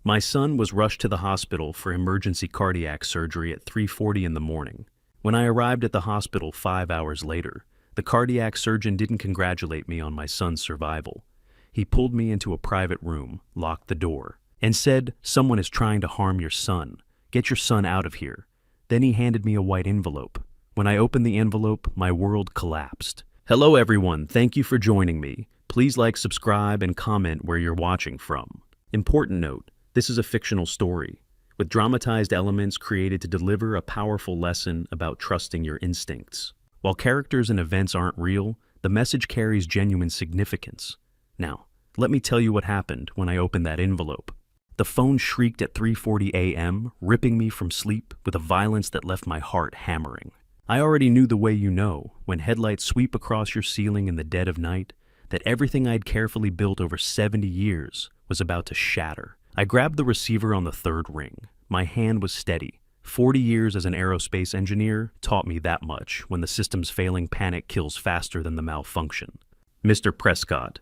My son was rushed to the hospital for emergency cardiac surgery at 3:40 in the morning. When I arrived at the hospital 5 hours later, the cardiac surgeon didn't congratulate me on my son's survival. He pulled me into a private room, locked the door, and said, "Someone is trying to harm your son. Get your son out of here." Then he handed me a white envelope. When I opened the envelope, my world collapsed. Hello everyone, thank you for joining me. Please like, subscribe, and comment where you're watching from. Important note, this is a fictional story, with dramatized elements created to deliver a powerful lesson about trusting your instincts. While characters and events aren't real, the message carries genuine significance. Now, let me tell you what happened when I opened that envelope. The phone shrieked at 3:40 a.m., ripping me from sleep with a violence that left my heart hammering. I already knew the way you know, when headlights sweep across your ceiling in the dead of night, that everything I'd carefully built over 70 years was about to shatter. I grabbed the receiver on the third ring. My hand was steady. 40 years as an aerospace engineer taught me that much when the system's failing panic kills faster than the malfunction. Mr. Prescott.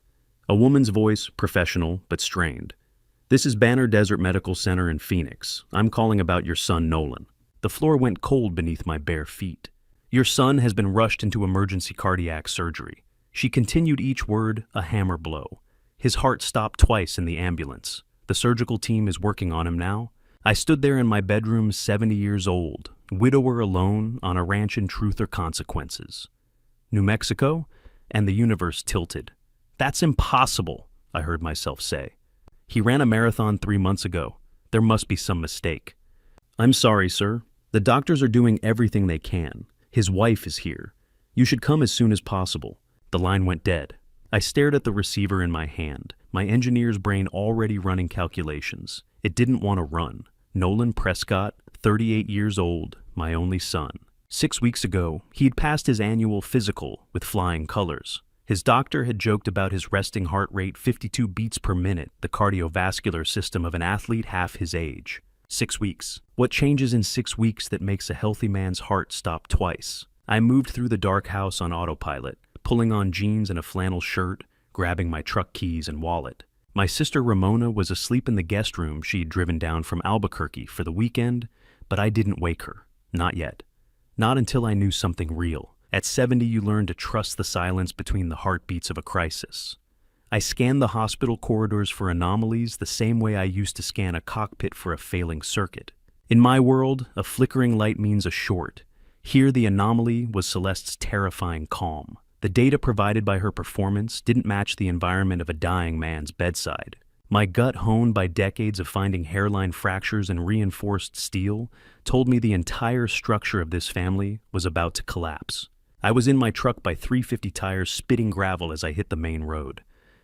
A woman's voice, professional but strained. This is Banner Desert Medical Center in Phoenix. I'm calling about your son, Nolan. The floor went cold beneath my bare feet. Your son has been rushed into emergency cardiac surgery. She continued each word a hammer blow. His heart stopped twice in the ambulance. The surgical team is working on him now. I stood there in my bedroom, 70 years old, widower alone on a ranch in Truth or Consequences. New Mexico? And the universe tilted. That's impossible, I heard myself say. He ran a marathon 3 months ago. There must be some mistake. I'm sorry, sir. The doctors are doing everything they can. His wife is here. You should come as soon as possible. The line went dead. I stared at the receiver in my hand, my engineer's brain already running calculations. It didn't want to run. Nolan Prescott, 38 years old, my only son. 6 weeks ago, he'd passed his annual physical with flying colors. His doctor had joked about his resting heart rate 52 beats per minute, the cardiovascular system of an athlete half his age. 6 weeks. What changes in 6 weeks that makes a healthy man's heart stop twice? I moved through the dark house on autopilot, pulling on jeans and a flannel shirt, grabbing my truck keys and wallet. My sister Ramona was asleep in the guest room she'd driven down from Albuquerque for the weekend, but I didn't wake her. Not yet. Not until I knew something real. At 70, you learn to trust the silence between the heartbeats of a crisis. I scanned the hospital corridors for anomalies the same way I used to scan a cockpit for a failing circuit. In my world, a flickering light means a short. Here, the anomaly was Celeste's terrifying calm. The data provided by her performance didn't match the environment of a dying man's bedside. My gut, honed by decades of finding hairline fractures and reinforced steel, told me the entire structure of this family was about to collapse. I was in my truck by 350 tires, spitting gravel as I hit the main road.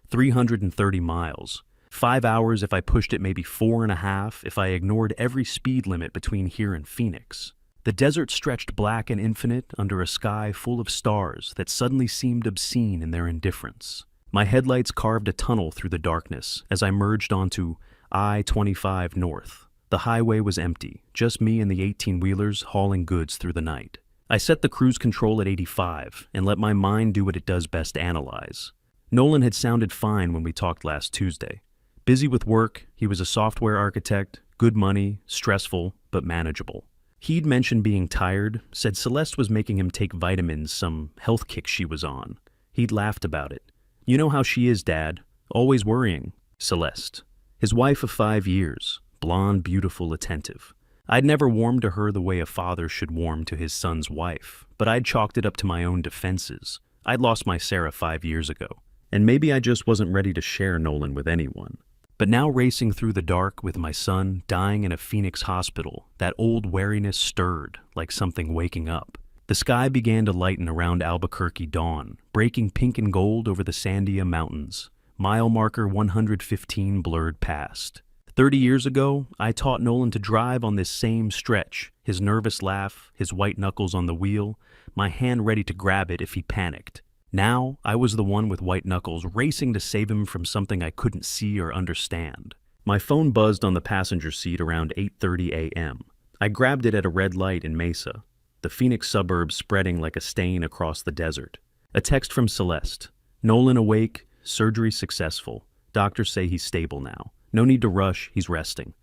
330 miles. 5 hours if I pushed it, maybe 4.5 if I ignored every speed limit between here and Phoenix. The desert stretched black and infinite under a sky full of stars that suddenly seemed obscene in their indifference. My headlights carved a tunnel through the darkness as I merged onto I-25 North. The highway was empty, just me and the 18-wheelers hauling goods through the night. I set the cruise control at 85 and let my mind do what it does best: analyze. Nolan had sounded fine when we talked last Tuesday. Busy with work, he was a software architect, good money, stressful, but manageable. He'd mentioned being tired, said Celeste was making him take vitamins, some health kick she was on. He'd laughed about it. You know how she is, Dad. Always worrying. Celeste. His wife of 5 years. Blonde, beautiful, attentive. I'd never warmed to her the way a father should warm to his son's wife, but I'd chalked it up to my own defenses. I'd lost my Sarah 5 years ago, and maybe I just wasn't ready to share Nolan with anyone. But now, racing through the dark with my son dying in a Phoenix hospital, that old wariness stirred like something waking up. The sky began to lighten around Albuquerque dawn, breaking pink and gold over the Sandia Mountains. Mile marker 115 blurred past. 30 years ago, I taught Nolan to drive on this same stretch, his nervous laugh, his white knuckles on the wheel, my hand ready to grab it if he panicked. Now, I was the one with white knuckles racing to save him from something I couldn't see or understand. My phone buzzed on the passenger seat around 8:30 a.m. I grabbed it at a red light in Mesa, the Phoenix suburbs spreading like a stain across the desert. A text from Celeste. Nolan awake, surgery successful. Doctors say he's stable now. No need to rush, he's resting.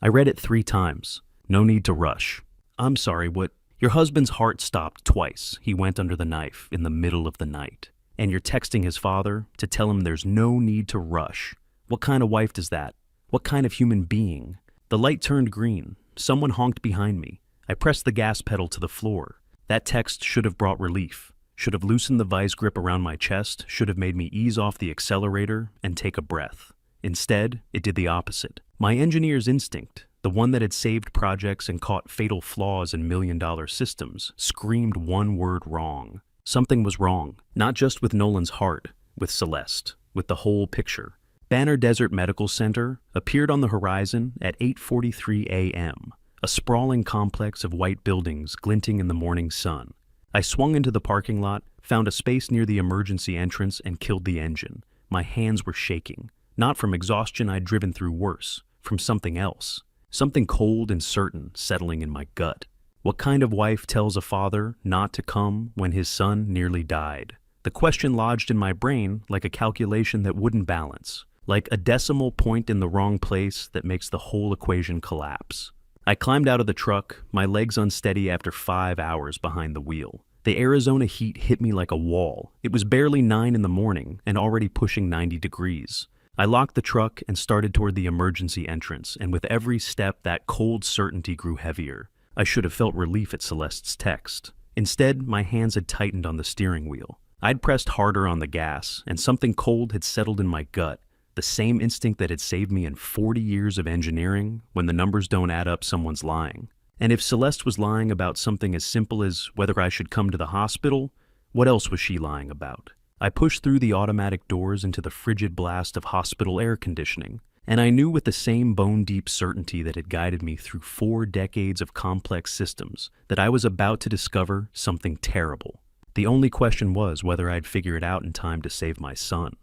I read it 3 times. No need to rush. I'm sorry, what? Your husband's heart stopped twice. He went under the knife in the middle of the night. And you're texting his father to tell him there's no need to rush. What kind of wife does that? What kind of human being? The light turned green. Someone honked behind me. I pressed the gas pedal to the floor. That text should have brought relief. Should have loosened the vice grip around my chest, should have made me ease off the accelerator and take a breath. Instead, it did the opposite. My engineer's instinct, the one that had saved projects and caught fatal flaws in million-dollar systems, screamed one word wrong. Something was wrong, not just with Nolan's heart, with Celeste, with the whole picture. Banner Desert Medical Center appeared on the horizon at 8:43 a.m., a sprawling complex of white buildings glinting in the morning sun. I swung into the parking lot, found a space near the emergency entrance, and killed the engine. My hands were shaking, not from exhaustion I'd driven through worse, from something else. Something cold and certain settling in my gut. What kind of wife tells a father not to come when his son nearly died? The question lodged in my brain like a calculation that wouldn't balance, like a decimal point in the wrong place that makes the whole equation collapse. I climbed out of the truck, my legs unsteady after 5 hours behind the wheel. The Arizona heat hit me like a wall. It was barely 9 in the morning and already pushing 90 degrees. I locked the truck and started toward the emergency entrance, and with every step, that cold certainty grew heavier. I should have felt relief at Celeste's text. Instead, my hands had tightened on the steering wheel. I'd pressed harder on the gas, and something cold had settled in my gut. The same instinct that had saved me in 40 years of engineering. When the numbers don't add up, someone's lying. And if Celeste was lying about something as simple as whether I should come to the hospital, what else was she lying about? I pushed through the automatic doors into the frigid blast of hospital air conditioning, and I knew with the same bone-deep certainty that had guided me through 4 decades of complex systems that I was about to discover something terrible. The only question was whether I'd figure it out in time to save my son.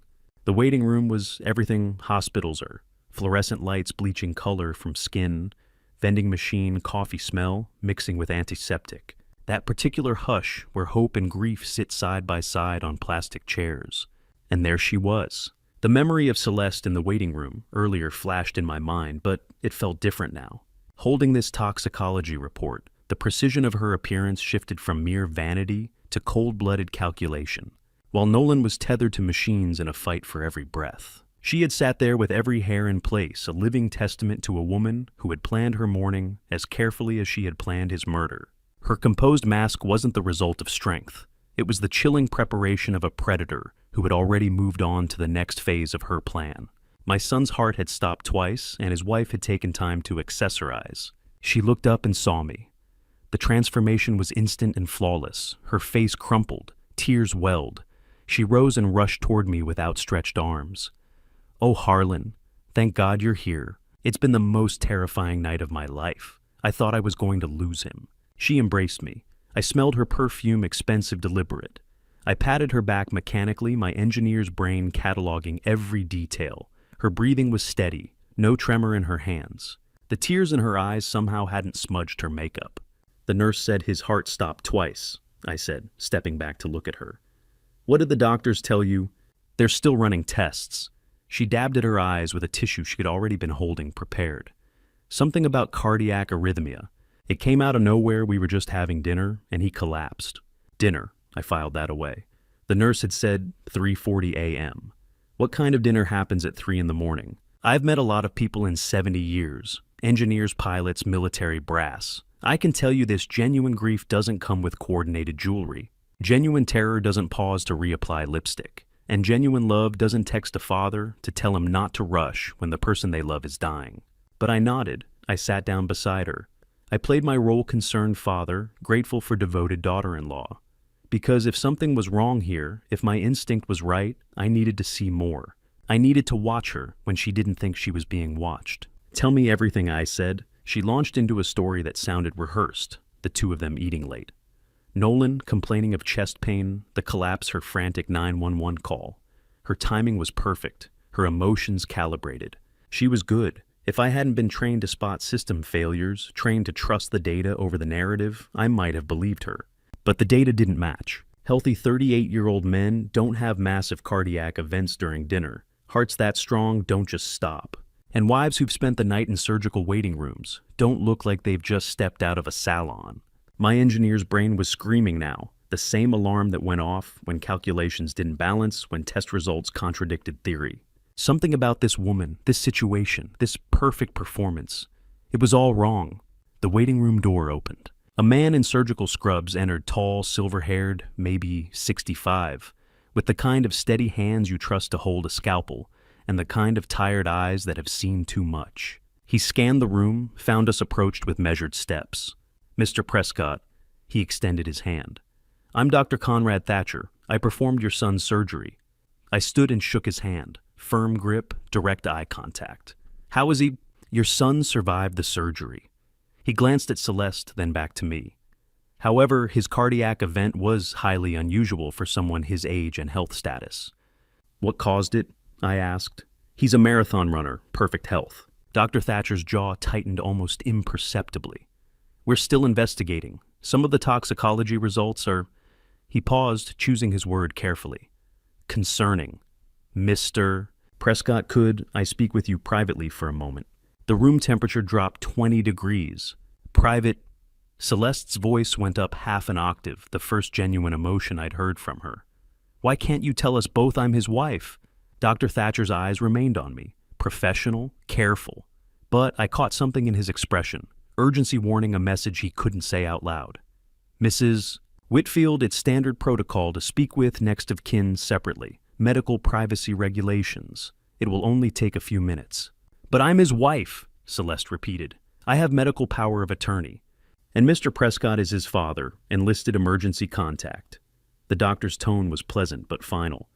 The waiting room was everything hospitals are. Fluorescent lights bleaching color from skin, vending machine coffee smell mixing with antiseptic. That particular hush where hope and grief sit side by side on plastic chairs. And there she was. The memory of Celeste in the waiting room earlier flashed in my mind, but it felt different now. Holding this toxicology report, the precision of her appearance shifted from mere vanity to cold-blooded calculation. While Nolan was tethered to machines in a fight for every breath. She had sat there with every hair in place, a living testament to a woman who had planned her mourning as carefully as she had planned his murder. Her composed mask wasn't the result of strength. It was the chilling preparation of a predator who had already moved on to the next phase of her plan. My son's heart had stopped twice, and his wife had taken time to accessorize. She looked up and saw me. The transformation was instant and flawless. Her face crumpled, tears welled. She rose and rushed toward me with outstretched arms. "Oh, Harlan, thank God you're here. It's been the most terrifying night of my life. I thought I was going to lose him." She embraced me. I smelled her perfume, expensive, deliberate. I patted her back mechanically, my engineer's brain cataloging every detail. Her breathing was steady, no tremor in her hands. The tears in her eyes somehow hadn't smudged her makeup. "The nurse said his heart stopped twice," I said, stepping back to look at her. "What did the doctors tell you?" "They're still running tests." She dabbed at her eyes with a tissue she had already been holding prepared. "Something about cardiac arrhythmia. It came out of nowhere. We were just having dinner, and he collapsed." "Dinner," I filed that away. The nurse had said 3:40 a.m. What kind of dinner happens at 3 in the morning? I've met a lot of people in 70 years. Engineers, pilots, military brass. I can tell you this: genuine grief doesn't come with coordinated jewelry. Genuine terror doesn't pause to reapply lipstick. And genuine love doesn't text a father to tell him not to rush when the person they love is dying. But I nodded. I sat down beside her. I played my role concerned father, grateful for devoted daughter-in-law. Because if something was wrong here, if my instinct was right, I needed to see more. I needed to watch her when she didn't think she was being watched. "Tell me everything," I said. She launched into a story that sounded rehearsed, the two of them eating late. Nolan complaining of chest pain, the collapse, her frantic 911 call. Her timing was perfect, her emotions calibrated. She was good. If I hadn't been trained to spot system failures, trained to trust the data over the narrative, I might have believed her. But the data didn't match. Healthy 38-year-old men don't have massive cardiac events during dinner. Hearts that strong don't just stop. And wives who've spent the night in surgical waiting rooms don't look like they've just stepped out of a salon. My engineer's brain was screaming now, the same alarm that went off when calculations didn't balance, when test results contradicted theory. Something about this woman, this situation, this perfect performance. It was all wrong. The waiting room door opened. A man in surgical scrubs entered, tall, silver-haired, maybe 65, with the kind of steady hands you trust to hold a scalpel, and the kind of tired eyes that have seen too much. He scanned the room, found us approached with measured steps. "Mr. Prescott," he extended his hand. "I'm Dr. Conrad Thatcher. I performed your son's surgery." I stood and shook his hand. Firm grip, direct eye contact. "How is he?" "Your son survived the surgery." He glanced at Celeste, then back to me. "However, his cardiac event was highly unusual for someone his age and health status." "What caused it?" I asked. "He's a marathon runner, perfect health." Dr. Thatcher's jaw tightened almost imperceptibly. "We're still investigating. Some of the toxicology results are—" He paused, choosing his word carefully. "Concerning. Mr. Prescott, could I speak with you privately for a moment?" The room temperature dropped 20 degrees. "Private—" Celeste's voice went up half an octave, the first genuine emotion I'd heard from her. "Why can't you tell us both I'm his wife?" Dr. Thatcher's eyes remained on me, professional, careful. But I caught something in his expression, urgency warning, a message he couldn't say out loud. "Mrs. Whitfield, it's standard protocol to speak with next of kin separately. Medical privacy regulations. It will only take a few minutes." "But I'm his wife," Celeste repeated. "I have medical power of attorney. And Mr. Prescott is his father, enlisted emergency contact." The doctor's tone was pleasant but final.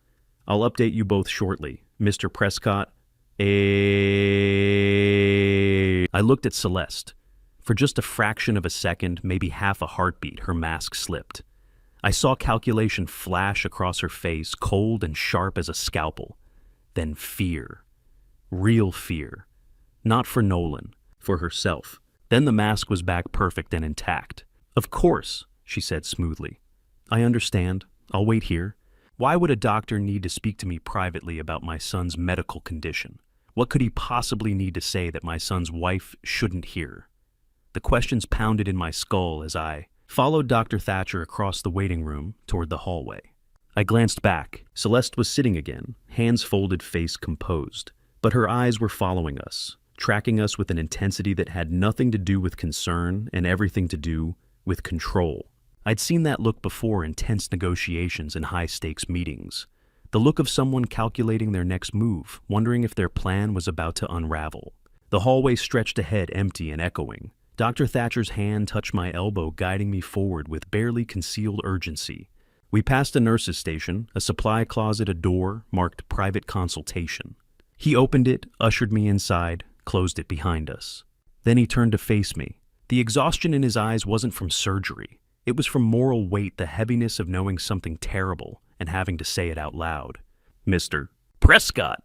"I'll update you both shortly. Mr. Prescott, I looked at Celeste. For just a fraction of a second, maybe half a heartbeat, her mask slipped. I saw calculation flash across her face, cold and sharp as a scalpel. Then fear. Real fear. Not for Nolan, for herself. Then the mask was back perfect and intact. "Of course," she said smoothly. "I understand. I'll wait here." Why would a doctor need to speak to me privately about my son's medical condition? What could he possibly need to say that my son's wife shouldn't hear? The questions pounded in my skull as I followed Dr. Thatcher across the waiting room toward the hallway. I glanced back. Celeste was sitting again, hands folded, face composed. But her eyes were following us, tracking us with an intensity that had nothing to do with concern and everything to do with control. I'd seen that look before in tense negotiations and high-stakes meetings. The look of someone calculating their next move, wondering if their plan was about to unravel. The hallway stretched ahead, empty and echoing. Dr. Thatcher's hand touched my elbow, guiding me forward with barely concealed urgency. We passed a nurse's station, a supply closet, a door marked private consultation. He opened it, ushered me inside, closed it behind us. Then he turned to face me. The exhaustion in his eyes wasn't from surgery. It was from moral weight, the heaviness of knowing something terrible and having to say it out loud. "Mr. Prescott,"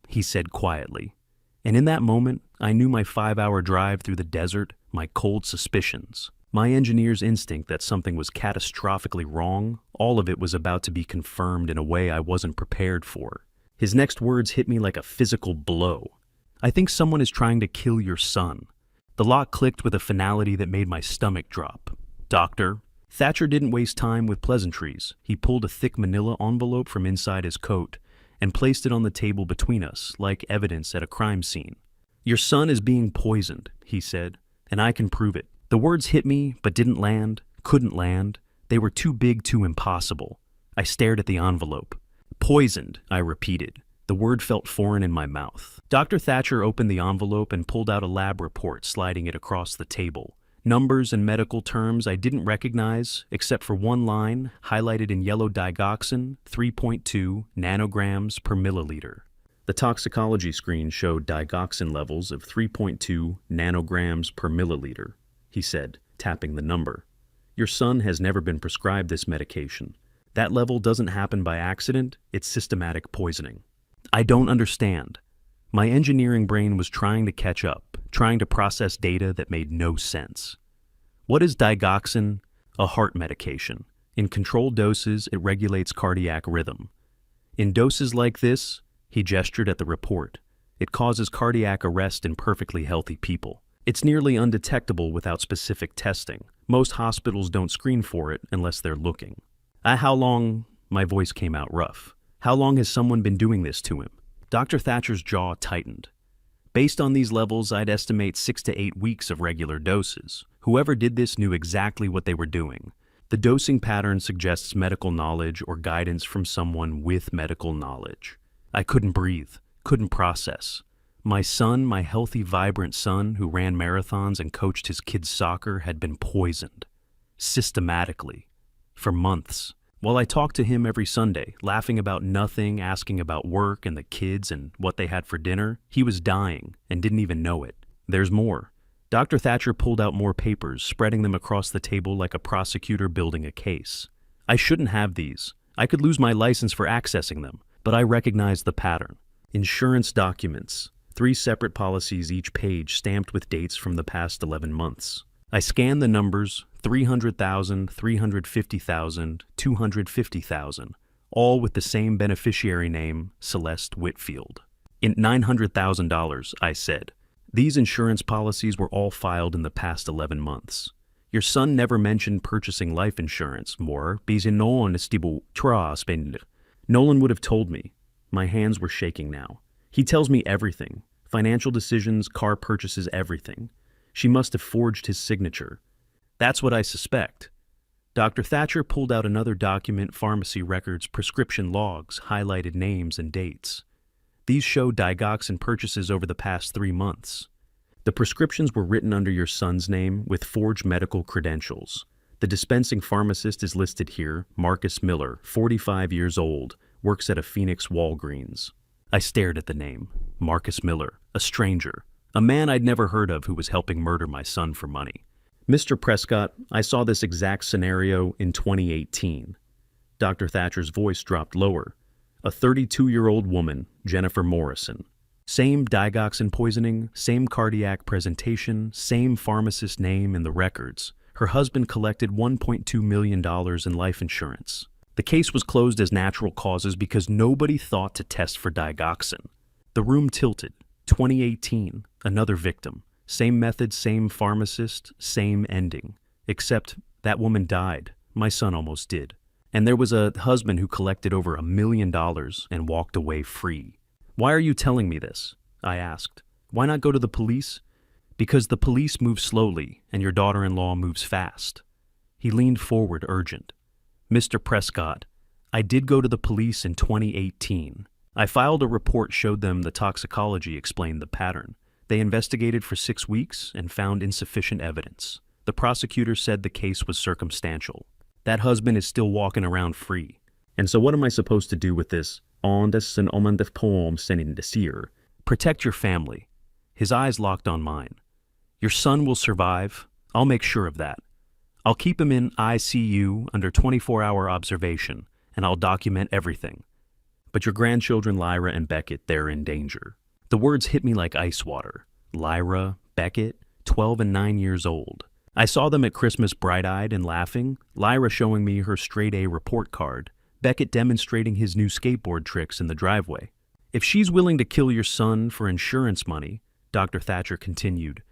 he said quietly. And in that moment, I knew my 5-hour drive through the desert, my cold suspicions, my engineer's instinct that something was catastrophically wrong, all of it was about to be confirmed in a way I wasn't prepared for. His next words hit me like a physical blow. "I think someone is trying to kill your son." The lock clicked with a finality that made my stomach drop. "Doctor." Thatcher didn't waste time with pleasantries. He pulled a thick manila envelope from inside his coat and placed it on the table between us, like evidence at a crime scene. "Your son is being poisoned," he said, "and I can prove it." The words hit me, but didn't land, couldn't land. They were too big, too impossible. I stared at the envelope. "Poisoned," I repeated. The word felt foreign in my mouth. Dr. Thatcher opened the envelope and pulled out a lab report, sliding it across the table. Numbers and medical terms I didn't recognize, except for one line, highlighted in yellow: digoxin, 3.2 nanograms per milliliter. The toxicology screen showed digoxin levels of 3.2 nanograms per milliliter, he said, tapping the number. "Your son has never been prescribed this medication. That level doesn't happen by accident, it's systematic poisoning." I don't understand. My engineering brain was trying to catch up, trying to process data that made no sense. What is digoxin? A heart medication. In controlled doses, it regulates cardiac rhythm. In doses like this, he gestured at the report, It causes cardiac arrest in perfectly healthy people. It's nearly undetectable without specific testing. Most hospitals don't screen for it unless they're looking. How long? My voice came out rough. How long has someone been doing this to him? Dr. Thatcher's jaw tightened. Based on these levels, I'd estimate 6 to 8 weeks of regular doses. Whoever did this knew exactly what they were doing. The dosing pattern suggests medical knowledge or guidance from someone with medical knowledge. I couldn't breathe, couldn't process. My son, my healthy, vibrant son who ran marathons and coached his kids' soccer, had been poisoned. Systematically. For months. While I talked to him every Sunday, laughing about nothing, asking about work and the kids and what they had for dinner, he was dying and didn't even know it. There's more. Dr. Thatcher pulled out more papers, spreading them across the table like a prosecutor building a case. I shouldn't have these. I could lose my license for accessing them, but I recognized the pattern. Insurance documents. 3 separate policies, each page stamped with dates from the past 11 months. I scanned the numbers, 300,000, 350,000, 250,000, all with the same beneficiary name, Celeste Whitfield. In $900,000, I said. These insurance policies were all filed in the past 11 months. Your son never mentioned purchasing life insurance, more. Nolan would have told me. My hands were shaking now. He tells me everything. Financial decisions, car purchases, everything. She must have forged his signature. That's what I suspect. Dr. Thatcher pulled out another document, pharmacy records, prescription logs, highlighted names and dates. These show digoxin purchases over the past 3 months. The prescriptions were written under your son's name with forged medical credentials. The dispensing pharmacist is listed here, Marcus Miller, 45 years old, works at a Phoenix Walgreens. I stared at the name. Marcus Miller, a stranger, a man I'd never heard of who was helping murder my son for money. Mr. Prescott, I saw this exact scenario in 2018. Dr. Thatcher's voice dropped lower. A 32-year-old woman, Jennifer Morrison. Same digoxin poisoning, same cardiac presentation, same pharmacist name in the records. Her husband collected $1.2 million in life insurance. The case was closed as natural causes because nobody thought to test for digoxin. The room tilted. 2018, another victim. Same method, same pharmacist, same ending. Except that woman died. My son almost did. And there was a husband who collected over $1 million and walked away free. Why are you telling me this? I asked. Why not go to the police? Because the police move slowly and your daughter-in-law moves fast. He leaned forward, urgent. Mr. Prescott, I did go to the police in 2018. I filed a report, showed them the toxicology, explained the pattern. They investigated for 6 weeks and found insufficient evidence. The prosecutor said the case was circumstantial. That husband is still walking around free. And so what am I supposed to do with this? Protect your family. His eyes locked on mine. Your son will survive. I'll make sure of that. I'll keep him in ICU under 24-hour observation, and I'll document everything. But your grandchildren, Lyra and Beckett, they're in danger. The words hit me like ice water. Lyra, Beckett, 12 and 9 years old. I saw them at Christmas bright-eyed and laughing, Lyra showing me her straight-A report card, Beckett demonstrating his new skateboard tricks in the driveway. If she's willing to kill your son for insurance money, Dr. Thatcher continued,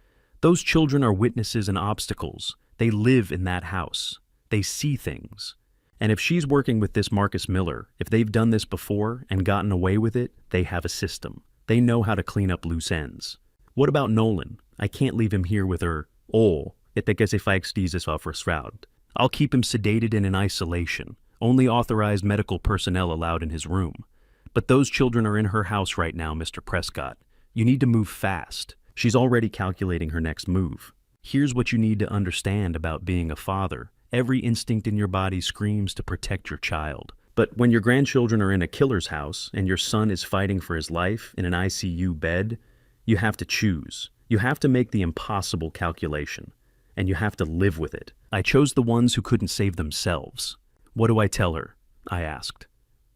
those children are witnesses and obstacles. They live in that house. They see things. And if she's working with this Marcus Miller, if they've done this before and gotten away with it, they have a system. They know how to clean up loose ends. What about Nolan? I can't leave him here with her. I'll keep him sedated and in isolation. Only authorized medical personnel allowed in his room. But those children are in her house right now, Mr. Prescott. You need to move fast. She's already calculating her next move. Here's what you need to understand about being a father. Every instinct in your body screams to protect your child. But when your grandchildren are in a killer's house and your son is fighting for his life in an ICU bed, you have to choose. You have to make the impossible calculation. And you have to live with it. I chose the ones who couldn't save themselves. What do I tell her? I asked.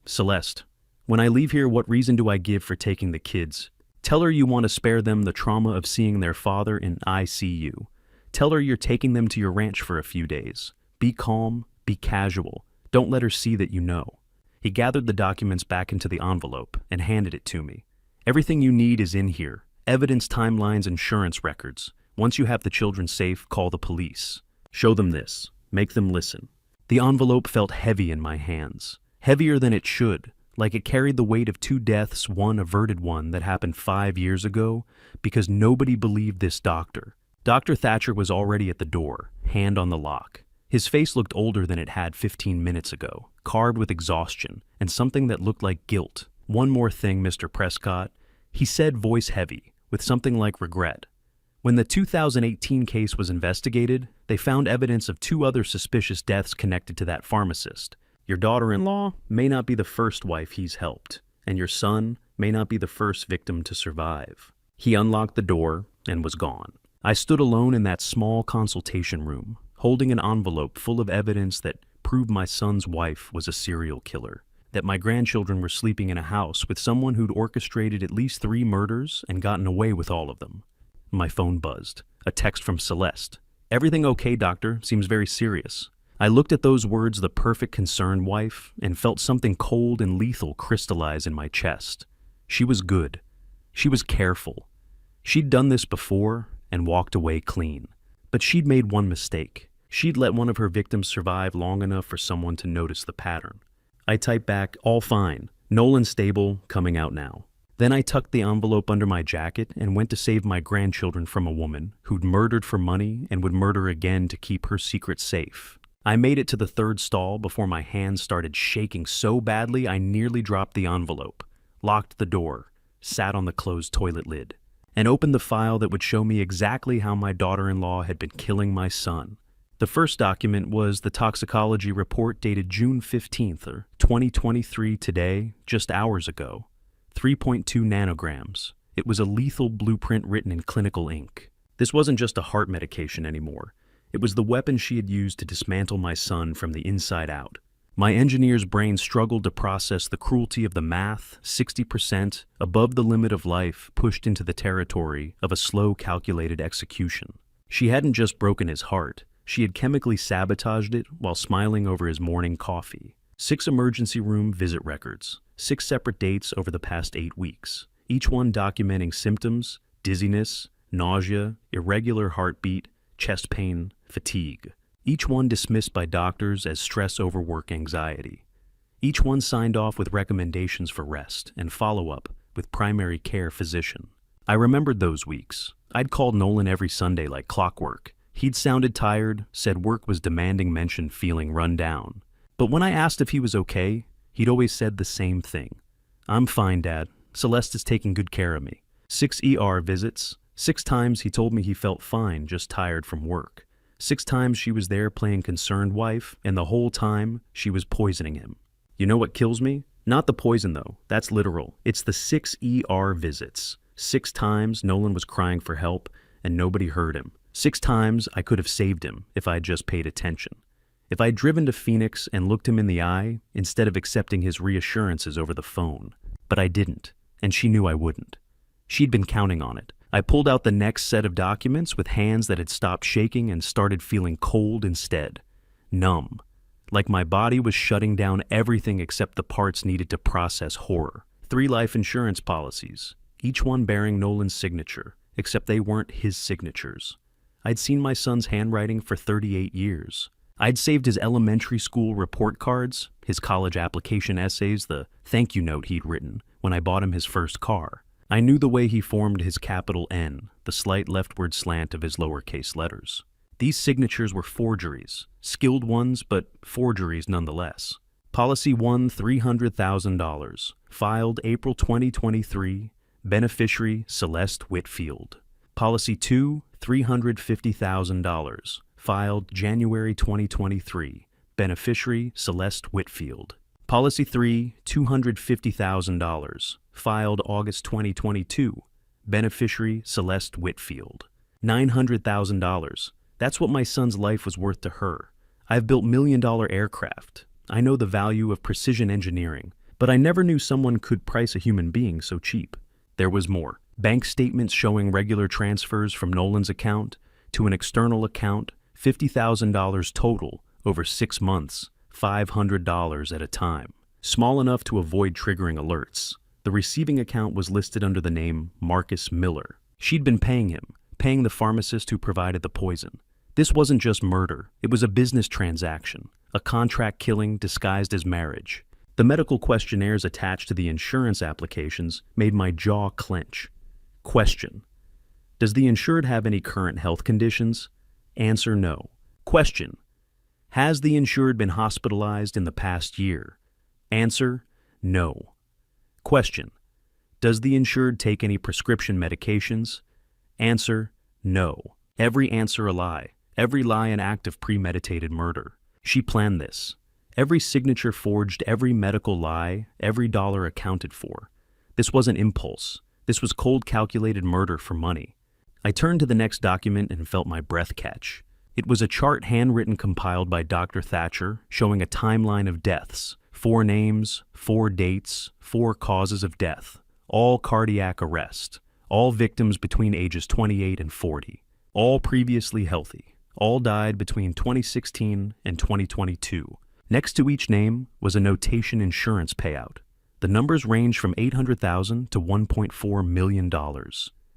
Celeste, when I leave here, what reason do I give for taking the kids? Tell her you want to spare them the trauma of seeing their father in ICU. Tell her you're taking them to your ranch for a few days. Be calm, be casual. Don't let her see that you know. He gathered the documents back into the envelope and handed it to me. Everything you need is in here. Evidence, timelines, insurance records. Once you have the children safe, call the police. Show them this. Make them listen. The envelope felt heavy in my hands. Heavier than it should, like it carried the weight of 2 deaths, one averted one that happened 5 years ago, because nobody believed this doctor. Dr. Thatcher was already at the door, hand on the lock. His face looked older than it had 15 minutes ago, carved with exhaustion and something that looked like guilt. "One more thing, Mr. Prescott," he said, voice heavy, with something like regret. When the 2018 case was investigated, they found evidence of 2 other suspicious deaths connected to that pharmacist. Your daughter-in-law may not be the first wife he's helped, and your son may not be the first victim to survive. He unlocked the door and was gone. I stood alone in that small consultation room, holding an envelope full of evidence that proved my son's wife was a serial killer, that my grandchildren were sleeping in a house with someone who'd orchestrated at least 3 murders and gotten away with all of them. My phone buzzed. A text from Celeste. "Everything okay, doctor? Seems very serious." I looked at those words, the perfect concerned wife, and felt something cold and lethal crystallize in my chest. She was good. She was careful. She'd done this before and walked away clean. But she'd made one mistake. She'd let one of her victims survive long enough for someone to notice the pattern. I typed back, "All fine. Nolan stable, coming out now." Then I tucked the envelope under my jacket and went to save my grandchildren from a woman who'd murdered for money and would murder again to keep her secret safe. I made it to the 3rd stall before my hands started shaking so badly I nearly dropped the envelope, locked the door, sat on the closed toilet lid, and opened the file that would show me exactly how my daughter-in-law had been killing my son. The first document was the toxicology report dated June 15th, 2023 today, just hours ago. 3.2 nanograms. It was a lethal blueprint written in clinical ink. This wasn't just a heart medication anymore. It was the weapon she had used to dismantle my son from the inside out. My engineer's brain struggled to process the cruelty of the math, 60%, above the limit of life, pushed into the territory of a slow, calculated execution. She hadn't just broken his heart. She had chemically sabotaged it while smiling over his morning coffee. 6 emergency room visit records. 6 separate dates over the past 8 weeks, each one documenting symptoms, dizziness, nausea, irregular heartbeat, chest pain, fatigue. Each one dismissed by doctors as stress overwork anxiety. Each one signed off with recommendations for rest and follow-up with primary care physician. I remembered those weeks. I'd called Nolan every Sunday like clockwork. He'd sounded tired, said work was demanding mention, feeling run down. But when I asked if he was okay, he'd always said the same thing. "I'm fine, Dad. Celeste is taking good care of me." 6 ER visits. 6 times he told me he felt fine, just tired from work. 6 times she was there playing concerned wife, and the whole time she was poisoning him. You know what kills me? Not the poison, though. That's literal. It's the 6 ER visits. 6 times Nolan was crying for help, and nobody heard him. 6 times I could have saved him if I'd just paid attention. If I'd driven to Phoenix and looked him in the eye, instead of accepting his reassurances over the phone. But I didn't, and she knew I wouldn't. She'd been counting on it. I pulled out the next set of documents with hands that had stopped shaking and started feeling cold instead. Numb. Like my body was shutting down everything except the parts needed to process horror. 3 life insurance policies, each one bearing Nolan's signature, except they weren't his signatures. I'd seen my son's handwriting for 38 years. I'd saved his elementary school report cards, his college application essays, the thank you note he'd written when I bought him his first car. I knew the way he formed his capital N, the slight leftward slant of his lowercase letters. These signatures were forgeries, skilled ones, but forgeries nonetheless. Policy 1, $300,000, filed April 2023, beneficiary Celeste Whitfield. Policy 2, $350,000, filed January 2023, beneficiary Celeste Whitfield. Policy 3, $250,000, filed August 2022, beneficiary Celeste Whitfield. $900,000. That's what my son's life was worth to her. I've built million-dollar aircraft. I know the value of precision engineering, but I never knew someone could price a human being so cheap. There was more. Bank statements showing regular transfers from Nolan's account to an external account, $50,000 total over 6 months, $500 at a time. Small enough to avoid triggering alerts, The receiving account was listed under the name Marcus Miller. She'd been paying him, paying the pharmacist who provided the poison. This wasn't just murder, it was a business transaction, a contract killing disguised as marriage. The medical questionnaires attached to the insurance applications made my jaw clench. Question: does the insured have any current health conditions? Answer: no. Question: has the insured been hospitalized in the past year? Answer: no. Question: does the insured take any prescription medications? Answer: no. Every answer a lie. Every lie an act of premeditated murder. She planned this. Every signature forged, every medical lie, every dollar accounted for. This wasn't impulse. This was cold calculated murder for money. I turned to the next document and felt my breath catch. It was a chart handwritten compiled by Dr. Thatcher showing a timeline of deaths. 4 names, 4 dates, 4 causes of death. All cardiac arrest. All victims between ages 28 and 40. All previously healthy. All died between 2016 and 2022. Next to each name was a notation insurance payout. The numbers range from $800,000 to $1.4 million.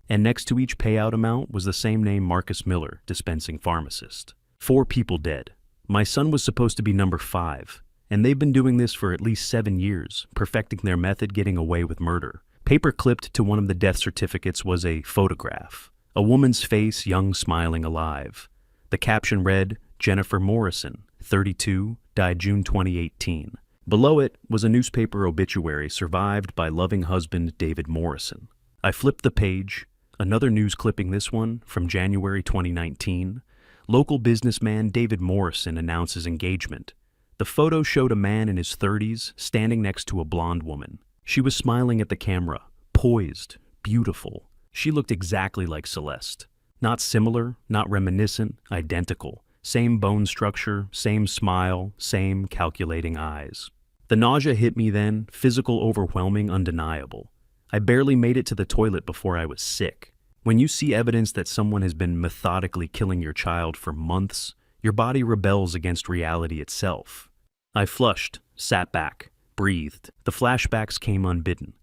And next to each payout amount was the same name, Marcus Miller, dispensing pharmacist. 4 people dead. My son was supposed to be number 5, and they've been doing this for at least 7 years, perfecting their method, getting away with murder. Paper-clipped to one of the death certificates was a photograph. A woman's face, young, smiling, alive. The caption read, Jennifer Morrison, 32, died June 2018. Below it was a newspaper obituary survived by loving husband David Morrison. I flipped the page. Another news clipping, this one from January 2019. Local businessman David Morrison announces engagement. The photo showed a man in his 30s standing next to a blonde woman. She was smiling at the camera, poised, beautiful. She looked exactly like Celeste. Not similar, not reminiscent, identical. Same bone structure, same smile, same calculating eyes. The nausea hit me then, physical, overwhelming, undeniable. I barely made it to the toilet before I was sick. When you see evidence that someone has been methodically killing your child for months, your body rebels against reality itself. I flushed, sat back, breathed. The flashbacks came unbidden.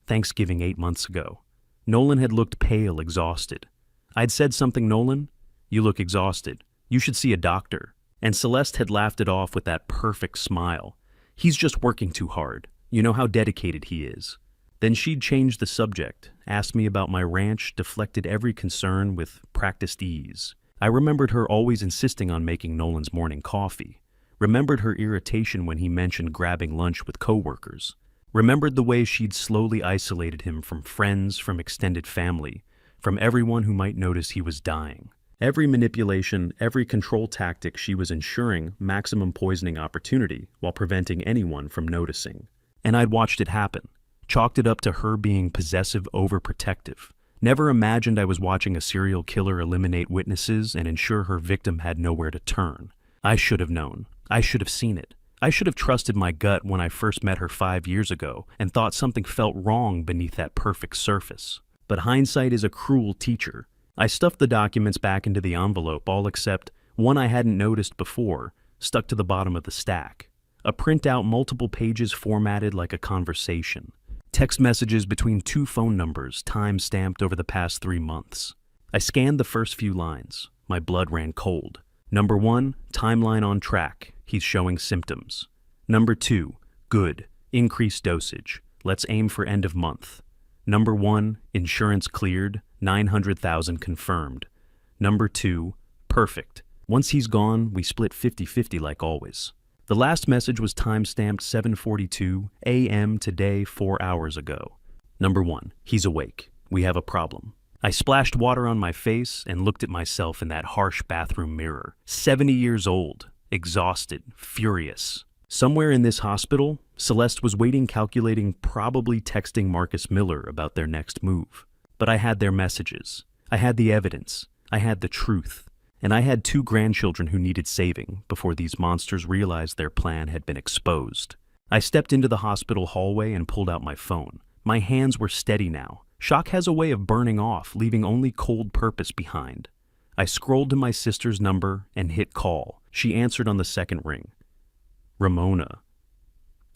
Thanksgiving 8 months ago. Nolan had looked pale, exhausted. I'd said something, Nolan, you look exhausted. You should see a doctor. And Celeste had laughed it off with that perfect smile. He's just working too hard. You know how dedicated he is. Then she'd changed the subject, asked me about my ranch, deflected every concern with practiced ease. I remembered her always insisting on making Nolan's morning coffee. Remembered her irritation when he mentioned grabbing lunch with coworkers. Remembered the way she'd slowly isolated him from friends, from extended family, from everyone who might notice he was dying. Every manipulation, every control tactic, she was ensuring maximum poisoning opportunity while preventing anyone from noticing. And I'd watched it happen. Chalked it up to her being possessive, overprotective. Never imagined I was watching a serial killer eliminate witnesses and ensure her victim had nowhere to turn. I should have known. I should have seen it. I should have trusted my gut when I first met her 5 years ago and thought something felt wrong beneath that perfect surface. But hindsight is a cruel teacher. I stuffed the documents back into the envelope, all except one I hadn't noticed before, stuck to the bottom of the stack. A printout, multiple pages formatted like a conversation. Text messages between 2 phone numbers, time-stamped over the past 3 months. I scanned the first few lines. My blood ran cold. Number 1, timeline on track. He's showing symptoms. Number 2, good. Increased dosage. Let's aim for end of month. Number 1, insurance cleared. 900,000 confirmed. Number 2, perfect. Once he's gone, we split 50-50 like always. The last message was time-stamped 7:42 a.m. today, 4 hours ago. Number 1, he's awake. We have a problem. I splashed water on my face and looked at myself in that harsh bathroom mirror. 70 years old, exhausted, furious. Somewhere in this hospital, Celeste was waiting, calculating, probably texting Marcus Miller about their next move. But I had their messages. I had the evidence. I had the truth. And I had 2 grandchildren who needed saving before these monsters realized their plan had been exposed. I stepped into the hospital hallway and pulled out my phone. My hands were steady now. Shock has a way of burning off, leaving only cold purpose behind. I scrolled to my sister's number and hit call. She answered on the second ring. Ramona.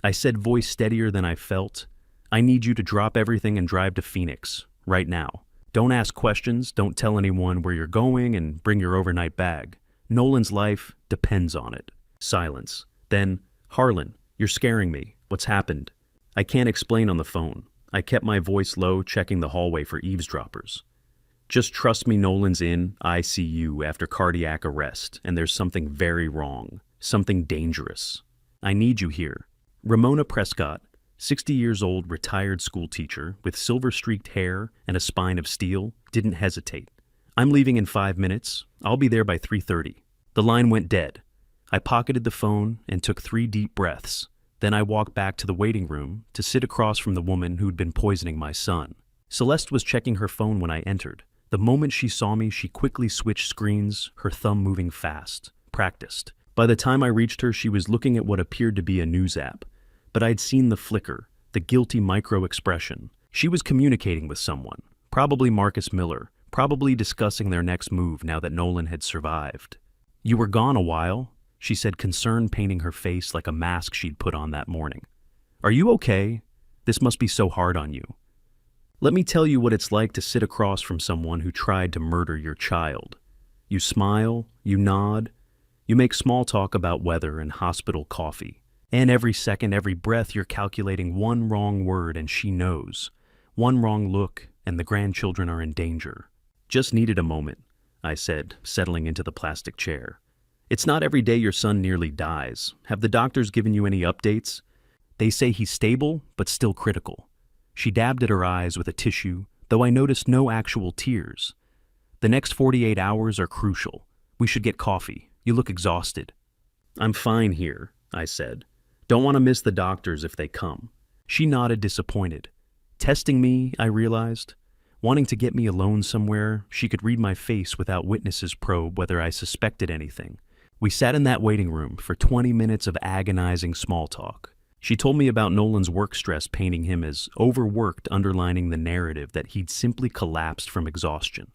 I said, voice steadier than I felt. I need you to drop everything and drive to Phoenix, right now. Don't ask questions, don't tell anyone where you're going, and bring your overnight bag. Nolan's life depends on it. Silence. Then, Harlan, you're scaring me. What's happened? I can't explain on the phone. I kept my voice low, checking the hallway for eavesdroppers. Just trust me, Nolan's in ICU after cardiac arrest, and there's something very wrong. Something dangerous. I need you here. Ramona Prescott, 60 years old retired school teacher with silver-streaked hair and a spine of steel, didn't hesitate. I'm leaving in 5 minutes. I'll be there by 3:30. The line went dead. I pocketed the phone and took 3 deep breaths. Then I walked back to the waiting room to sit across from the woman who'd been poisoning my son. Celeste was checking her phone when I entered. The moment she saw me, she quickly switched screens, her thumb moving fast. Practiced. By the time I reached her, she was looking at what appeared to be a news app. But I'd seen the flicker, the guilty micro-expression. She was communicating with someone, probably Marcus Miller, probably discussing their next move now that Nolan had survived. You were gone a while, she said, concern painting her face like a mask she'd put on that morning. Are you okay? This must be so hard on you. Let me tell you what it's like to sit across from someone who tried to murder your child. You smile, you nod, you make small talk about weather and hospital coffee. And every second, every breath, you're calculating one wrong word and she knows. One wrong look and the grandchildren are in danger. Just needed a moment, I said, settling into the plastic chair. It's not every day your son nearly dies. Have the doctors given you any updates? They say he's stable, but still critical. She dabbed at her eyes with a tissue, though I noticed no actual tears. The next 48 hours are crucial. We should get coffee. You look exhausted. I'm fine here, I said. Don't want to miss the doctors if they come. She nodded, disappointed. Testing me, I realized. Wanting to get me alone somewhere, she could read my face without witnesses probe whether I suspected anything. We sat in that waiting room for 20 minutes of agonizing small talk. She told me about Nolan's work stress, painting him as overworked, underlining the narrative that he'd simply collapsed from exhaustion.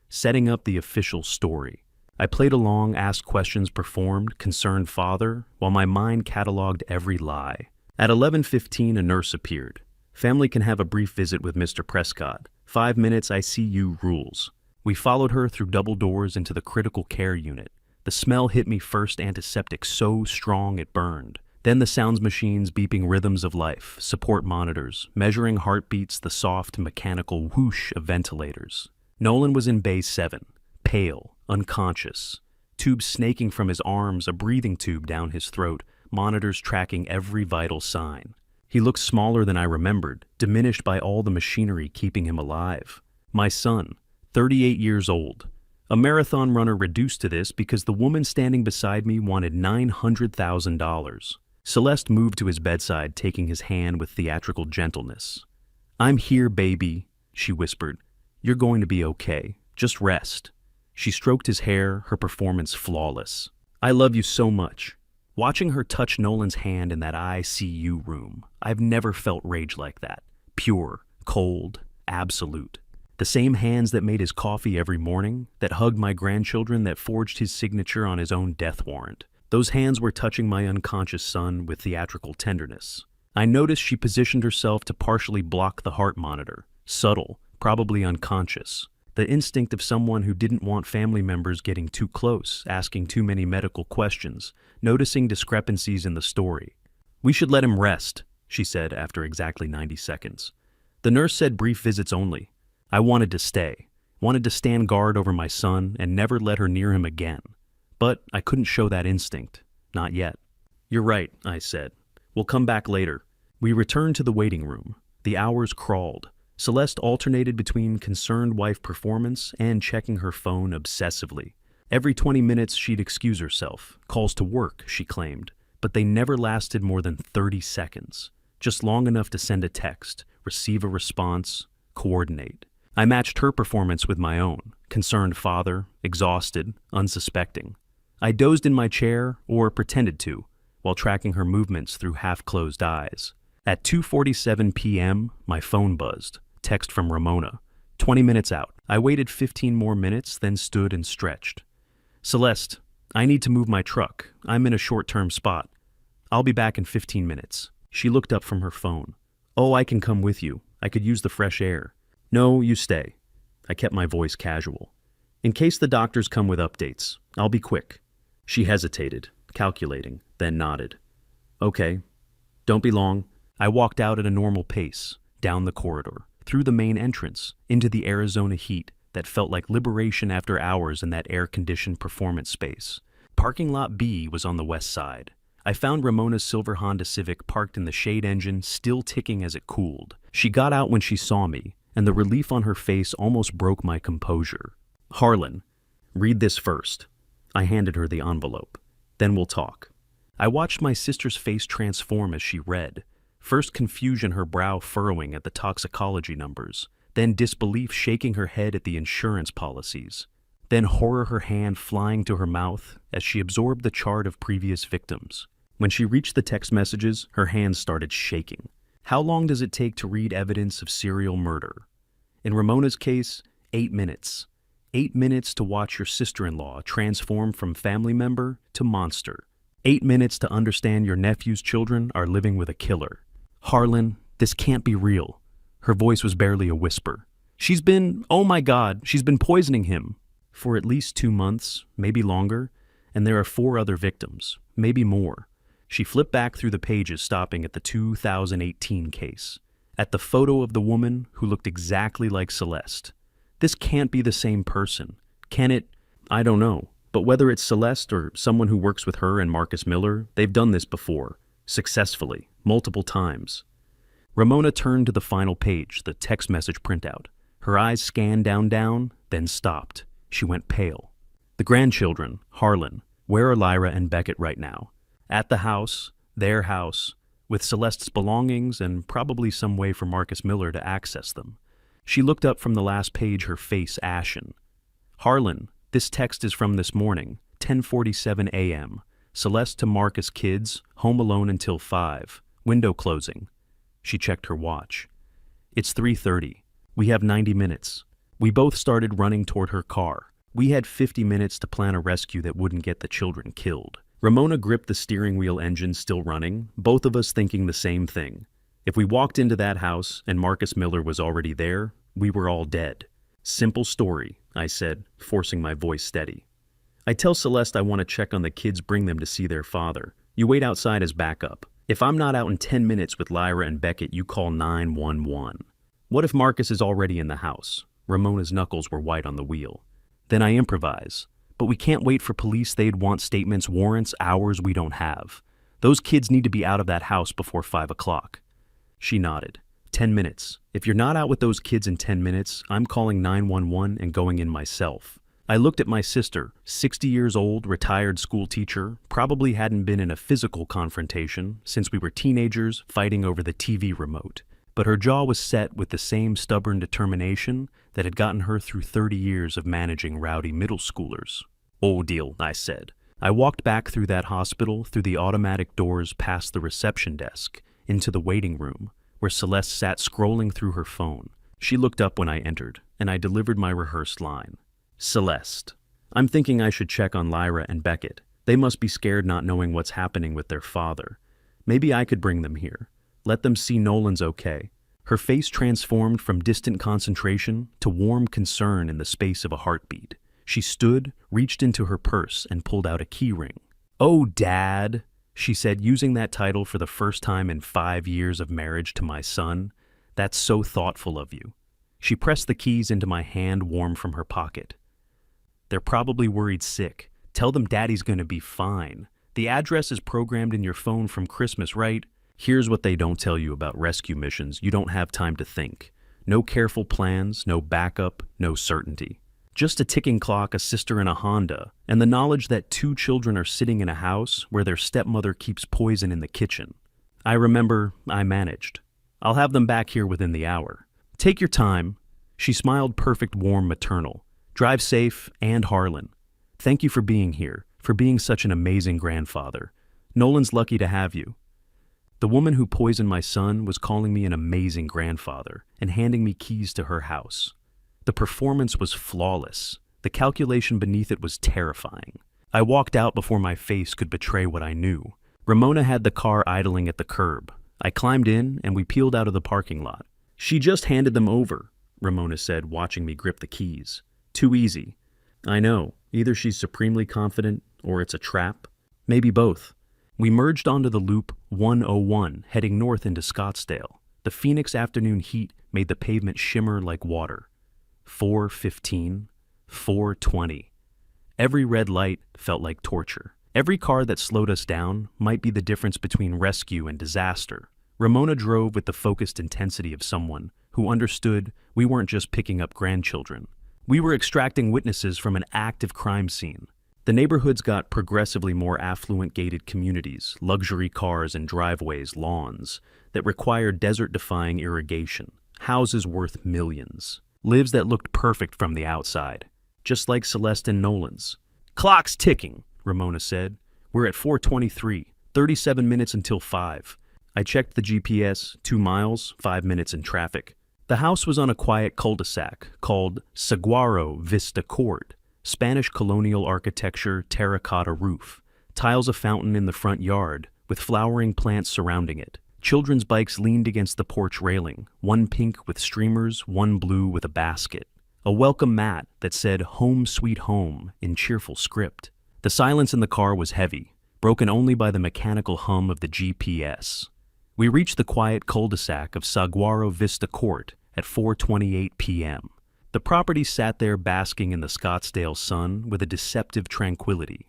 Setting up the official story. I played along, asked questions, performed, concerned father, while my mind cataloged every lie. At 11:15, a nurse appeared. Family can have a brief visit with Mr. Prescott. 5 minutes, ICU rules. We followed her through double doors into the critical care unit. The smell hit me first, antiseptic so strong it burned. Then the sounds machines beeping rhythms of life, support monitors, measuring heartbeats, the soft mechanical whoosh of ventilators. Nolan was in Bay 7, pale, unconscious. Tubes snaking from his arms, a breathing tube down his throat, monitors tracking every vital sign. He looked smaller than I remembered, diminished by all the machinery keeping him alive. My son, 38 years old. A marathon runner reduced to this because the woman standing beside me wanted $900,000. Celeste moved to his bedside, taking his hand with theatrical gentleness. I'm here, baby, she whispered. You're going to be okay. Just rest. She stroked his hair, her performance flawless. I love you so much. Watching her touch Nolan's hand in that ICU room, I've never felt rage like that. Pure, cold, absolute. The same hands that made his coffee every morning, that hugged my grandchildren, that forged his signature on his own death warrant. Those hands were touching my unconscious son with theatrical tenderness. I noticed she positioned herself to partially block the heart monitor. Subtle, probably unconscious. The instinct of someone who didn't want family members getting too close, asking too many medical questions, noticing discrepancies in the story. We should let him rest, she said after exactly 90 seconds. The nurse said brief visits only. I wanted to stay, wanted to stand guard over my son and never let her near him again. But I couldn't show that instinct. Not yet. You're right, I said. We'll come back later. We returned to the waiting room. The hours crawled. Celeste alternated between concerned wife performance and checking her phone obsessively. Every 20 minutes she'd excuse herself. Calls to work, she claimed. But they never lasted more than 30 seconds. Just long enough to send a text, receive a response, coordinate. I matched her performance with my own. Concerned father, exhausted, unsuspecting. I dozed in my chair, or pretended to, while tracking her movements through half-closed eyes. At 2:47 p.m., my phone buzzed. Text from Ramona. 20 minutes out. I waited 15 more minutes, then stood and stretched. Celeste, I need to move my truck. I'm in a short-term spot. I'll be back in 15 minutes. She looked up from her phone. "Oh, I can come with you. I could use the fresh air." "No, you stay." I kept my voice casual. "In case the doctors come with updates, I'll be quick." She hesitated, calculating, then nodded. "Okay. Don't be long." I walked out at a normal pace, down the corridor, through the main entrance, into the Arizona heat that felt like liberation after hours in that air-conditioned performance space. Parking lot B was on the west side. I found Ramona's silver Honda Civic parked in the shade engine, still ticking as it cooled. She got out when she saw me, and the relief on her face almost broke my composure. "Harlan, read this first." I handed her the envelope. "Then we'll talk." I watched my sister's face transform as she read. First confusion, her brow furrowing at the toxicology numbers. Then disbelief, shaking her head at the insurance policies. Then horror, her hand flying to her mouth as she absorbed the chart of previous victims. When she reached the text messages, her hands started shaking. How long does it take to read evidence of serial murder? In Ramona's case, 8 minutes. 8 minutes to watch your sister-in-law transform from family member to monster. 8 minutes to understand your nephew's children are living with a killer. "Harlan, this can't be real." Her voice was barely a whisper. Oh my God, she's been poisoning him." "For at least 2 months, maybe longer, and there are 4 other victims, maybe more." She flipped back through the pages, stopping at the 2018 case, at the photo of the woman who looked exactly like Celeste. "This can't be the same person. Can it?" "I don't know. But whether it's Celeste or someone who works with her and Marcus Miller, they've done this before. Successfully. Multiple times." Ramona turned to the final page, the text message printout. Her eyes scanned down, then stopped. She went pale. "The grandchildren, Harlan, where are Lyra and Beckett right now?" "At the house, their house, with Celeste's belongings and probably some way for Marcus Miller to access them." She looked up from the last page, her face ashen. "Harlan, this text is from this morning, 10:47 a.m. Celeste to Marcus kids, home alone until 5. Window closing." She checked her watch. "It's 3:30. We have 90 minutes. We both started running toward her car. We had 50 minutes to plan a rescue that wouldn't get the children killed." Ramona gripped the steering wheel, engine still running, both of us thinking the same thing. If we walked into that house and Marcus Miller was already there, we were all dead. "Simple story," I said, forcing my voice steady. "I tell Celeste I want to check on the kids, bring them to see their father. You wait outside as backup. If I'm not out in 10 minutes with Lyra and Beckett, you call 911. What if Marcus is already in the house?" Ramona's knuckles were white on the wheel. "Then I improvise. But we can't wait for police. They'd want statements, warrants, hours we don't have. Those kids need to be out of that house before 5 o'clock. She nodded. 10 minutes. If you're not out with those kids in 10 minutes, I'm calling 911 and going in myself." I looked at my sister, 60 years old, retired school teacher, probably hadn't been in a physical confrontation since we were teenagers fighting over the TV remote. But her jaw was set with the same stubborn determination that had gotten her through 30 years of managing rowdy middle schoolers. "Old deal," I said. I walked back through that hospital, through the automatic doors past the reception desk, into the waiting room, where Celeste sat scrolling through her phone. She looked up when I entered, and I delivered my rehearsed line. "Celeste, I'm thinking I should check on Lyra and Beckett. They must be scared not knowing what's happening with their father. Maybe I could bring them here. Let them see Nolan's okay." Her face transformed from distant concentration to warm concern in the space of a heartbeat. She stood, reached into her purse, and pulled out a key ring. "Oh, Dad," she said, using that title for the first time in 5 years of marriage to my son. "That's so thoughtful of you." She pressed the keys into my hand, warm from her pocket. "They're probably worried sick. Tell them Daddy's gonna be fine. The address is programmed in your phone from Christmas, right? Here's what they don't tell you about rescue missions. You don't have time to think. No careful plans, no backup, no certainty. Just a ticking clock, a sister in a Honda, and the knowledge that 2 children are sitting in a house where their stepmother keeps poison in the kitchen. I remember I managed. I'll have them back here within the hour. Take your time." She smiled, perfect, warm, maternal. "Drive safe, and Harlan. Thank you for being here, for being such an amazing grandfather. Nolan's lucky to have you." The woman who poisoned my son was calling me an amazing grandfather and handing me keys to her house. The performance was flawless. The calculation beneath it was terrifying. I walked out before my face could betray what I knew. Ramona had the car idling at the curb. I climbed in and we peeled out of the parking lot. She just handed them over, Ramona said, watching me grip the keys. Too easy. I know. Either she's supremely confident or it's a trap. Maybe both. We merged onto the Loop 101, heading north into Scottsdale. The Phoenix afternoon heat made the pavement shimmer like water. 4:15, 4:20. Every red light felt like torture. Every car that slowed us down might be the difference between rescue and disaster. Ramona drove with the focused intensity of someone who understood we weren't just picking up grandchildren. We were extracting witnesses from an active crime scene. The neighborhoods got progressively more affluent gated communities, luxury cars and driveways, lawns that required desert-defying irrigation, houses worth millions, lives that looked perfect from the outside, just like Celeste and Nolan's. Clock's ticking, Ramona said. We're at 4:23, 37 minutes until 5. I checked the GPS, 2 miles, 5 minutes in traffic. The house was on a quiet cul-de-sac called Saguaro Vista Court. Spanish colonial architecture, terracotta roof, tiles a fountain in the front yard with flowering plants surrounding it. Children's bikes leaned against the porch railing, one pink with streamers, one blue with a basket. A welcome mat that said "Home Sweet Home" in cheerful script. The silence in the car was heavy, broken only by the mechanical hum of the GPS. We reached the quiet cul-de-sac of Saguaro Vista Court at 4:28 p.m. The property sat there basking in the Scottsdale sun with a deceptive tranquility.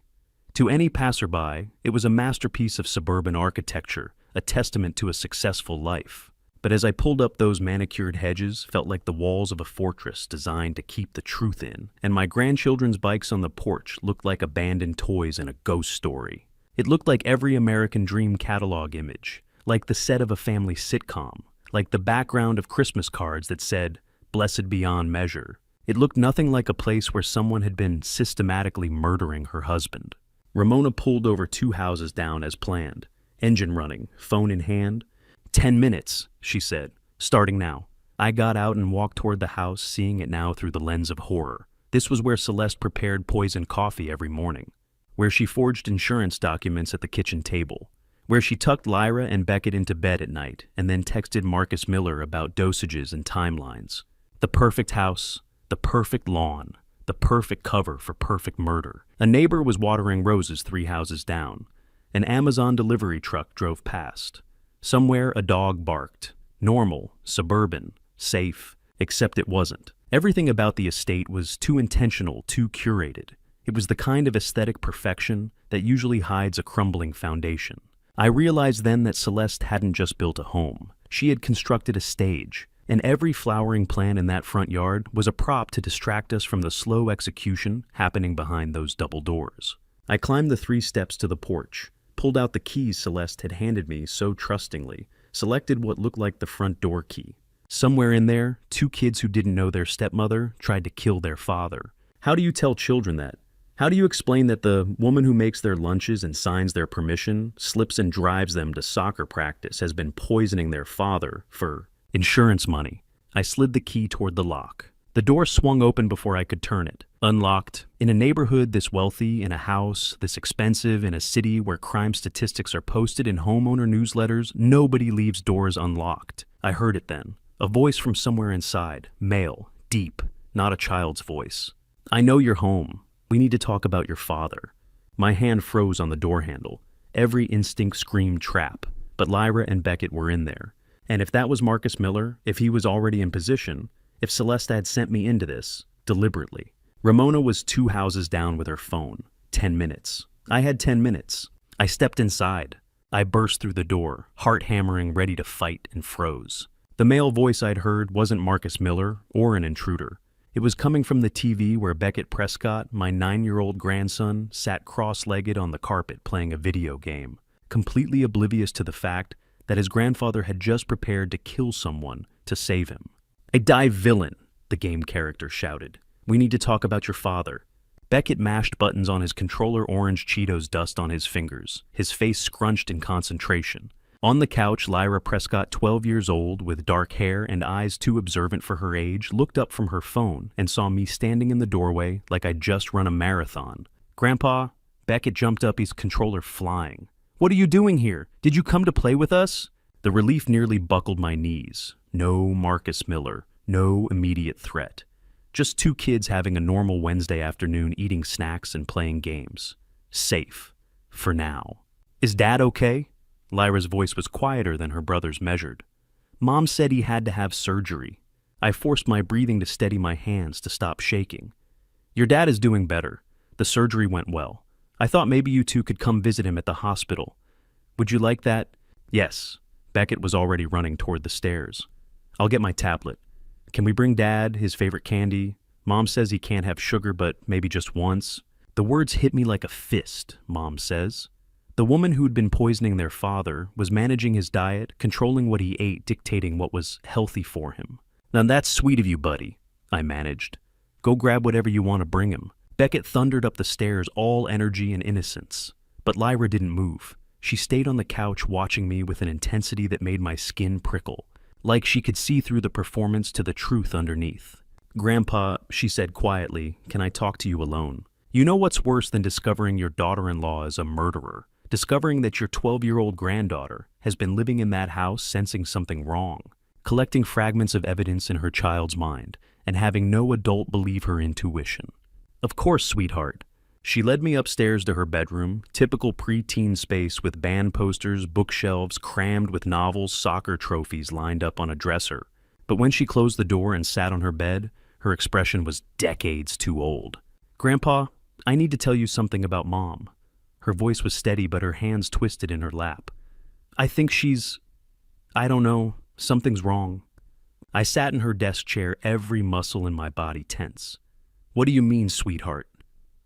To any passerby, it was a masterpiece of suburban architecture, a testament to a successful life. But as I pulled up, those manicured hedges felt like the walls of a fortress designed to keep the truth in, and my grandchildren's bikes on the porch looked like abandoned toys in a ghost story. It looked like every American Dream catalog image, like the set of a family sitcom, like the background of Christmas cards that said, "Blessed beyond measure." It looked nothing like a place where someone had been systematically murdering her husband. Ramona pulled over 2 houses down as planned, engine running, phone in hand. 10 minutes, she said, starting now. I got out and walked toward the house, seeing it now through the lens of horror. This was where Celeste prepared poison coffee every morning, where she forged insurance documents at the kitchen table, where she tucked Lyra and Beckett into bed at night and then texted Marcus Miller about dosages and timelines. The perfect house, the perfect lawn, the perfect cover for perfect murder. A neighbor was watering roses 3 houses down. An Amazon delivery truck drove past. Somewhere a dog barked. Normal, suburban, safe, except it wasn't. Everything about the estate was too intentional, too curated. It was the kind of aesthetic perfection that usually hides a crumbling foundation. I realized then that Celeste hadn't just built a home. She had constructed a stage, and every flowering plant in that front yard was a prop to distract us from the slow execution happening behind those double doors. I climbed the 3 steps to the porch, pulled out the keys Celeste had handed me so trustingly, selected what looked like the front door key. Somewhere in there, 2 kids who didn't know their stepmother tried to kill their father. How do you tell children that? How do you explain that the woman who makes their lunches and signs their permission, slips and drives them to soccer practice, has been poisoning their father for insurance money? I slid the key toward the lock. The door swung open before I could turn it. Unlocked. In a neighborhood this wealthy, in a house this expensive, in a city where crime statistics are posted in homeowner newsletters, nobody leaves doors unlocked. I heard it then. A voice from somewhere inside. Male. Deep. Not a child's voice. I know you're home. We need to talk about your father. My hand froze on the door handle. Every instinct screamed trap. But Lyra and Beckett were in there. And if that was Marcus Miller, if he was already in position, if Celeste had sent me into this, deliberately. Ramona was 2 houses down with her phone. 10 minutes. I had 10 minutes. I stepped inside. I burst through the door, heart hammering, ready to fight, and froze. The male voice I'd heard wasn't Marcus Miller or an intruder. It was coming from the TV where Beckett Prescott, my 9-year-old grandson, sat cross-legged on the carpet playing a video game, completely oblivious to the fact that his grandfather had just prepared to kill someone to save him. "A die villain," the game character shouted. "We need to talk about your father." Beckett mashed buttons on his controller, orange Cheetos dust on his fingers, his face scrunched in concentration. On the couch, Lyra Prescott, 12 years old, with dark hair and eyes too observant for her age, looked up from her phone and saw me standing in the doorway like I'd just run a marathon. "Grandpa," Beckett jumped up, his controller flying. "What are you doing here? Did you come to play with us?" The relief nearly buckled my knees. No Marcus Miller, no immediate threat. Just two kids having a normal Wednesday afternoon eating snacks and playing games. Safe. For now. Is Dad okay? Lyra's voice was quieter than her brother's measured. Mom said he had to have surgery. I forced my breathing to steady my hands to stop shaking. Your dad is doing better. The surgery went well. I thought maybe you two could come visit him at the hospital. Would you like that? Yes. Beckett was already running toward the stairs. I'll get my tablet. Can we bring Dad his favorite candy? Mom says he can't have sugar, but maybe just once. The words hit me like a fist, Mom says. The woman who'd been poisoning their father was managing his diet, controlling what he ate, dictating what was healthy for him. Now that's sweet of you, buddy, I managed. Go grab whatever you want to bring him. Beckett thundered up the stairs, all energy and innocence. But Lyra didn't move. She stayed on the couch watching me with an intensity that made my skin prickle, like she could see through the performance to the truth underneath. Grandpa, she said quietly, can I talk to you alone? You know what's worse than discovering your daughter-in-law is a murderer? Discovering that your 12-year-old granddaughter has been living in that house sensing something wrong, collecting fragments of evidence in her child's mind, and having no adult believe her intuition. Of course, sweetheart. She led me upstairs to her bedroom, typical pre-teen space with band posters, bookshelves crammed with novels, soccer trophies lined up on a dresser. But when she closed the door and sat on her bed, her expression was decades too old. Grandpa, I need to tell you something about Mom. Her voice was steady, but her hands twisted in her lap. I think I don't know, something's wrong. I sat in her desk chair, every muscle in my body tense. What do you mean, sweetheart?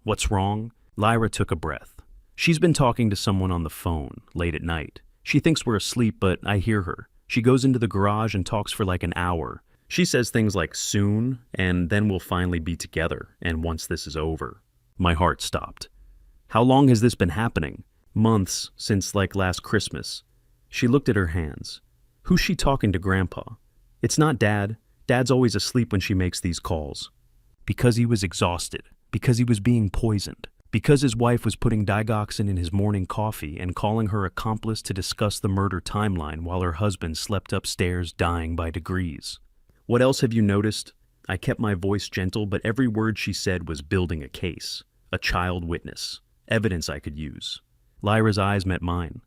What's wrong? Lyra took a breath. She's been talking to someone on the phone, late at night. She thinks we're asleep, but I hear her. She goes into the garage and talks for like an hour. She says things like soon, and then we'll finally be together, and once this is over. My heart stopped. How long has this been happening? Months, since like last Christmas. She looked at her hands. Who's she talking to, Grandpa? It's not Dad. Dad's always asleep when she makes these calls. Because he was exhausted. Because he was being poisoned. Because his wife was putting digoxin in his morning coffee and calling her accomplice to discuss the murder timeline while her husband slept upstairs dying by degrees. What else have you noticed? I kept my voice gentle, but every word she said was building a case. A child witness. Evidence I could use. Lyra's eyes met mine.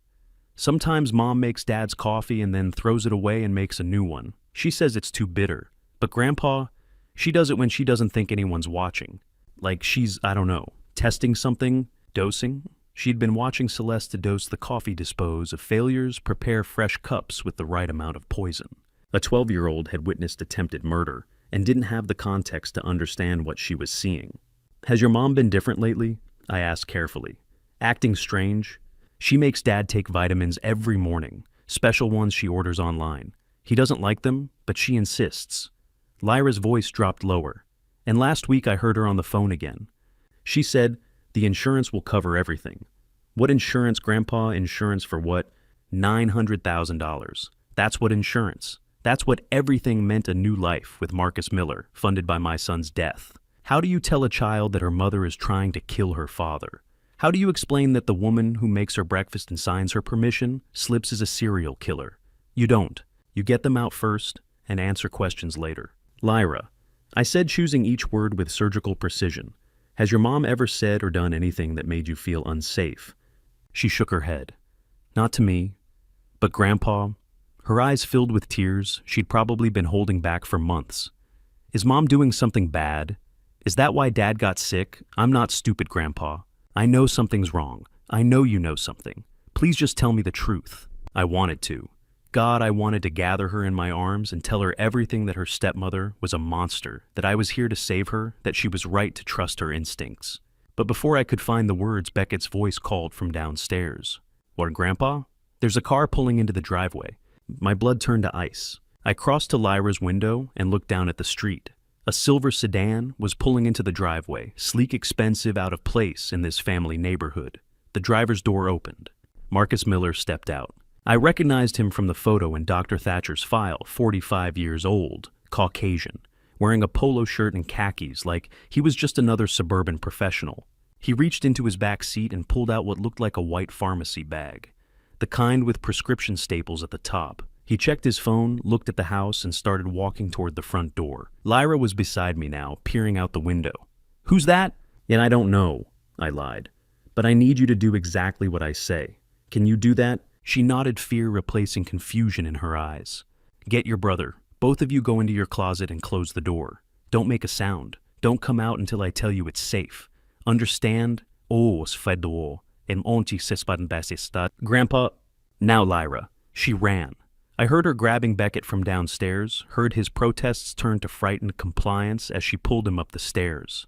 Sometimes Mom makes Dad's coffee and then throws it away and makes a new one. She says it's too bitter. But Grandpa, she does it when she doesn't think anyone's watching. Like she's, I don't know, testing something, dosing. She'd been watching Celeste dose the coffee dispose of failures, prepare fresh cups with the right amount of poison. A 12-year-old had witnessed attempted murder and didn't have the context to understand what she was seeing. Has your mom been different lately? I asked carefully. Acting strange? She makes Dad take vitamins every morning, special ones she orders online. He doesn't like them, but she insists. Lyra's voice dropped lower, and last week I heard her on the phone again. She said, the insurance will cover everything. What insurance, Grandpa? Insurance for what? $900,000. That's what insurance. That's what everything meant, a new life with Marcus Miller, funded by my son's death. How do you tell a child that her mother is trying to kill her father? How do you explain that the woman who makes her breakfast and signs her permission slips as a serial killer? You don't. You get them out first and answer questions later. Lyra, I said, choosing each word with surgical precision. Has your mom ever said or done anything that made you feel unsafe? She shook her head. Not to me. But Grandpa, her eyes filled with tears she'd probably been holding back for months. Is Mom doing something bad? Is that why Dad got sick? I'm not stupid, Grandpa. I know something's wrong. I know you know something. Please just tell me the truth. I wanted to. God, I wanted to gather her in my arms and tell her everything, that her stepmother was a monster, that I was here to save her, that she was right to trust her instincts. But before I could find the words, Beckett's voice called from downstairs. What, Grandpa? There's a car pulling into the driveway. My blood turned to ice. I crossed to Lyra's window and looked down at the street. A silver sedan was pulling into the driveway, sleek, expensive, out of place in this family neighborhood. The driver's door opened. Marcus Miller stepped out. I recognized him from the photo in Dr. Thatcher's file, 45 years old, Caucasian, wearing a polo shirt and khakis like he was just another suburban professional. He reached into his back seat and pulled out what looked like a white pharmacy bag. the kind with prescription staples at the top. He checked his phone, looked at the house, and started walking toward the front door. Lyra was beside me now, peering out the window. "Who's that?" "And I don't know," I lied. "But I need you to do exactly what I say. Can you do that?" She nodded, fear replacing confusion in her eyes. "Get your brother. Both of you go into your closet and close the door. Don't make a sound. Don't come out until I tell you it's safe. Understand? Os fedor, em onti sespan basistat. Grandpa." Now Lyra. She ran. I heard her grabbing Beckett from downstairs, heard his protests turn to frightened compliance as she pulled him up the stairs.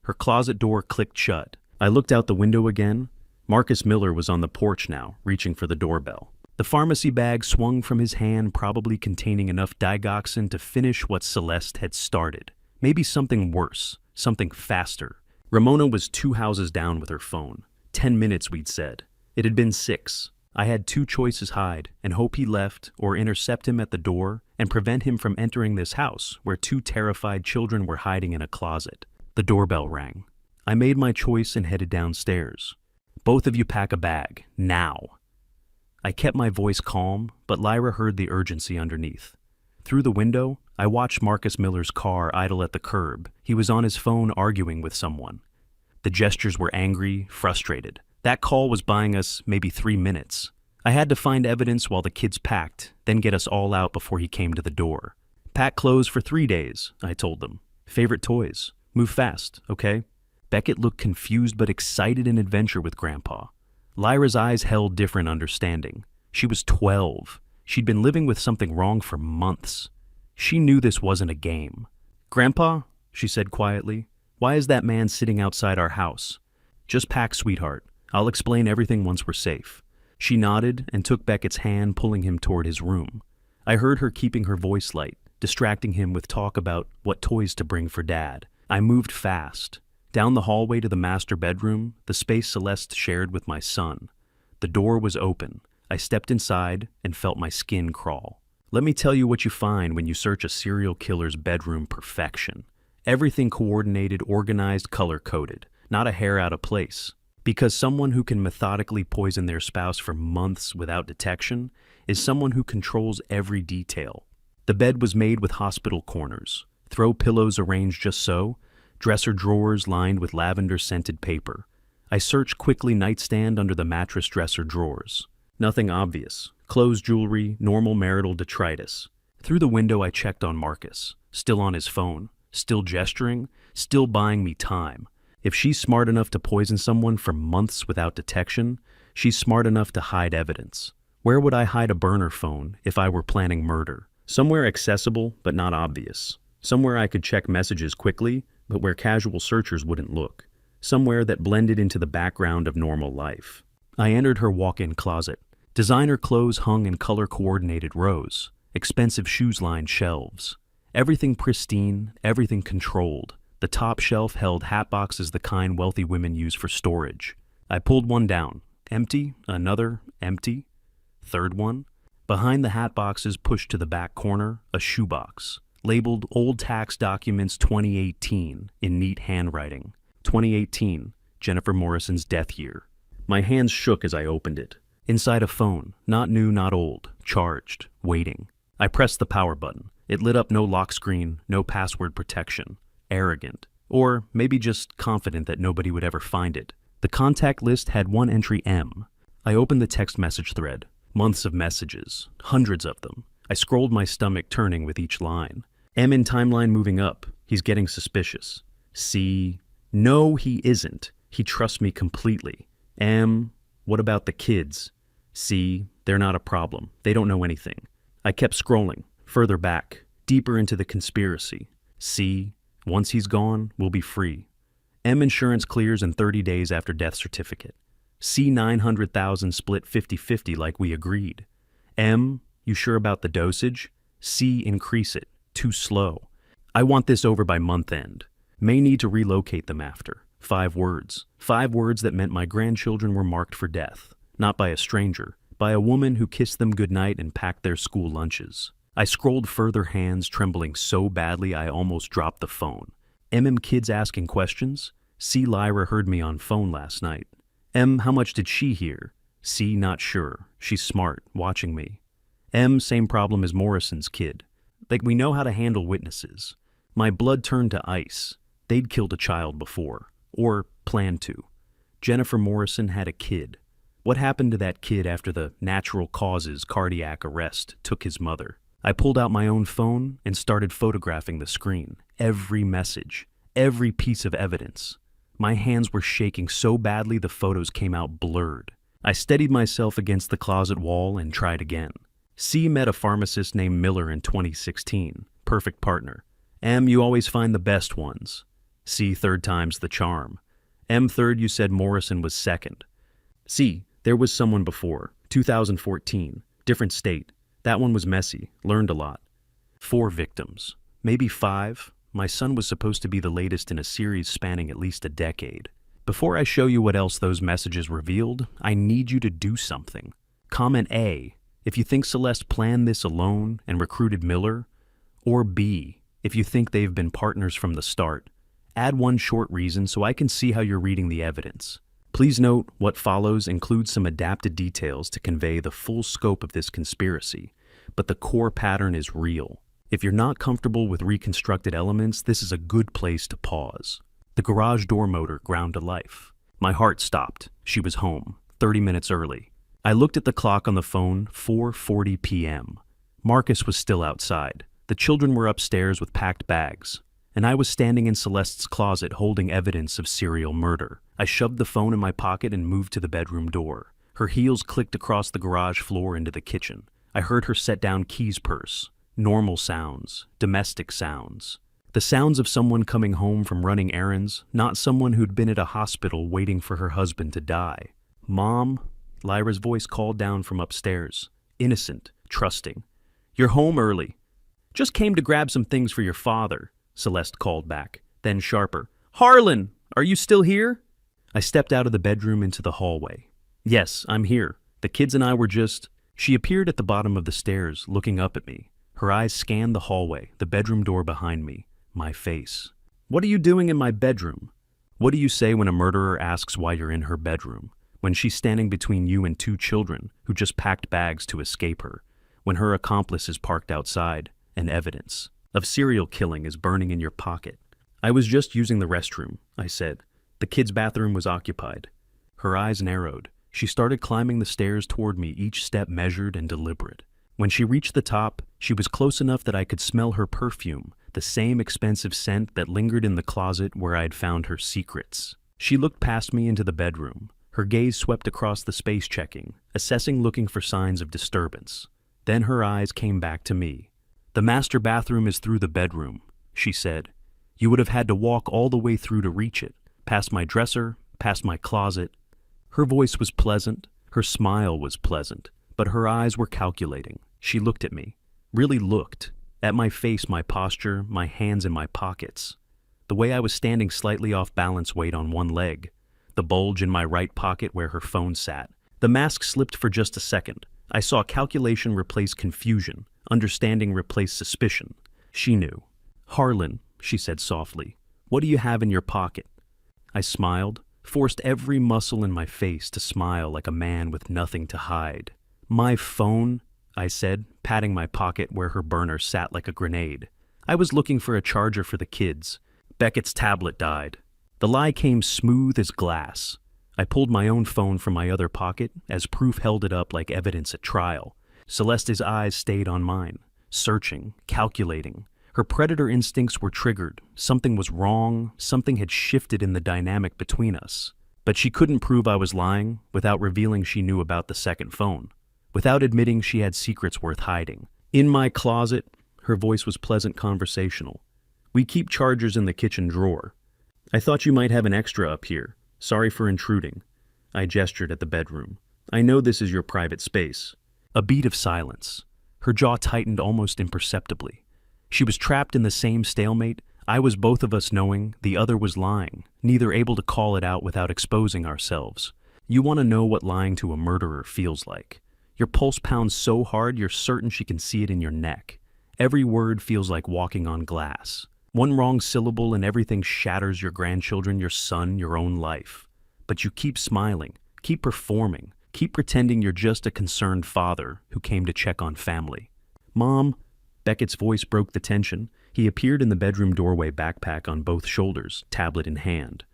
Her closet door clicked shut. I looked out the window again. Marcus Miller was on the porch now, reaching for the doorbell. The pharmacy bag swung from his hand, probably containing enough digoxin to finish what Celeste had started. Maybe something worse, something faster. Ramona was 2 houses down with her phone. 10 minutes, we'd said. It had been 6. I had 2 choices: hide and hope he left, or intercept him at the door and prevent him from entering this house where 2 terrified children were hiding in a closet. The doorbell rang. I made my choice and headed downstairs. "Both of you pack a bag, now." I kept my voice calm, but Lyra heard the urgency underneath. Through the window, I watched Marcus Miller's car idle at the curb. He was on his phone arguing with someone. The gestures were angry, frustrated. That call was buying us maybe 3 minutes. I had to find evidence while the kids packed, then get us all out before he came to the door. "Pack clothes for 3 days, I told them. "Favorite toys. Move fast, okay?" Beckett looked confused but excited in adventure with Grandpa. Lyra's eyes held different understanding. She was 12. She'd been living with something wrong for months. She knew this wasn't a game. "Grandpa," she said quietly, "why is that man sitting outside our house?" "Just pack, sweetheart. I'll explain everything once we're safe." She nodded and took Beckett's hand, pulling him toward his room. I heard her keeping her voice light, distracting him with talk about what toys to bring for Dad. I moved fast. Down the hallway to the master bedroom, the space Celeste shared with my son. The door was open. I stepped inside and felt my skin crawl. Let me tell you what you find when you search a serial killer's bedroom: perfection. Everything coordinated, organized, color-coded, not a hair out of place. Because someone who can methodically poison their spouse for months without detection is someone who controls every detail. The bed was made with hospital corners, throw pillows arranged just so, dresser drawers lined with lavender-scented paper. I searched quickly: nightstand under the mattress dresser drawers. Nothing obvious. Clothes, jewelry, normal marital detritus. Through the window I checked on Marcus. Still on his phone. Still gesturing. Still buying me time. If she's smart enough to poison someone for months without detection, she's smart enough to hide evidence. Where would I hide a burner phone if I were planning murder? Somewhere accessible but not obvious. Somewhere I could check messages quickly, but where casual searchers wouldn't look. Somewhere that blended into the background of normal life. I entered her walk-in closet. Designer clothes hung in color-coordinated rows. Expensive shoes lined shelves. Everything pristine, everything controlled. The top shelf held hat boxes, the kind wealthy women use for storage. I pulled one down. Empty. Another. Empty. Third one. Behind the hat boxes, pushed to the back corner, a shoebox. Labeled Old Tax Documents 2018 in neat handwriting. 2018, Jennifer Morrison's death year. My hands shook as I opened it. Inside a phone, not new, not old, charged, waiting. I pressed the power button. It lit up: no lock screen, no password protection. Arrogant. Or maybe just confident that nobody would ever find it. The contact list had one entry: M. I opened the text message thread. Months of messages. Hundreds of them. I scrolled, my stomach turning with each line. M in timeline moving up. He's getting suspicious. C. No, he isn't. He trusts me completely. M. What about the kids? C. They're not a problem. They don't know anything. I kept scrolling. Further back. Deeper into the conspiracy. C. Once he's gone, we'll be free. M. Insurance clears in 30 days after death certificate. C. 900,000 split 50-50 like we agreed. M. You sure about the dosage? C. Increase it. Too slow. I want this over by month end. May need to relocate them after. 5 words. 5 words that meant my grandchildren were marked for death. Not by a stranger. By a woman who kissed them goodnight and packed their school lunches. I scrolled further, hands trembling so badly I almost dropped the phone. Kids asking questions? C. Lyra heard me on phone last night. M. How much did she hear? C, not sure. She's smart, watching me. M, same problem as Morrison's kid. Like, we know how to handle witnesses. My blood turned to ice. They'd killed a child before. Or planned to. Jennifer Morrison had a kid. What happened to that kid after the natural causes cardiac arrest took his mother? I pulled out my own phone and started photographing the screen. Every message. Every piece of evidence. My hands were shaking so badly the photos came out blurred. I steadied myself against the closet wall and tried again. C met a pharmacist named Miller in 2016. Perfect partner. M, you always find the best ones. C, third time's the charm. M, third, you said Morrison was second. C, there was someone before. 2014. Different state. That one was messy. Learned a lot. 4 victims. Maybe 5. My son was supposed to be the latest in a series spanning at least a decade. Before I show you what else those messages revealed, I need you to do something. Comment A, if you think Celeste planned this alone and recruited Miller. Or B, if you think they've been partners from the start. Add one short reason so I can see how you're reading the evidence. Please note, what follows includes some adapted details to convey the full scope of this conspiracy, but the core pattern is real. If you're not comfortable with reconstructed elements, this is a good place to pause. The garage door motor ground to life. My heart stopped. She was home, 30 minutes early. I looked at the clock on the phone, 4:40 p.m. Marcus was still outside. The children were upstairs with packed bags. And I was standing in Celeste's closet holding evidence of serial murder. I shoved the phone in my pocket and moved to the bedroom door. Her heels clicked across the garage floor into the kitchen. I heard her set down Key's purse. Normal sounds, domestic sounds. The sounds of someone coming home from running errands, not someone who'd been at a hospital waiting for her husband to die. Mom, Lyra's voice called down from upstairs. Innocent, trusting. You're home early. Just came to grab some things for your father. Celeste called back, then sharper. Harlan, are you still here? I stepped out of the bedroom into the hallway. Yes, I'm here. The kids and I were just... She appeared at the bottom of the stairs, looking up at me. Her eyes scanned the hallway, the bedroom door behind me, my face. What are you doing in my bedroom? What do you say when a murderer asks why you're in her bedroom? When she's standing between you and 2 children who just packed bags to escape her? When her accomplice is parked outside, and evidence of serial killing is burning in your pocket? I was just using the restroom, I said. The kids' bathroom was occupied. Her eyes narrowed. She started climbing the stairs toward me, each step measured and deliberate. When she reached the top, she was close enough that I could smell her perfume, the same expensive scent that lingered in the closet where I had found her secrets. She looked past me into the bedroom. Her gaze swept across the space, checking, assessing, looking for signs of disturbance. Then her eyes came back to me. The master bathroom is through the bedroom, she said. You would have had to walk all the way through to reach it, past my dresser, past my closet. Her voice was pleasant, her smile was pleasant, but her eyes were calculating. She looked at me, really looked, at my face, my posture, my hands in my pockets. The way I was standing slightly off balance, weight on one leg, the bulge in my right pocket where her phone sat. The mask slipped for just a second. I saw calculation replace confusion, understanding replace suspicion. She knew. Harlan, she said softly, what do you have in your pocket? I smiled, forced every muscle in my face to smile like a man with nothing to hide. My phone, I said, patting my pocket where her burner sat like a grenade. I was looking for a charger for the kids. Beckett's tablet died. The lie came smooth as glass. I pulled my own phone from my other pocket as proof, held it up like evidence at trial. Celeste's eyes stayed on mine, searching, calculating. Her predator instincts were triggered. Something was wrong. Something had shifted in the dynamic between us. But she couldn't prove I was lying without revealing she knew about the second phone, without admitting she had secrets worth hiding. In my closet, her voice was pleasant, conversational. We keep chargers in the kitchen drawer. I thought you might have an extra up here. Sorry for intruding. I gestured at the bedroom. I know this is your private space. A beat of silence. Her jaw tightened almost imperceptibly. She was trapped in the same stalemate. I was, both of us knowing the other was lying, neither able to call it out without exposing ourselves. You want to know what lying to a murderer feels like. Your pulse pounds so hard you're certain she can see it in your neck. Every word feels like walking on glass. One wrong syllable and everything shatters: your grandchildren, your son, your own life. But you keep smiling, keep performing, Keep pretending you're just a concerned father who came to check on family. Mom, Beckett's voice broke the tension. He appeared in the bedroom doorway, backpack on both shoulders, tablet in hand.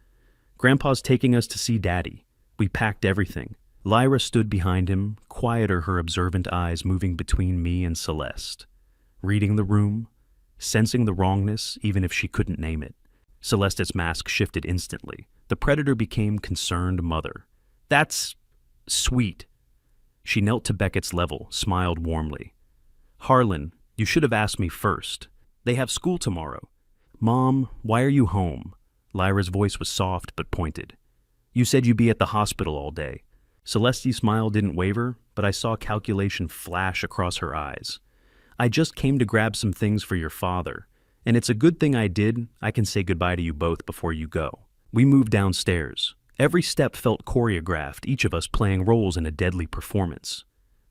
Grandpa's taking us to see Daddy. We packed everything. Lyra stood behind him, quieter, her observant eyes moving between me and Celeste. Reading the room, sensing the wrongness even if she couldn't name it. Celeste's mask shifted instantly. The predator became concerned mother. That's sweet. She knelt to Beckett's level, smiled warmly. Harlan, you should have asked me first. They have school tomorrow. Mom, why are you home? Lyra's voice was soft but pointed. You said you'd be at the hospital all day. Celeste's smile didn't waver, but I saw calculation flash across her eyes. I just came to grab some things for your father, and it's a good thing I did. I can say goodbye to you both before you go. We moved downstairs. Every step felt choreographed, each of us playing roles in a deadly performance.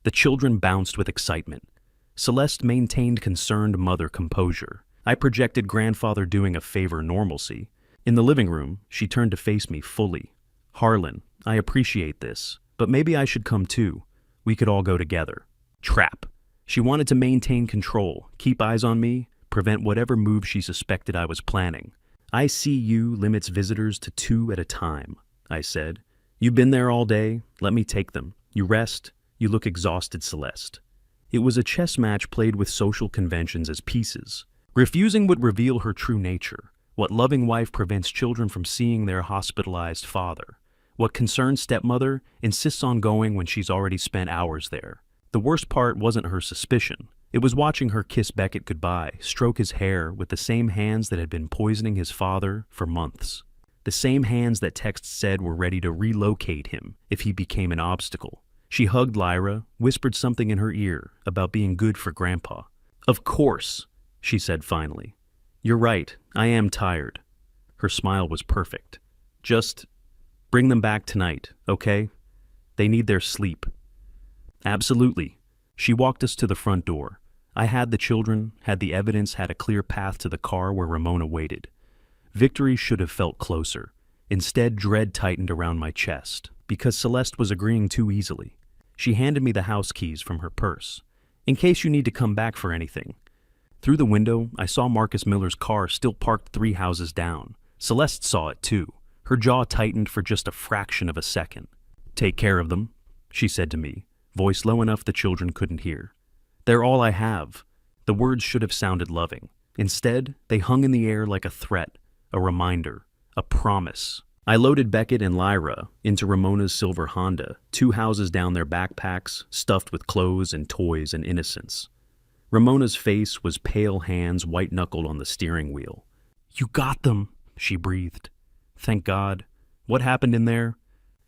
The children bounced with excitement. Celeste maintained concerned mother composure. I projected grandfather doing a favor normalcy. In the living room, she turned to face me fully. Harlan, I appreciate this, but maybe I should come too. We could all go together. Trap. She wanted to maintain control, keep eyes on me, prevent whatever move she suspected I was planning. I see you limits visitors to 2 at a time, I said. You've been there all day, let me take them. You rest, you look exhausted, Celeste. It was a chess match played with social conventions as pieces. Refusing would reveal her true nature. What loving wife prevents children from seeing their hospitalized father? What concerned stepmother insists on going when she's already spent hours there? The worst part wasn't her suspicion. It was watching her kiss Beckett goodbye, stroke his hair with the same hands that had been poisoning his father for months. The same hands that texts said were ready to relocate him if he became an obstacle. She hugged Lyra, whispered something in her ear about being good for Grandpa. Of course, she said finally. You're right, I am tired. Her smile was perfect. Just bring them back tonight, okay? They need their sleep. Absolutely. She walked us to the front door. I had the children, had the evidence, had a clear path to the car where Ramona waited. Victory should have felt closer. Instead, dread tightened around my chest, because Celeste was agreeing too easily. She handed me the house keys from her purse. In case you need to come back for anything. Through the window, I saw Marcus Miller's car still parked 3 houses down. Celeste saw it too. Her jaw tightened for just a fraction of a second. Take care of them, she said to me, voice low enough the children couldn't hear. They're all I have. The words should have sounded loving. Instead, they hung in the air like a threat, a reminder, a promise. I loaded Beckett and Lyra into Ramona's silver Honda, 2 houses down their backpacks, stuffed with clothes and toys and innocence. Ramona's face was pale, hands white-knuckled on the steering wheel. You got them, she breathed. Thank God. What happened in there?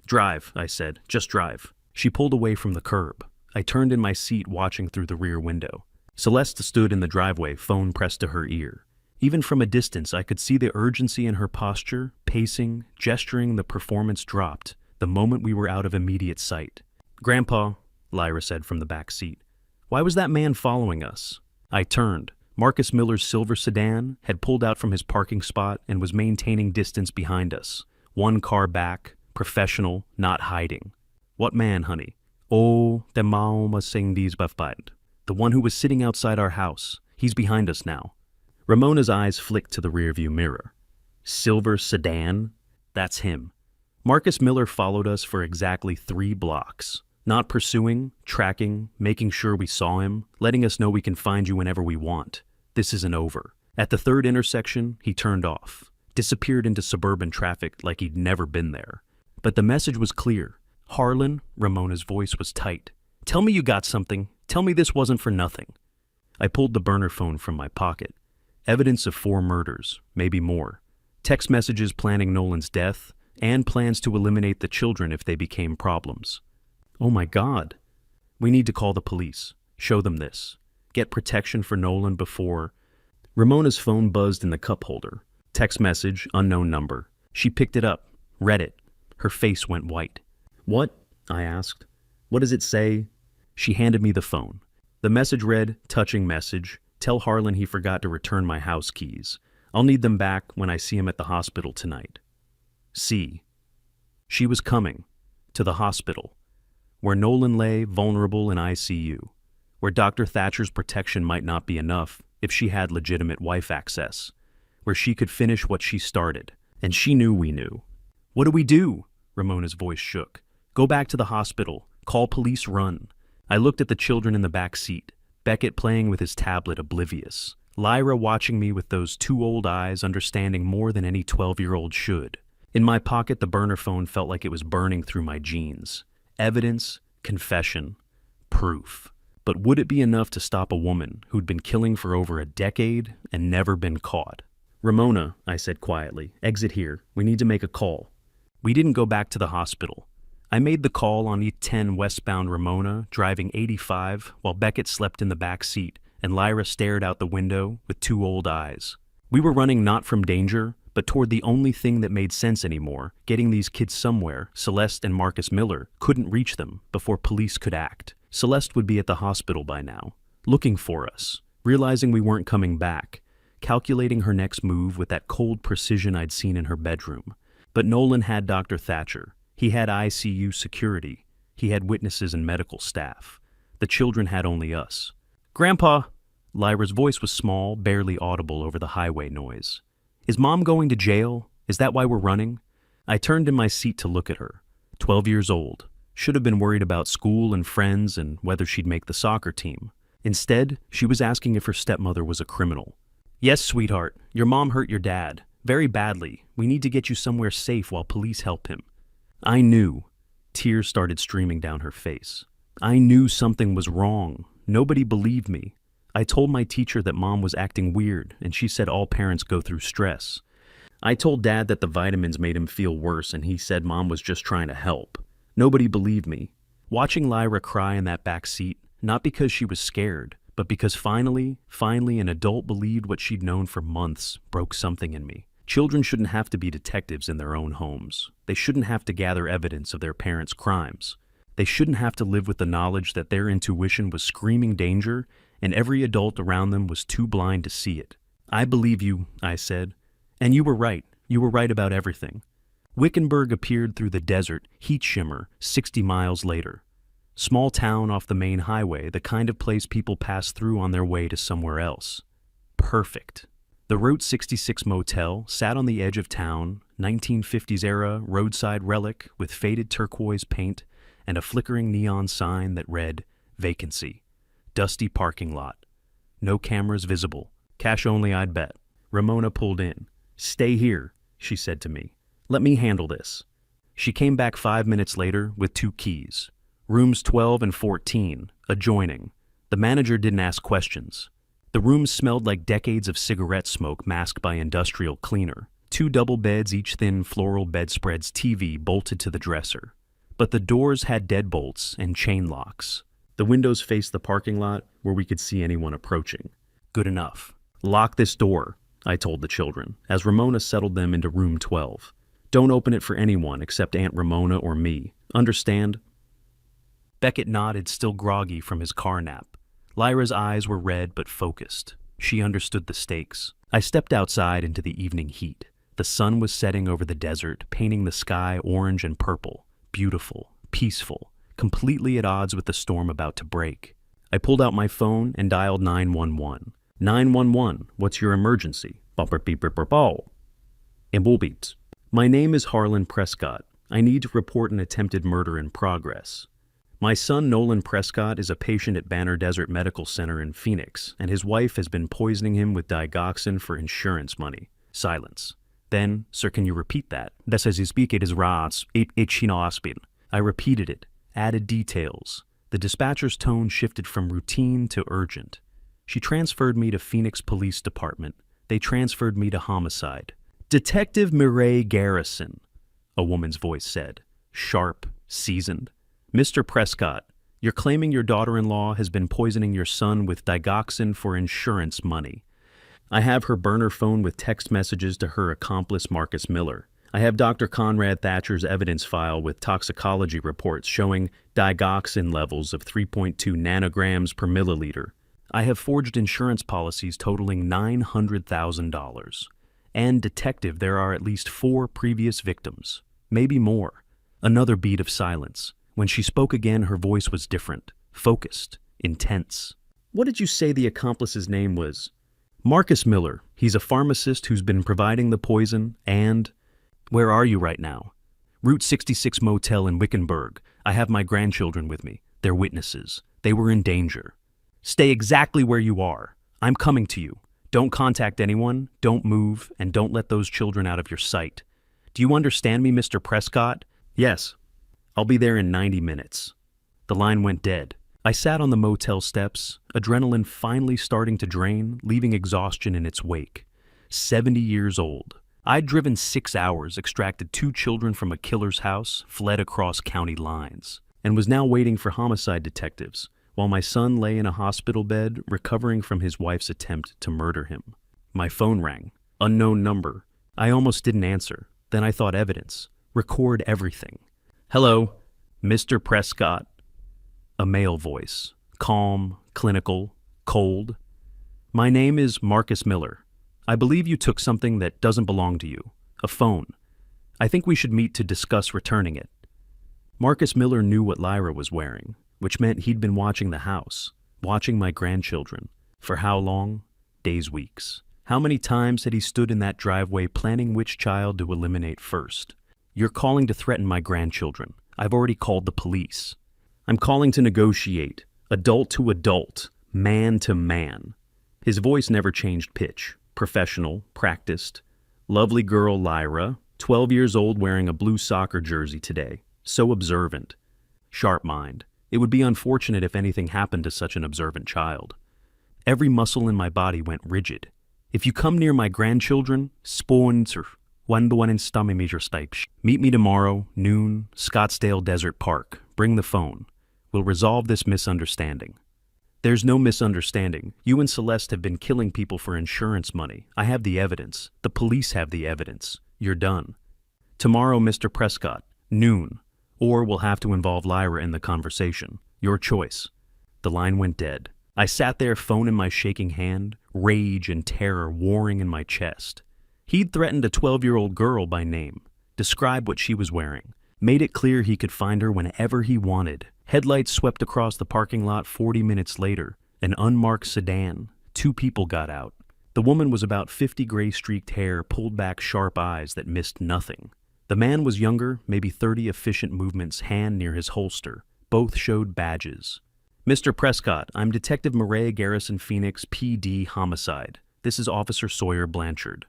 Drive, I said. Just drive. She pulled away from the curb. I turned in my seat, watching through the rear window. Celeste stood in the driveway, phone pressed to her ear. Even from a distance, I could see the urgency in her posture, pacing, gesturing. The performance dropped the moment we were out of immediate sight. Grandpa, Lyra said from the back seat, why was that man following us? I turned. Marcus Miller's silver sedan had pulled out from his parking spot and was maintaining distance behind us. 1 car back, professional, not hiding. What man, honey? Oh, the Mauma sing these bafband. The one who was sitting outside our house. He's behind us now. Ramona's eyes flicked to the rearview mirror. Silver sedan? That's him. Marcus Miller followed us for exactly 3 blocks. Not pursuing, tracking, making sure we saw him, letting us know we can find you whenever we want. This isn't over. At the 3rd intersection, he turned off, disappeared into suburban traffic like he'd never been there. But the message was clear. Harlan, Ramona's voice was tight. Tell me you got something. Tell me this wasn't for nothing. I pulled the burner phone from my pocket. Evidence of 4 murders, maybe more. Text messages planning Nolan's death, and plans to eliminate the children if they became problems. Oh my God. We need to call the police. Show them this. Get protection for Nolan before... Ramona's phone buzzed in the cup holder. Text message, unknown number. She picked it up, read it. Her face went white. What? I asked. What does it say? She handed me the phone. The message read, touching message, tell Harlan he forgot to return my house keys. I'll need them back when I see him at the hospital tonight. See. She was coming. To the hospital. where Nolan lay vulnerable in ICU, where Dr. Thatcher's protection might not be enough if she had legitimate wife access, where she could finish what she started, and she knew we knew. "What do we do?" Ramona's voice shook. "Go back to the hospital. Call police, run." I looked at the children in the back seat, Beckett playing with his tablet oblivious, Lyra watching me with those two old eyes understanding more than any 12-year-old should. In my pocket, the burner phone felt like it was burning through my jeans. Evidence, confession, proof. But would it be enough to stop a woman who'd been killing for over a decade and never been caught? "Ramona," I said quietly, "exit here. We need to make a call." We didn't go back to the hospital. I made the call on E10 westbound Ramona, driving 85, while Beckett slept in the back seat and Lyra stared out the window with two old eyes. We were running not from danger, but toward the only thing that made sense anymore, getting these kids somewhere. Celeste and Marcus Miller couldn't reach them before police could act. Celeste would be at the hospital by now, looking for us, realizing we weren't coming back, calculating her next move with that cold precision I'd seen in her bedroom. But Nolan had Dr. Thatcher. He had ICU security. He had witnesses and medical staff. The children had only us. "Grandpa!" Lyra's voice was small, barely audible over the highway noise. "Is Mom going to jail? Is that why we're running?" I turned in my seat to look at her. 12 years old. Should have been worried about school and friends and whether she'd make the soccer team. Instead, she was asking if her stepmother was a criminal. "Yes, sweetheart. Your mom hurt your dad. Very badly. We need to get you somewhere safe while police help him." I knew. Tears started streaming down her face. I knew something was wrong. Nobody believed me. I told my teacher that Mom was acting weird, and she said all parents go through stress. I told Dad that the vitamins made him feel worse, and he said Mom was just trying to help. Nobody believed me. Watching Lyra cry in that back seat, not because she was scared, but because finally an adult believed what she'd known for months, broke something in me. Children shouldn't have to be detectives in their own homes. They shouldn't have to gather evidence of their parents' crimes. They shouldn't have to live with the knowledge that their intuition was screaming danger and every adult around them was too blind to see it. "I believe you," I said. "And you were right. You were right about everything." Wickenburg appeared through the desert, heat shimmer, 60 miles later. Small town off the main highway, the kind of place people pass through on their way to somewhere else. Perfect. The Route 66 motel sat on the edge of town, 1950s era roadside relic with faded turquoise paint and a flickering neon sign that read, "Vacancy." Dusty parking lot. No cameras visible. Cash only, I'd bet. Ramona pulled in. "Stay here," she said to me. "Let me handle this." She came back 5 minutes later with 2 keys. Rooms 12 and 14, adjoining. The manager didn't ask questions. The rooms smelled like decades of cigarette smoke masked by industrial cleaner. 2 double beds, each thin floral bedspreads, TV bolted to the dresser. But the doors had deadbolts and chain locks. The windows faced the parking lot where we could see anyone approaching. Good enough. "Lock this door," I told the children, as Ramona settled them into room 12. "Don't open it for anyone except Aunt Ramona or me. Understand?" Beckett nodded, still groggy from his car nap. Lyra's eyes were red but focused. She understood the stakes. I stepped outside into the evening heat. The sun was setting over the desert, painting the sky orange and purple. Beautiful, peaceful, completely at odds with the storm about to break. I pulled out my phone and dialed 911. 911, what's your emergency? Ambulbeats. My name is Harlan Prescott. I need to report an attempted murder in progress. My son Nolan Prescott is a patient at Banner Desert Medical Center in Phoenix, and his wife has been poisoning him with digoxin for insurance money. Silence. Then, "Sir, can you repeat that?" "This is speak it is rats, it chinoaspin." I repeated it, added details. The dispatcher's tone shifted from routine to urgent. She transferred me to Phoenix Police Department. They transferred me to homicide. "Detective Mireille Garrison," a woman's voice said, sharp, seasoned. "Mr. Prescott, you're claiming your daughter-in-law has been poisoning your son with digoxin for insurance money. I have her burner phone with text messages to her accomplice Marcus Miller. I have Dr. Conrad Thatcher's evidence file with toxicology reports showing digoxin levels of 3.2 nanograms per milliliter. I have forged insurance policies totaling $900,000. And, detective, there are at least 4 previous victims. Maybe more." Another beat of silence. When she spoke again, her voice was different, focused, intense. What did you say the accomplice's name was? Marcus Miller. He's a pharmacist who's been providing the poison and... Where are you right now? Route 66 Motel in Wickenburg. I have my grandchildren with me. They're witnesses. They were in danger. Stay exactly where you are. I'm coming to you. Don't contact anyone, don't move, and don't let those children out of your sight. Do you understand me, Mr. Prescott? Yes. I'll be there in 90 minutes. The line went dead. I sat on the motel steps, adrenaline finally starting to drain, leaving exhaustion in its wake. 70 years old. I'd driven 6 hours, extracted 2 children from a killer's house, fled across county lines, and was now waiting for homicide detectives, while my son lay in a hospital bed, recovering from his wife's attempt to murder him. My phone rang. Unknown number. I almost didn't answer. Then I thought evidence. Record everything. Hello, Mr. Prescott. A male voice. Calm, clinical, cold. My name is Marcus Miller. I believe you took something that doesn't belong to you. A phone. I think we should meet to discuss returning it. Marcus Miller knew what Lyra was wearing, which meant he'd been watching the house, watching my grandchildren. For how long? Days, weeks. How many times had he stood in that driveway planning which child to eliminate first? You're calling to threaten my grandchildren. I've already called the police. I'm calling to negotiate, adult to adult, man to man. His voice never changed pitch. Professional, practiced. Lovely girl Lyra, 12 years old, wearing a blue soccer jersey today. So observant. Sharp mind. It would be unfortunate if anything happened to such an observant child. Every muscle in my body went rigid. If you come near my grandchildren, meet me tomorrow, noon, Scottsdale Desert Park. Bring the phone. We'll resolve this misunderstanding. There's no misunderstanding. You and Celeste have been killing people for insurance money. I have the evidence. The police have the evidence. You're done. Tomorrow, Mr. Prescott, noon. Or we'll have to involve Lyra in the conversation. Your choice. The line went dead. I sat there, phone in my shaking hand, rage and terror warring in my chest. He'd threatened a 12-year-old girl by name, described what she was wearing, made it clear he could find her whenever he wanted. Headlights swept across the parking lot 40 minutes later, an unmarked sedan. 2 people got out. The woman was about 50, gray-streaked hair, pulled back sharp eyes that missed nothing. The man was younger, maybe 30, efficient movements, hand near his holster. Both showed badges. Mr. Prescott, I'm Detective Murray Garrison Phoenix, PD Homicide. This is Officer Sawyer Blanchard.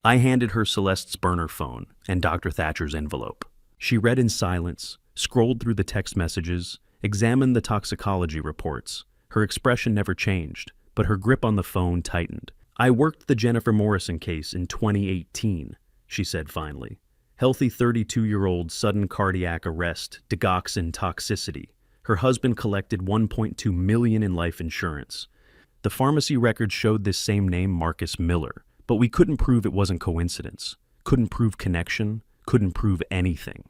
I handed her Celeste's burner phone and Dr. Thatcher's envelope. She read in silence, scrolled through the text messages, examined the toxicology reports. Her expression never changed, but her grip on the phone tightened. I worked the Jennifer Morrison case in 2018, she said finally. Healthy 32-year-old, sudden cardiac arrest, digoxin toxicity. Her husband collected $1.2 million in life insurance. The pharmacy records showed this same name, Marcus Miller, but we couldn't prove it wasn't coincidence. Couldn't prove connection. Couldn't prove anything.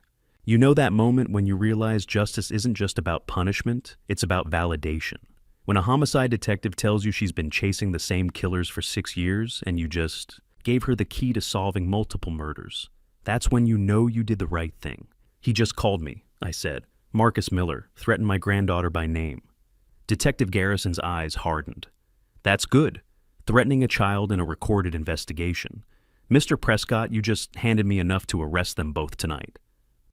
You know that moment when you realize justice isn't just about punishment, it's about validation. When a homicide detective tells you she's been chasing the same killers for 6 years and you just gave her the key to solving multiple murders. That's when you know you did the right thing. He just called me, I said. Marcus Miller threatened my granddaughter by name. Detective Garrison's eyes hardened. That's good. Threatening a child in a recorded investigation. Mr. Prescott, you just handed me enough to arrest them both tonight.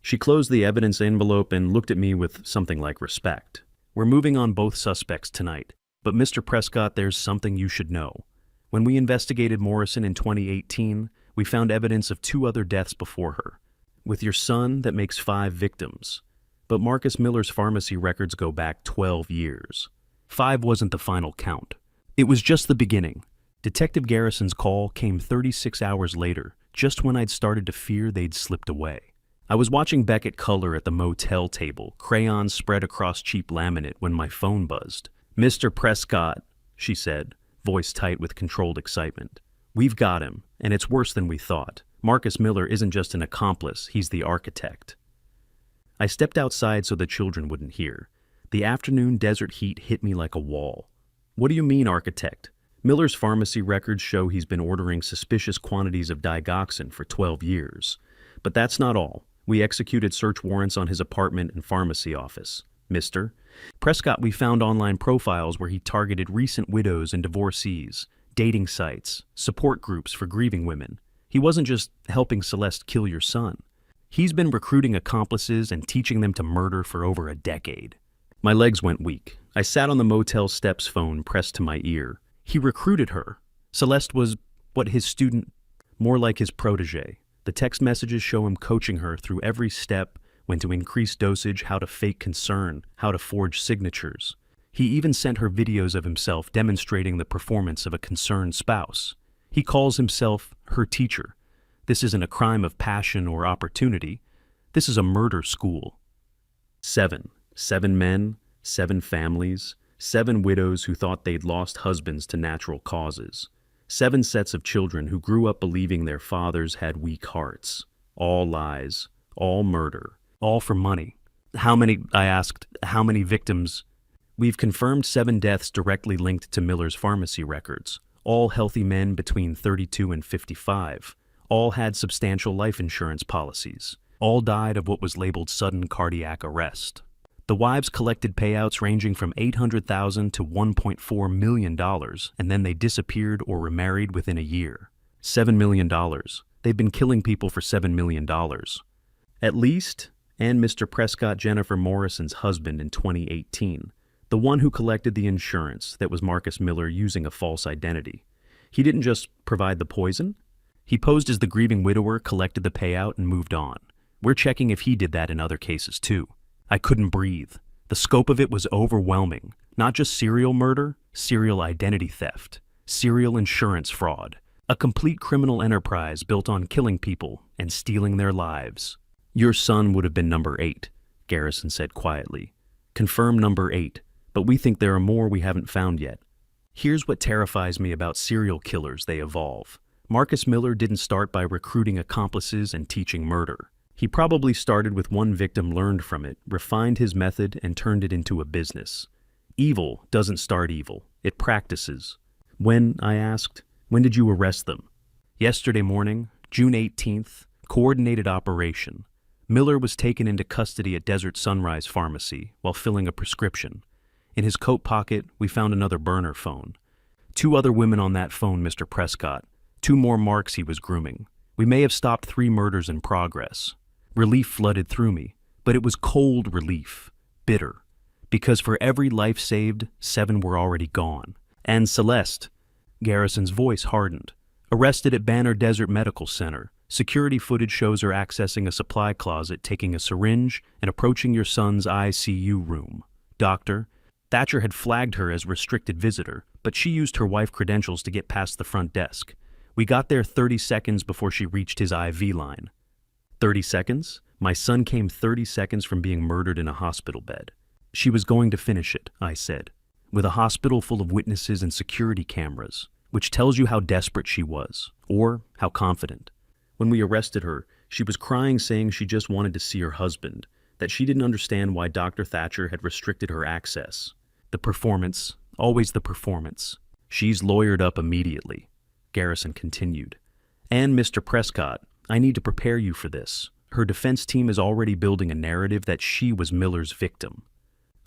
She closed the evidence envelope and looked at me with something like respect. We're moving on both suspects tonight, but Mr. Prescott, there's something you should know. When we investigated Morrison in 2018, we found evidence of 2 other deaths before her. With your son, that makes 5 victims. But Marcus Miller's pharmacy records go back 12 years. 5 wasn't the final count. It was just the beginning. Detective Garrison's call came 36 hours later, just when I'd started to fear they'd slipped away. I was watching Beckett color at the motel table, crayons spread across cheap laminate, when my phone buzzed. Mr. Prescott, she said, voice tight with controlled excitement. We've got him, and it's worse than we thought. Marcus Miller isn't just an accomplice, he's the architect. I stepped outside so the children wouldn't hear. The afternoon desert heat hit me like a wall. What do you mean, architect? Miller's pharmacy records show he's been ordering suspicious quantities of digoxin for 12 years. But that's not all. We executed search warrants on his apartment and pharmacy office. Mr. Prescott, we found online profiles where he targeted recent widows and divorcees, dating sites, support groups for grieving women. He wasn't just helping Celeste kill your son. He's been recruiting accomplices and teaching them to murder for over a decade. My legs went weak. I sat on the motel steps, phone pressed to my ear. He recruited her. Celeste was, his student, more like his protege. The text messages show him coaching her through every step, when to increase dosage, how to fake concern, how to forge signatures. He even sent her videos of himself demonstrating the performance of a concerned spouse. He calls himself her teacher. This isn't a crime of passion or opportunity. This is a murder school. 7 men, 7 families, 7 widows who thought they'd lost husbands to natural causes. 7 sets of children who grew up believing their fathers had weak hearts. All lies, all murder, all for money. I asked, how many victims? We've confirmed 7 deaths directly linked to Miller's pharmacy records. All healthy men between 32 and 55. All had substantial life insurance policies. All died of what was labeled sudden cardiac arrest. The wives collected payouts ranging from $800,000 to $1.4 million, and then they disappeared or remarried within a year. $7 million. They've been killing people for $7 million. At least, and Mr. Prescott, Jennifer Morrison's husband in 2018, the one who collected the insurance that was Marcus Miller using a false identity. He didn't just provide the poison. He posed as the grieving widower, collected the payout, and moved on. We're checking if he did that in other cases too. I couldn't breathe. The scope of it was overwhelming. Not just serial murder, serial identity theft, serial insurance fraud. A complete criminal enterprise built on killing people and stealing their lives. Your son would have been number 8, Garrison said quietly. Confirm number 8, but we think there are more we haven't found yet. Here's what terrifies me about serial killers: they evolve. Marcus Miller didn't start by recruiting accomplices and teaching murder. He probably started with one victim, learned from it, refined his method, and turned it into a business. Evil doesn't start evil, it practices. When, I asked, when did you arrest them? Yesterday morning, June 18th, coordinated operation. Miller was taken into custody at Desert Sunrise Pharmacy while filling a prescription. In his coat pocket, we found another burner phone. 2 other women on that phone, Mr. Prescott. 2 more marks he was grooming. We may have stopped 3 murders in progress. Relief flooded through me, but it was cold relief, bitter, because for every life saved, 7 were already gone. And Celeste, Garrison's voice hardened, arrested at Banner Desert Medical Center. Security footage shows her accessing a supply closet, taking a syringe, and approaching your son's ICU room. Doctor, Thatcher had flagged her as restricted visitor, but she used her wife credentials to get past the front desk. We got there 30 seconds before she reached his IV line. 30 seconds? My son came 30 seconds from being murdered in a hospital bed. She was going to finish it, I said, with a hospital full of witnesses and security cameras, which tells you how desperate she was, or how confident. When we arrested her, she was crying, saying she just wanted to see her husband, that she didn't understand why Dr. Thatcher had restricted her access. The performance, always the performance. She's lawyered up immediately, Garrison continued. And Mr. Prescott, I need to prepare you for this. Her defense team is already building a narrative that she was Miller's victim.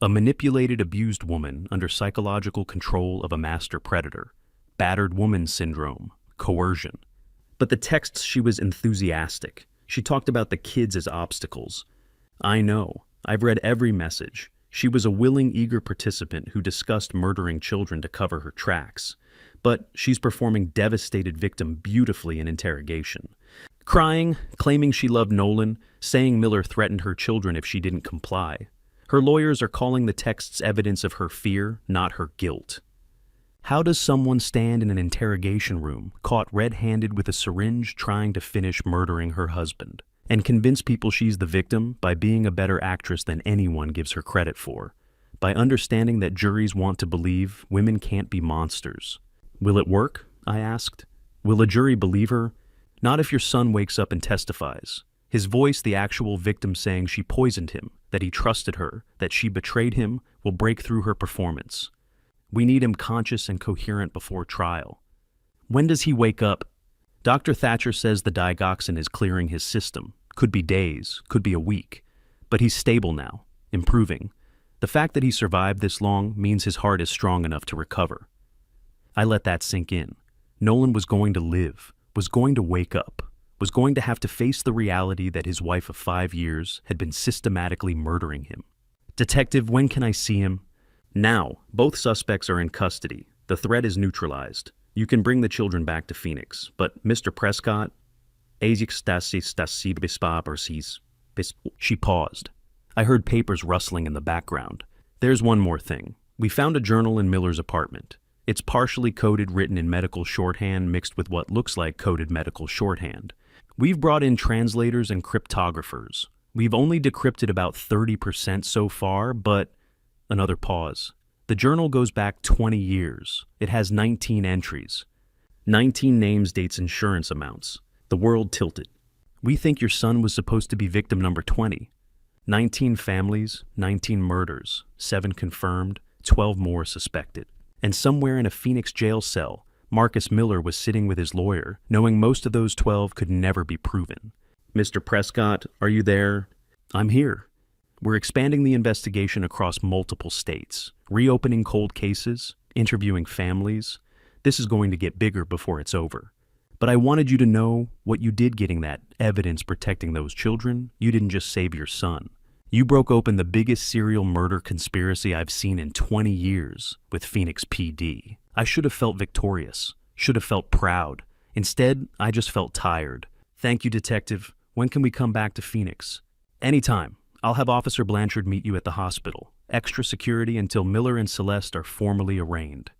A manipulated, abused woman under psychological control of a master predator. Battered woman syndrome. Coercion. But the texts, she was enthusiastic. She talked about the kids as obstacles. I know. I've read every message. She was a willing, eager participant who discussed murdering children to cover her tracks. But she's performing devastated victim beautifully in interrogation. Crying, claiming she loved Nolan, saying Miller threatened her children if she didn't comply. Her lawyers are calling the texts evidence of her fear, not her guilt. How does someone stand in an interrogation room, caught red-handed with a syringe trying to finish murdering her husband, and convince people she's the victim by being a better actress than anyone gives her credit for, by understanding that juries want to believe women can't be monsters? Will it work? I asked. Will a jury believe her? Not if your son wakes up and testifies. His voice, the actual victim saying she poisoned him, that he trusted her, that she betrayed him, will break through her performance. We need him conscious and coherent before trial. When does he wake up? Dr. Thatcher says the digoxin is clearing his system. Could be days, could be a week. But he's stable now, improving. The fact that he survived this long means his heart is strong enough to recover. I let that sink in. Nolan was going to live, was going to wake up, was going to have to face the reality that his wife of 5 years had been systematically murdering him. Detective, when can I see him? Now. Both suspects are in custody. The threat is neutralized. You can bring the children back to Phoenix. But Mr. Prescott... She paused. I heard papers rustling in the background. There's one more thing. We found a journal in Miller's apartment. It's partially coded, written in medical shorthand mixed with what looks like coded medical shorthand. We've brought in translators and cryptographers. We've only decrypted about 30% so far, but... Another pause. The journal goes back 20 years. It has 19 entries. 19 names, dates, insurance amounts. The world tilted. We think your son was supposed to be victim number 20. 19 families, 19 murders, 7 confirmed, 12 more suspected. And somewhere in a Phoenix jail cell, Marcus Miller was sitting with his lawyer, knowing most of those 12 could never be proven. Mr. Prescott, are you there? I'm here. We're expanding the investigation across multiple states, reopening cold cases, interviewing families. This is going to get bigger before it's over. But I wanted you to know what you did getting that evidence protecting those children. You didn't just save your son. You broke open the biggest serial murder conspiracy I've seen in 20 years with Phoenix PD. I should have felt victorious, should have felt proud. Instead, I just felt tired. Thank you, Detective. When can we come back to Phoenix? Anytime. I'll have Officer Blanchard meet you at the hospital. Extra security until Miller and Celeste are formally arraigned.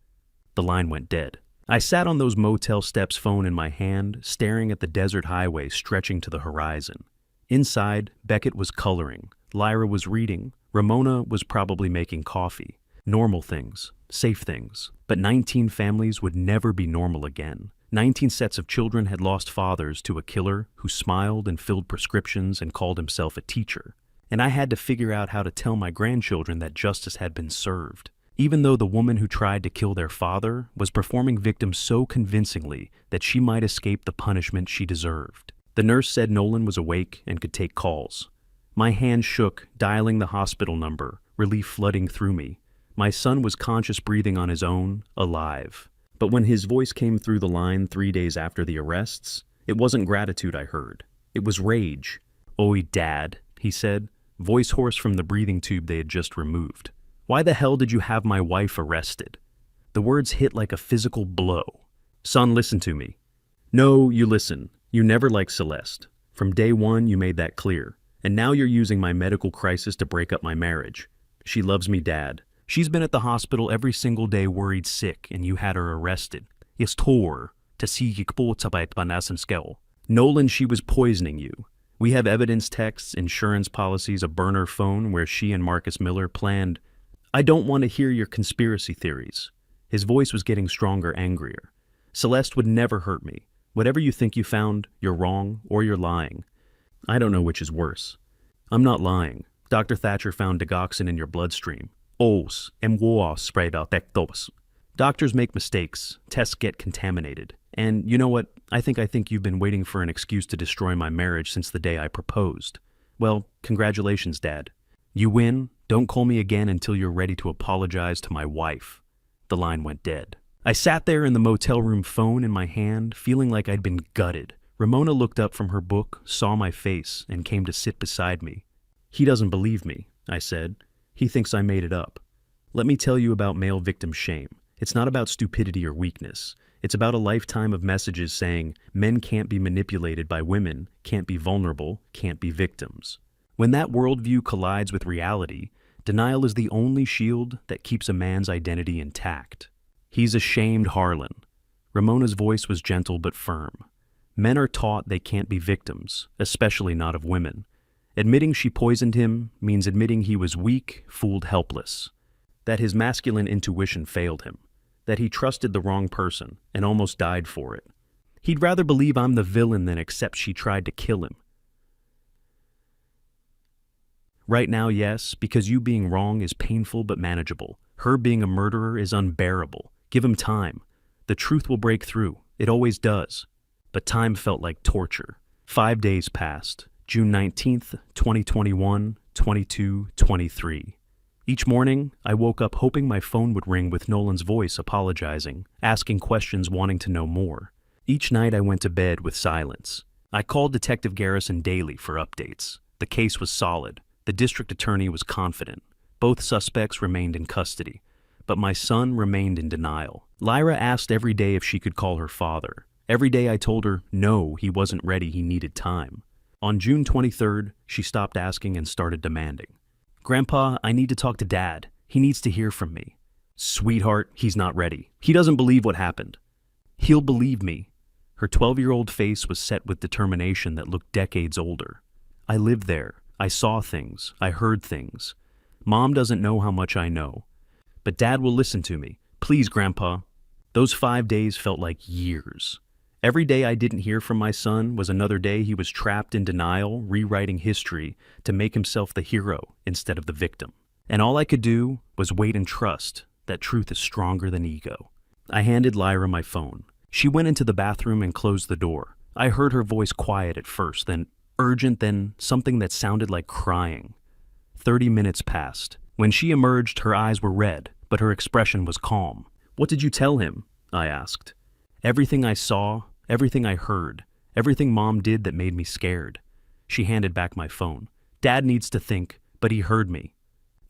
The line went dead. I sat on those motel steps, phone in my hand, staring at the desert highway stretching to the horizon. Inside, Beckett was coloring. Lyra was reading. Ramona was probably making coffee. Normal things, safe things. But 19 families would never be normal again. 19 sets of children had lost fathers to a killer who smiled and filled prescriptions and called himself a teacher. And I had to figure out how to tell my grandchildren that justice had been served. Even though the woman who tried to kill their father was performing victims so convincingly that she might escape the punishment she deserved. The nurse said Nolan was awake and could take calls. My hand shook, dialing the hospital number, relief flooding through me. My son was conscious, breathing on his own, alive. But when his voice came through the line 3 days after the arrests, it wasn't gratitude I heard. It was rage. "Oi, Dad," he said, voice hoarse from the breathing tube they had just removed. "Why the hell did you have my wife arrested?" The words hit like a physical blow. "Son, listen to me." "No, you listen. You never liked Celeste. From day one, you made that clear. And now you're using my medical crisis to break up my marriage. She loves me, Dad. She's been at the hospital every single day worried sick, and you had her arrested. Yes, tor, to see Nolan, she was poisoning you. We have evidence, texts, insurance policies, a burner phone where she and Marcus Miller planned. I don't want to hear your conspiracy theories." His voice was getting stronger, angrier. "Celeste would never hurt me. Whatever you think you found, you're wrong or you're lying. I don't know which is worse." "I'm not lying. Dr. Thatcher found digoxin in your bloodstream. Os, sprayed out tectos. Doctors make mistakes. Tests get contaminated. And you know what? I think you've been waiting for an excuse to destroy my marriage since the day I proposed. Well, congratulations, Dad. You win. Don't call me again until you're ready to apologize to my wife." The line went dead. I sat there in the motel room, phone in my hand, feeling like I'd been gutted. Ramona looked up from her book, saw my face, and came to sit beside me. "He doesn't believe me," I said. "He thinks I made it up. Let me tell you about male victim shame. It's not about stupidity or weakness. It's about a lifetime of messages saying men can't be manipulated by women, can't be vulnerable, can't be victims. When that worldview collides with reality, denial is the only shield that keeps a man's identity intact. He's a shamed Harlan." Ramona's voice was gentle but firm. "Men are taught they can't be victims, especially not of women. Admitting she poisoned him means admitting he was weak, fooled, helpless. That his masculine intuition failed him. That he trusted the wrong person and almost died for it. He'd rather believe I'm the villain than accept she tried to kill him. Right now, yes, because you being wrong is painful but manageable. Her being a murderer is unbearable. Give him time. The truth will break through. It always does. But time felt like torture. 5 days passed. June 19th, 2021, 22:23. Each morning, I woke up hoping my phone would ring with Nolan's voice apologizing, asking questions, wanting to know more. Each night I went to bed with silence. I called Detective Garrison daily for updates. The case was solid. The district attorney was confident. Both suspects remained in custody. But my son remained in denial. Lyra asked every day if she could call her father. Every day I told her, no, he wasn't ready, he needed time. On June 23rd, she stopped asking and started demanding. Grandpa, I need to talk to Dad. He needs to hear from me. Sweetheart, he's not ready. He doesn't believe what happened. He'll believe me. Her 12-year-old face was set with determination that looked decades older. I lived there. I saw things. I heard things. Mom doesn't know how much I know. But Dad will listen to me. Please, Grandpa. Those 5 days felt like years. Every day I didn't hear from my son was another day he was trapped in denial, rewriting history to make himself the hero instead of the victim. And all I could do was wait and trust that truth is stronger than ego. I handed Lyra my phone. She went into the bathroom and closed the door. I heard her voice quiet at first, then urgent, then something that sounded like crying. 30 minutes passed. When she emerged, her eyes were red, but her expression was calm. What did you tell him? I asked. Everything I saw, everything I heard, everything Mom did that made me scared. She handed back my phone. Dad needs to think, but he heard me.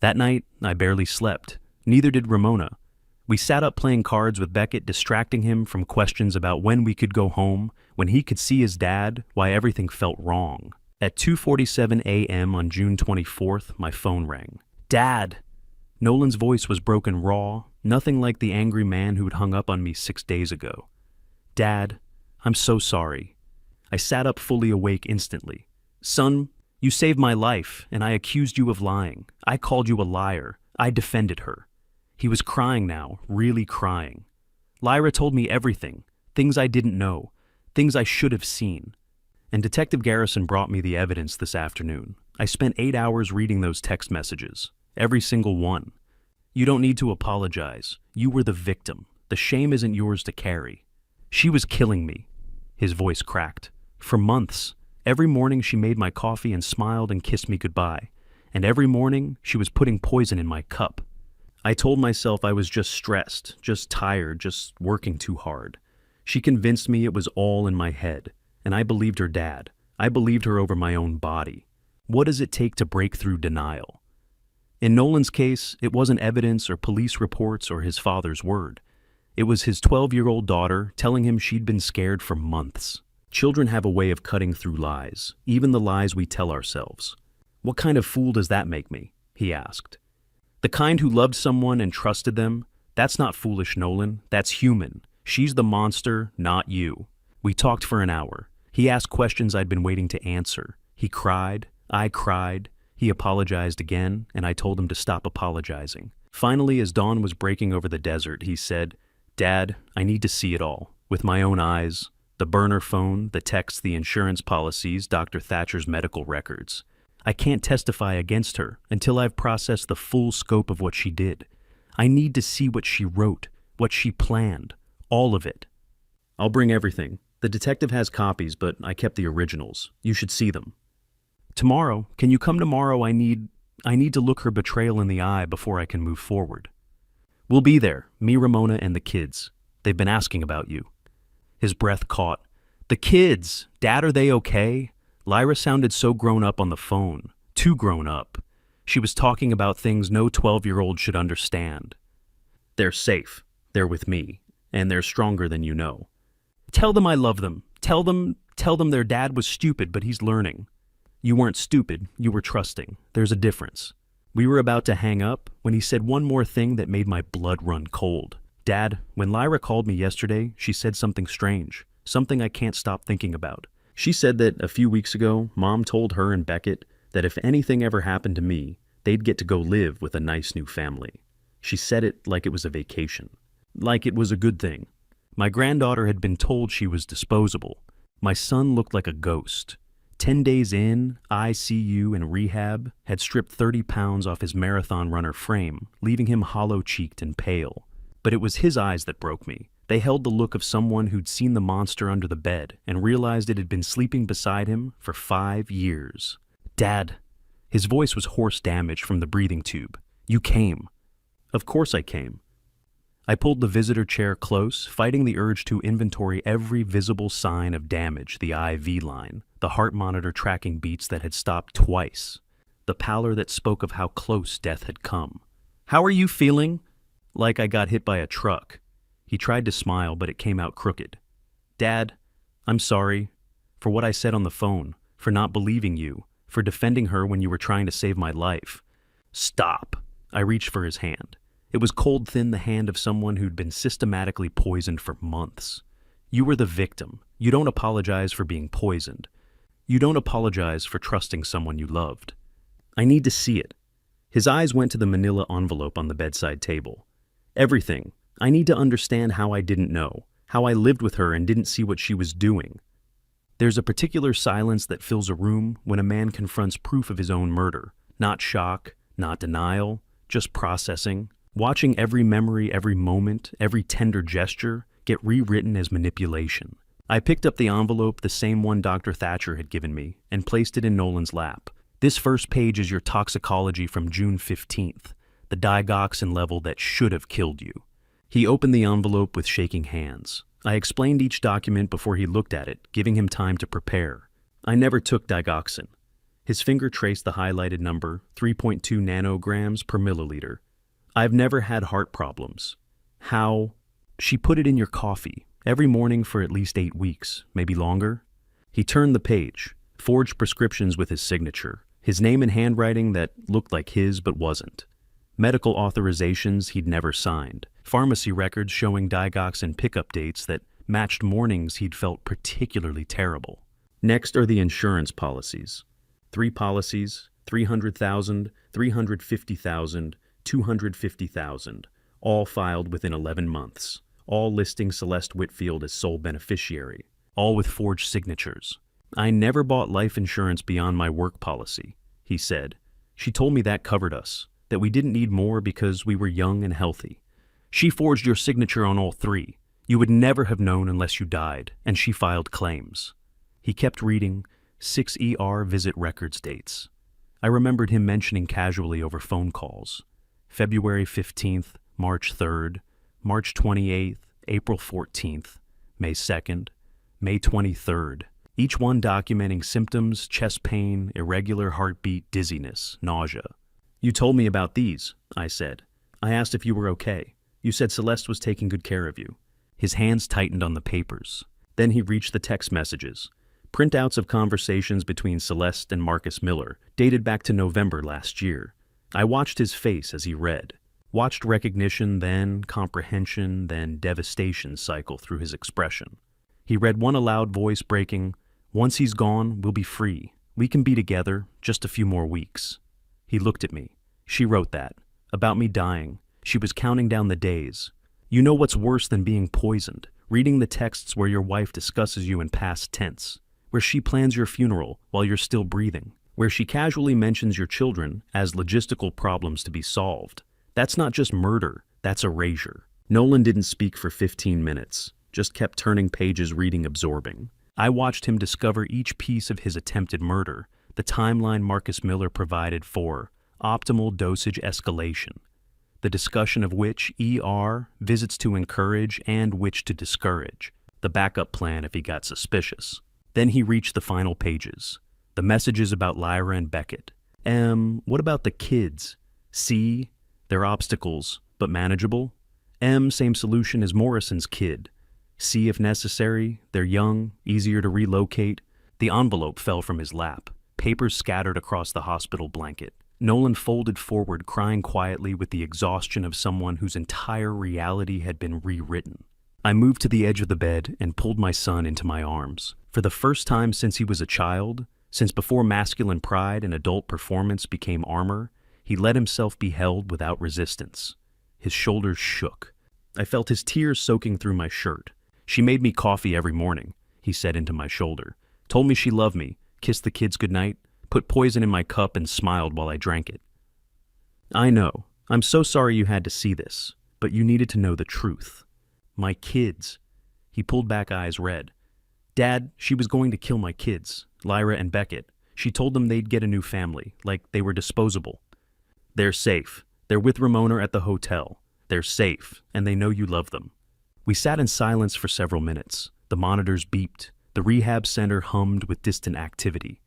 That night, I barely slept. Neither did Ramona. We sat up playing cards with Beckett, distracting him from questions about when we could go home, when he could see his dad, why everything felt wrong. At 2:47 a.m. on June 24th, my phone rang. Dad! Nolan's voice was broken raw, nothing like the angry man who'd hung up on me 6 days ago. Dad, I'm so sorry. I sat up fully awake instantly. Son, you saved my life, and I accused you of lying. I called you a liar. I defended her. He was crying now, really crying. Lyra told me everything, things I didn't know, things I should have seen. And Detective Garrison brought me the evidence this afternoon. I spent 8 hours reading those text messages, every single one. You don't need to apologize. You were the victim. The shame isn't yours to carry. She was killing me. His voice cracked. For months, every morning she made my coffee and smiled and kissed me goodbye. And every morning she was putting poison in my cup. I told myself I was just stressed, just tired, just working too hard. She convinced me it was all in my head. And I believed her dad. I believed her over my own body. What does it take to break through denial? In Nolan's case, it wasn't evidence or police reports or his father's word. It was his 12-year-old daughter telling him she'd been scared for months. Children have a way of cutting through lies, even the lies we tell ourselves. What kind of fool does that make me? He asked. The kind who loved someone and trusted them? That's not foolish, Nolan. That's human. She's the monster, not you. We talked for an hour. He asked questions I'd been waiting to answer. He cried. I cried. He apologized again, and I told him to stop apologizing. Finally, as dawn was breaking over the desert, he said, Dad, I need to see it all, with my own eyes. The burner phone, the texts, the insurance policies, Dr. Thatcher's medical records. I can't testify against her until I've processed the full scope of what she did. I need to see what she wrote, what she planned, all of it. I'll bring everything. The detective has copies, but I kept the originals. You should see them. Tomorrow, can you come tomorrow? I need to look her betrayal in the eye before I can move forward. We'll be there, me, Ramona, and the kids. They've been asking about you. His breath caught. The kids! Dad, are they okay? Lyra sounded so grown up on the phone. Too grown up. She was talking about things no 12-year-old should understand. They're safe. They're with me. And they're stronger than you know. Tell them I love them. Tell them their dad was stupid, but he's learning. You weren't stupid. You were trusting. There's a difference. We were about to hang up when he said one more thing that made my blood run cold. Dad, when Lyra called me yesterday, she said something strange, something I can't stop thinking about. She said that a few weeks ago, Mom told her and Beckett that if anything ever happened to me, they'd get to go live with a nice new family. She said it like it was a vacation, like it was a good thing. My granddaughter had been told she was disposable. My son looked like a ghost. 10 days in, ICU and rehab had stripped 30 pounds off his marathon runner frame, leaving him hollow-cheeked and pale. But it was his eyes that broke me. They held the look of someone who'd seen the monster under the bed and realized it had been sleeping beside him for 5 years. "Dad." His voice was hoarse damage from the breathing tube. "You came." Of course I came. I pulled the visitor chair close, fighting the urge to inventory every visible sign of damage, the IV line, the heart monitor tracking beats that had stopped twice, the pallor that spoke of how close death had come. "How are you feeling?" "Like I got hit by a truck." He tried to smile, but it came out crooked. "Dad, I'm sorry for what I said on the phone, for not believing you, for defending her when you were trying to save my life." "Stop." I reached for his hand. It was cold thin, the hand of someone who'd been systematically poisoned for months. "You were the victim. You don't apologize for being poisoned. You don't apologize for trusting someone you loved." "I need to see it." His eyes went to the manila envelope on the bedside table. "Everything. I need to understand how I didn't know, how I lived with her and didn't see what she was doing." There's a particular silence that fills a room when a man confronts proof of his own murder. Not shock, not denial, just processing. Watching every memory, every moment, every tender gesture get rewritten as manipulation. I picked up the envelope, the same one Dr. Thatcher had given me, and placed it in Nolan's lap. "This first page is your toxicology from June 15th, the digoxin level that should have killed you." He opened the envelope with shaking hands. I explained each document before he looked at it, giving him time to prepare. "I never took digoxin." His finger traced the highlighted number, 3.2 nanograms per milliliter. "I've never had heart problems." "How?" "She put it in your coffee, every morning for at least 8 weeks, maybe longer." He turned the page, forged prescriptions with his signature, his name in handwriting that looked like his but wasn't. Medical authorizations he'd never signed, pharmacy records showing digoxin pickup dates that matched mornings he'd felt particularly terrible. Next are the insurance policies. 3 policies, 300,000, 350,000, 250,000, all filed within 11 months, all listing Celeste Whitfield as sole beneficiary, all with forged signatures. "I never bought life insurance beyond my work policy," he said. "She told me that covered us, that we didn't need more because we were young and healthy. She forged your signature on all 3. You would never have known unless you died, and she filed claims." He kept reading 6 ER visit records dates. I remembered him mentioning casually over phone calls. February 15th, March 3rd, March 28th, April 14th, May 2nd, May 23rd, each one documenting symptoms, chest pain, irregular heartbeat, dizziness, nausea. "You told me about these," I said. "I asked if you were okay. You said Celeste was taking good care of you." His hands tightened on the papers. Then he reached the text messages. Printouts of conversations between Celeste and Marcus Miller, dated back to November last year. I watched his face as he read, watched recognition, then comprehension, then devastation cycle through his expression. He read one aloud, voice breaking, "Once he's gone, we'll be free. We can be together, just a few more weeks." He looked at me. "She wrote that. About me dying. She was counting down the days. You know what's worse than being poisoned? Reading the texts where your wife discusses you in past tense, where she plans your funeral while you're still breathing, where she casually mentions your children as logistical problems to be solved. That's not just murder, that's erasure." Nolan didn't speak for 15 minutes, just kept turning pages, reading, absorbing. I watched him discover each piece of his attempted murder, the timeline Marcus Miller provided for optimal dosage escalation, the discussion of which visits to encourage and which to discourage, the backup plan if he got suspicious. Then he reached the final pages, the messages about Lyra and Beckett. What about the kids? C, they're obstacles, but manageable. Same solution as Morrison's kid. C, if necessary, they're young, easier to relocate. The envelope fell from his lap, papers scattered across the hospital blanket. Nolan folded forward, crying quietly with the exhaustion of someone whose entire reality had been rewritten. I moved to the edge of the bed and pulled my son into my arms. For the first time since he was a child, since before masculine pride and adult performance became armor, he let himself be held without resistance. His shoulders shook. I felt his tears soaking through my shirt. "She made me coffee every morning," he said into my shoulder. "Told me she loved me, kissed the kids goodnight, put poison in my cup and smiled while I drank it." "I know. I'm so sorry you had to see this, but you needed to know the truth." My kids. He pulled back, eyes red. Dad, she was going to kill my kids, Lyra and Beckett. She told them they'd get a new family, like they were disposable. They're safe. They're with Ramona at the hotel. They're safe, and they know you love them. We sat in silence for several minutes. The monitors beeped. The rehab center hummed with distant activity.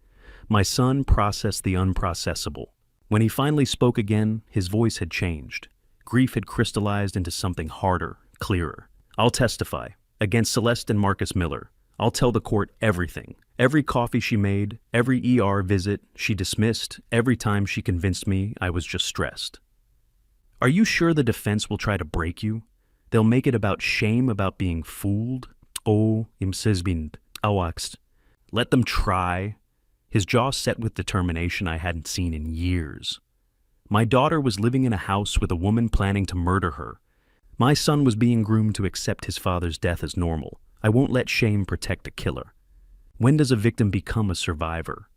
My son processed the unprocessable. When he finally spoke again, his voice had changed. Grief had crystallized into something harder, clearer. I'll testify. Against Celeste and Marcus Miller. I'll tell the court everything. Every coffee she made, every ER visit she dismissed, every time she convinced me I was just stressed. Are you sure the defense will try to break you? They'll make it about shame, about being fooled? Oh, im sesbind, awaxt. Let them try. His jaw set with determination I hadn't seen in years. My daughter was living in a house with a woman planning to murder her. My son was being groomed to accept his father's death as normal. I won't let shame protect a killer. When does a victim become a survivor?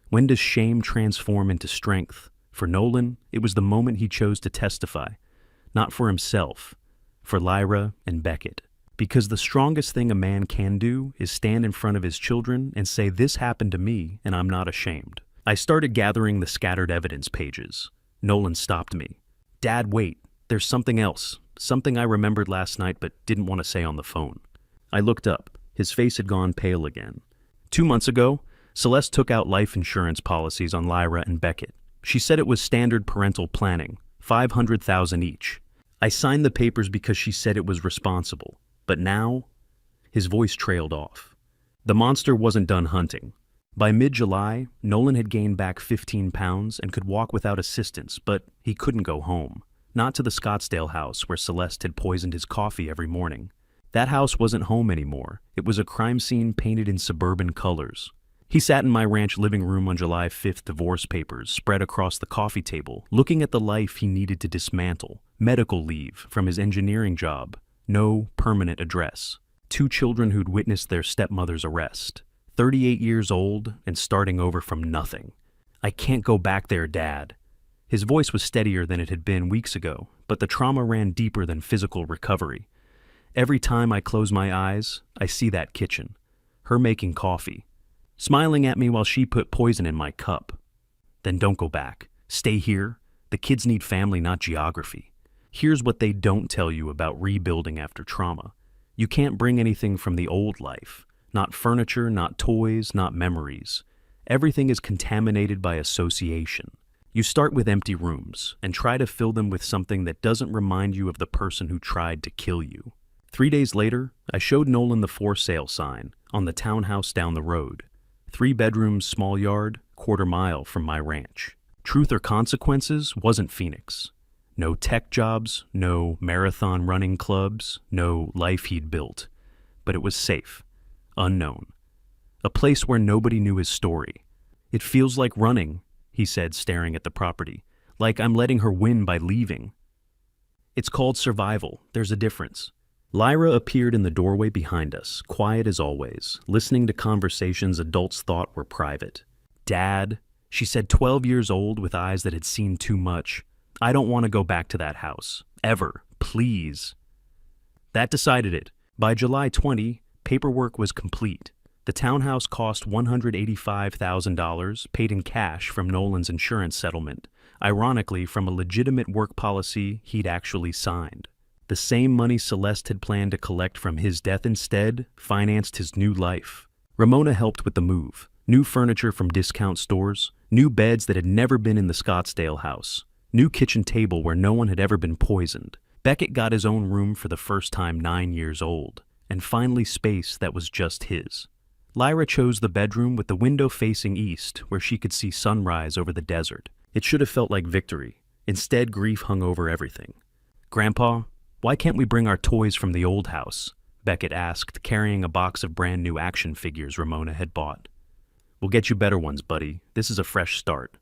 When does shame transform into strength? For Nolan, it was the moment he chose to testify. Not for himself, for Lyra and Beckett. Because the strongest thing a man can do is stand in front of his children and say, this happened to me and I'm not ashamed. I started gathering the scattered evidence pages. Nolan stopped me. Dad, wait, there's something else. Something I remembered last night but didn't want to say on the phone. I looked up. His face had gone pale again. 2 months ago, Celeste took out life insurance policies on Lyra and Beckett. She said it was standard parental planning, $500,000 each. I signed the papers because she said it was responsible. But now, his voice trailed off. The monster wasn't done hunting. By mid-July, Nolan had gained back 15 pounds and could walk without assistance, but he couldn't go home. Not to the Scottsdale house where Celeste had poisoned his coffee every morning. That house wasn't home anymore. It was a crime scene painted in suburban colors. He sat in my ranch living room on July 5th, divorce papers spread across the coffee table, looking at the life he needed to dismantle. Medical leave from his engineering job. No permanent address. 2 children who'd witnessed their stepmother's arrest. 38 years old and starting over from nothing. I can't go back there, Dad. His voice was steadier than it had been weeks ago, but the trauma ran deeper than physical recovery. Every time I close my eyes, I see that kitchen. Her making coffee. Smiling at me while she put poison in my cup. Then don't go back. Stay here. The kids need family, not geography. Here's what they don't tell you about rebuilding after trauma. You can't bring anything from the old life. Not furniture, not toys, not memories. Everything is contaminated by association. You start with empty rooms and try to fill them with something that doesn't remind you of the person who tried to kill you. 3 days later, I showed Nolan the for sale sign on the townhouse down the road. 3 bedrooms, small yard, quarter-mile from my ranch. Truth or consequences wasn't Phoenix. No tech jobs, no marathon running clubs, no life he'd built. But it was safe, unknown. A place where nobody knew his story. It feels like running, he said, staring at the property. Like I'm letting her win by leaving. It's called survival. There's a difference. Lyra appeared in the doorway behind us, quiet as always, listening to conversations adults thought were private. Dad, she said, 12 years old with eyes that had seen too much. I don't want to go back to that house. Ever. Please. That decided it. By July 20, paperwork was complete. The townhouse cost $185,000, paid in cash from Nolan's insurance settlement, ironically from a legitimate work policy he'd actually signed. The same money Celeste had planned to collect from his death instead financed his new life. Ramona helped with the move. New furniture from discount stores, new beds that had never been in the Scottsdale house, new kitchen table where no one had ever been poisoned. Beckett got his own room for the first time 9 years old, and finally space that was just his. Lyra chose the bedroom with the window facing east where she could see sunrise over the desert. It should have felt like victory. Instead, grief hung over everything. Grandpa, why can't we bring our toys from the old house? Beckett asked, carrying a box of brand new action figures Ramona had bought. We'll get you better ones, buddy. This is a fresh start.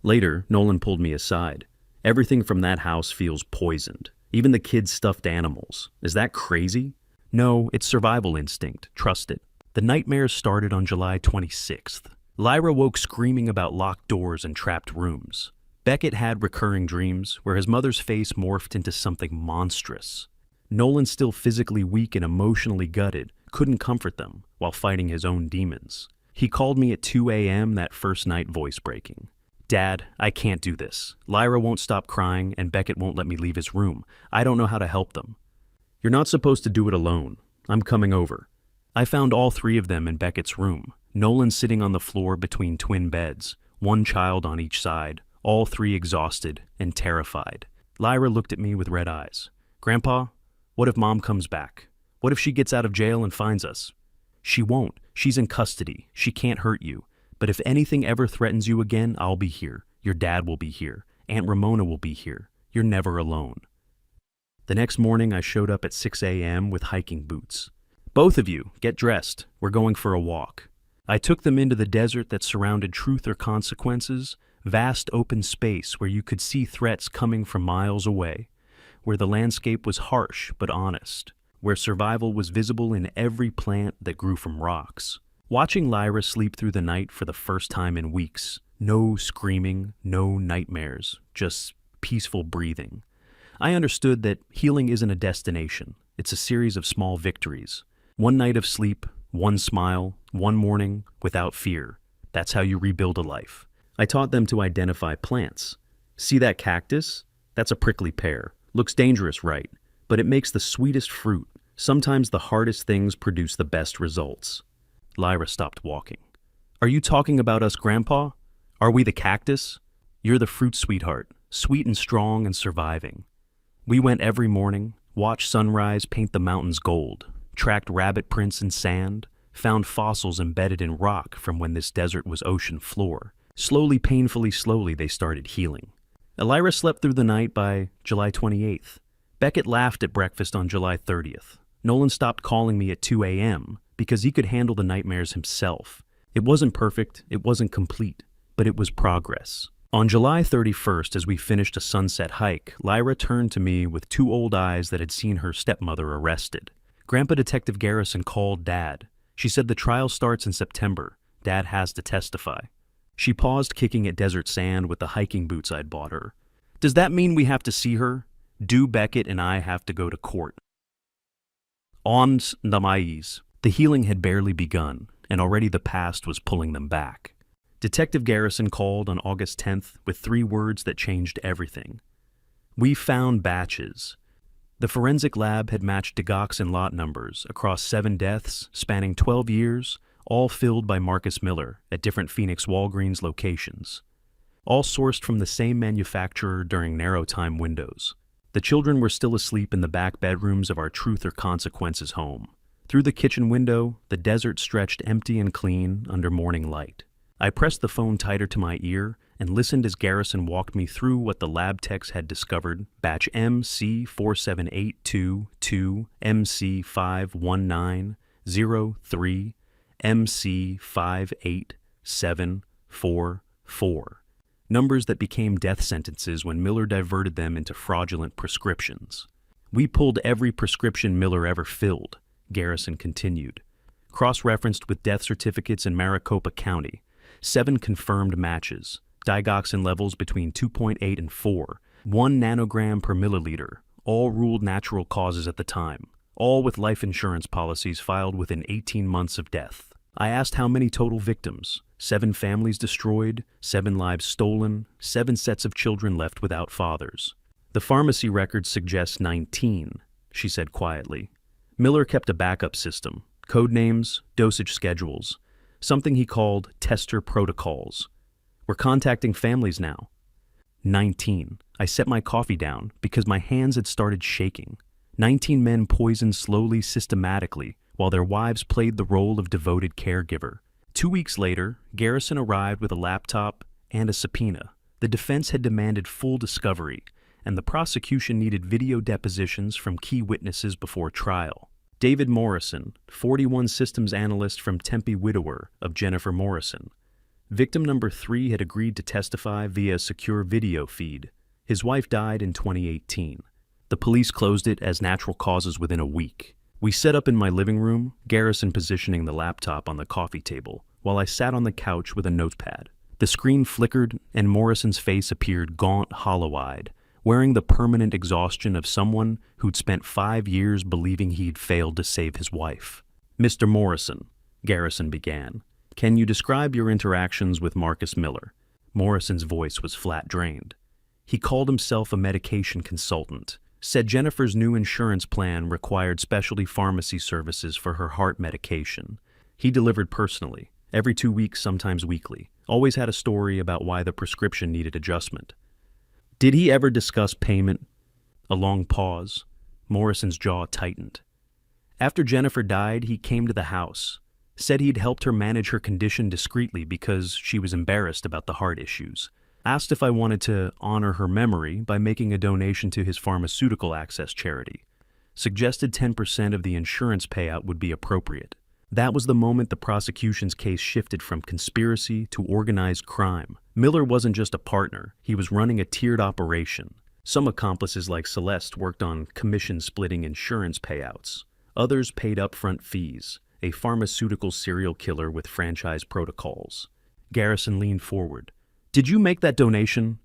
Later, Nolan pulled me aside. Everything from that house feels poisoned. Even the kids' stuffed animals. Is that crazy? No, it's survival instinct. Trust it. The nightmares started on July 26th. Lyra woke screaming about locked doors and trapped rooms. Beckett had recurring dreams where his mother's face morphed into something monstrous. Nolan, still physically weak and emotionally gutted, couldn't comfort them while fighting his own demons. He called me at 2 a.m. that first night, voice breaking. "Dad, I can't do this. Lyra won't stop crying and Beckett won't let me leave his room. I don't know how to help them." "You're not supposed to do it alone. I'm coming over." I found all three of them in Beckett's room. Nolan sitting on the floor between twin beds, one child on each side, all three exhausted and terrified. Lyra looked at me with red eyes. "Grandpa, what if Mom comes back? What if she gets out of jail and finds us?" "She won't. She's in custody. She can't hurt you. But if anything ever threatens you again, I'll be here. Your dad will be here. Aunt Ramona will be here. You're never alone." The next morning, I showed up at 6 a.m. with hiking boots. "Both of you, get dressed. We're going for a walk." I took them into the desert that surrounded Truth or Consequences, vast open space where you could see threats coming from miles away, where the landscape was harsh but honest, where survival was visible in every plant that grew from rocks. Watching Lyra sleep through the night for the first time in weeks, no screaming, no nightmares, just peaceful breathing. I understood that healing isn't a destination, it's a series of small victories. One night of sleep, one smile, one morning without fear. That's how you rebuild a life. I taught them to identify plants. "See that cactus? That's a prickly pear. Looks dangerous, right? But it makes the sweetest fruit. Sometimes the hardest things produce the best results." Lyra stopped walking. "Are you talking about us, Grandpa? Are we the cactus? You're the fruit, sweetheart, sweet and strong and surviving." We went every morning, watched sunrise paint the mountains gold, tracked rabbit prints in sand, found fossils embedded in rock from when this desert was ocean floor. Slowly, painfully slowly, they started healing. Lyra slept through the night by July 28th. Beckett laughed at breakfast on July 30th. Nolan stopped calling me at 2 a.m. because he could handle the nightmares himself. It wasn't perfect, it wasn't complete, but it was progress. On July 31st, as we finished a sunset hike, Lyra turned to me with two old eyes that had seen her stepmother arrested. "Grandpa, Detective Garrison called Dad. She said the trial starts in September. Dad has to testify." She paused, kicking at desert sand with the hiking boots I'd bought her. "Does that mean we have to see her? Do Beckett and I have to go to court?" Ons the mais. The healing had barely begun, and already the past was pulling them back. Detective Garrison called on August 10th with 3 words that changed everything. "We found batches." The forensic lab had matched digoxin lot numbers across 7 deaths spanning 12 years, all filled by Marcus Miller at different Phoenix Walgreens locations. All sourced from the same manufacturer during narrow time windows. The children were still asleep in the back bedrooms of our Truth or Consequences home. Through the kitchen window, the desert stretched empty and clean under morning light. I pressed the phone tighter to my ear and listened as Garrison walked me through what the lab techs had discovered: batch MC47822, MC51903, MC58744. Numbers that became death sentences when Miller diverted them into fraudulent prescriptions. "We pulled every prescription Miller ever filled," Garrison continued. "Cross-referenced with death certificates in Maricopa County. 7 confirmed matches. Digoxin levels between 2.8 and 4. 1 nanogram per milliliter. All ruled natural causes at the time. All with life insurance policies filed within 18 months of death." I asked how many total victims. 7 families destroyed, 7 lives stolen, 7 sets of children left without fathers. "The pharmacy records suggest 19, she said quietly. Miller kept a backup system, code names, dosage schedules, something he called tester protocols. "We're contacting families now." 19. I set my coffee down because my hands had started shaking. 19 men poisoned slowly, systematically, while their wives played the role of devoted caregiver. 2 weeks later, Garrison arrived with a laptop and a subpoena. The defense had demanded full discovery, and the prosecution needed video depositions from key witnesses before trial. David Morrison, 41 systems analyst from Tempe, widower of Jennifer Morrison. Victim number 3 had agreed to testify via a secure video feed. His wife died in 2018. The police closed it as natural causes within a week. We set up in my living room, Garrison positioning the laptop on the coffee table, while I sat on the couch with a notepad. The screen flickered, and Morrison's face appeared gaunt, hollow-eyed, wearing the permanent exhaustion of someone who'd spent 5 years believing he'd failed to save his wife. "Mr. Morrison," Garrison began, "can you describe your interactions with Marcus Miller?" Morrison's voice was flat-drained. He called himself a medication consultant, said Jennifer's new insurance plan required specialty pharmacy services for her heart medication. He delivered personally, every 2 weeks, sometimes weekly, always had a story about why the prescription needed adjustment. "Did he ever discuss payment?" A long pause. Morrison's jaw tightened. "After Jennifer died, he came to the house, said he'd helped her manage her condition discreetly because she was embarrassed about the heart issues. Asked if I wanted to honor her memory by making a donation to his pharmaceutical access charity. Suggested 10% of the insurance payout would be appropriate. That was the moment the prosecution's case shifted from conspiracy to organized crime. Miller wasn't just a partner, he was running a tiered operation. Some accomplices like Celeste worked on commission-splitting insurance payouts. Others paid upfront fees, a pharmaceutical serial killer with franchise protocols. Garrison leaned forward. "Did you make that donation?"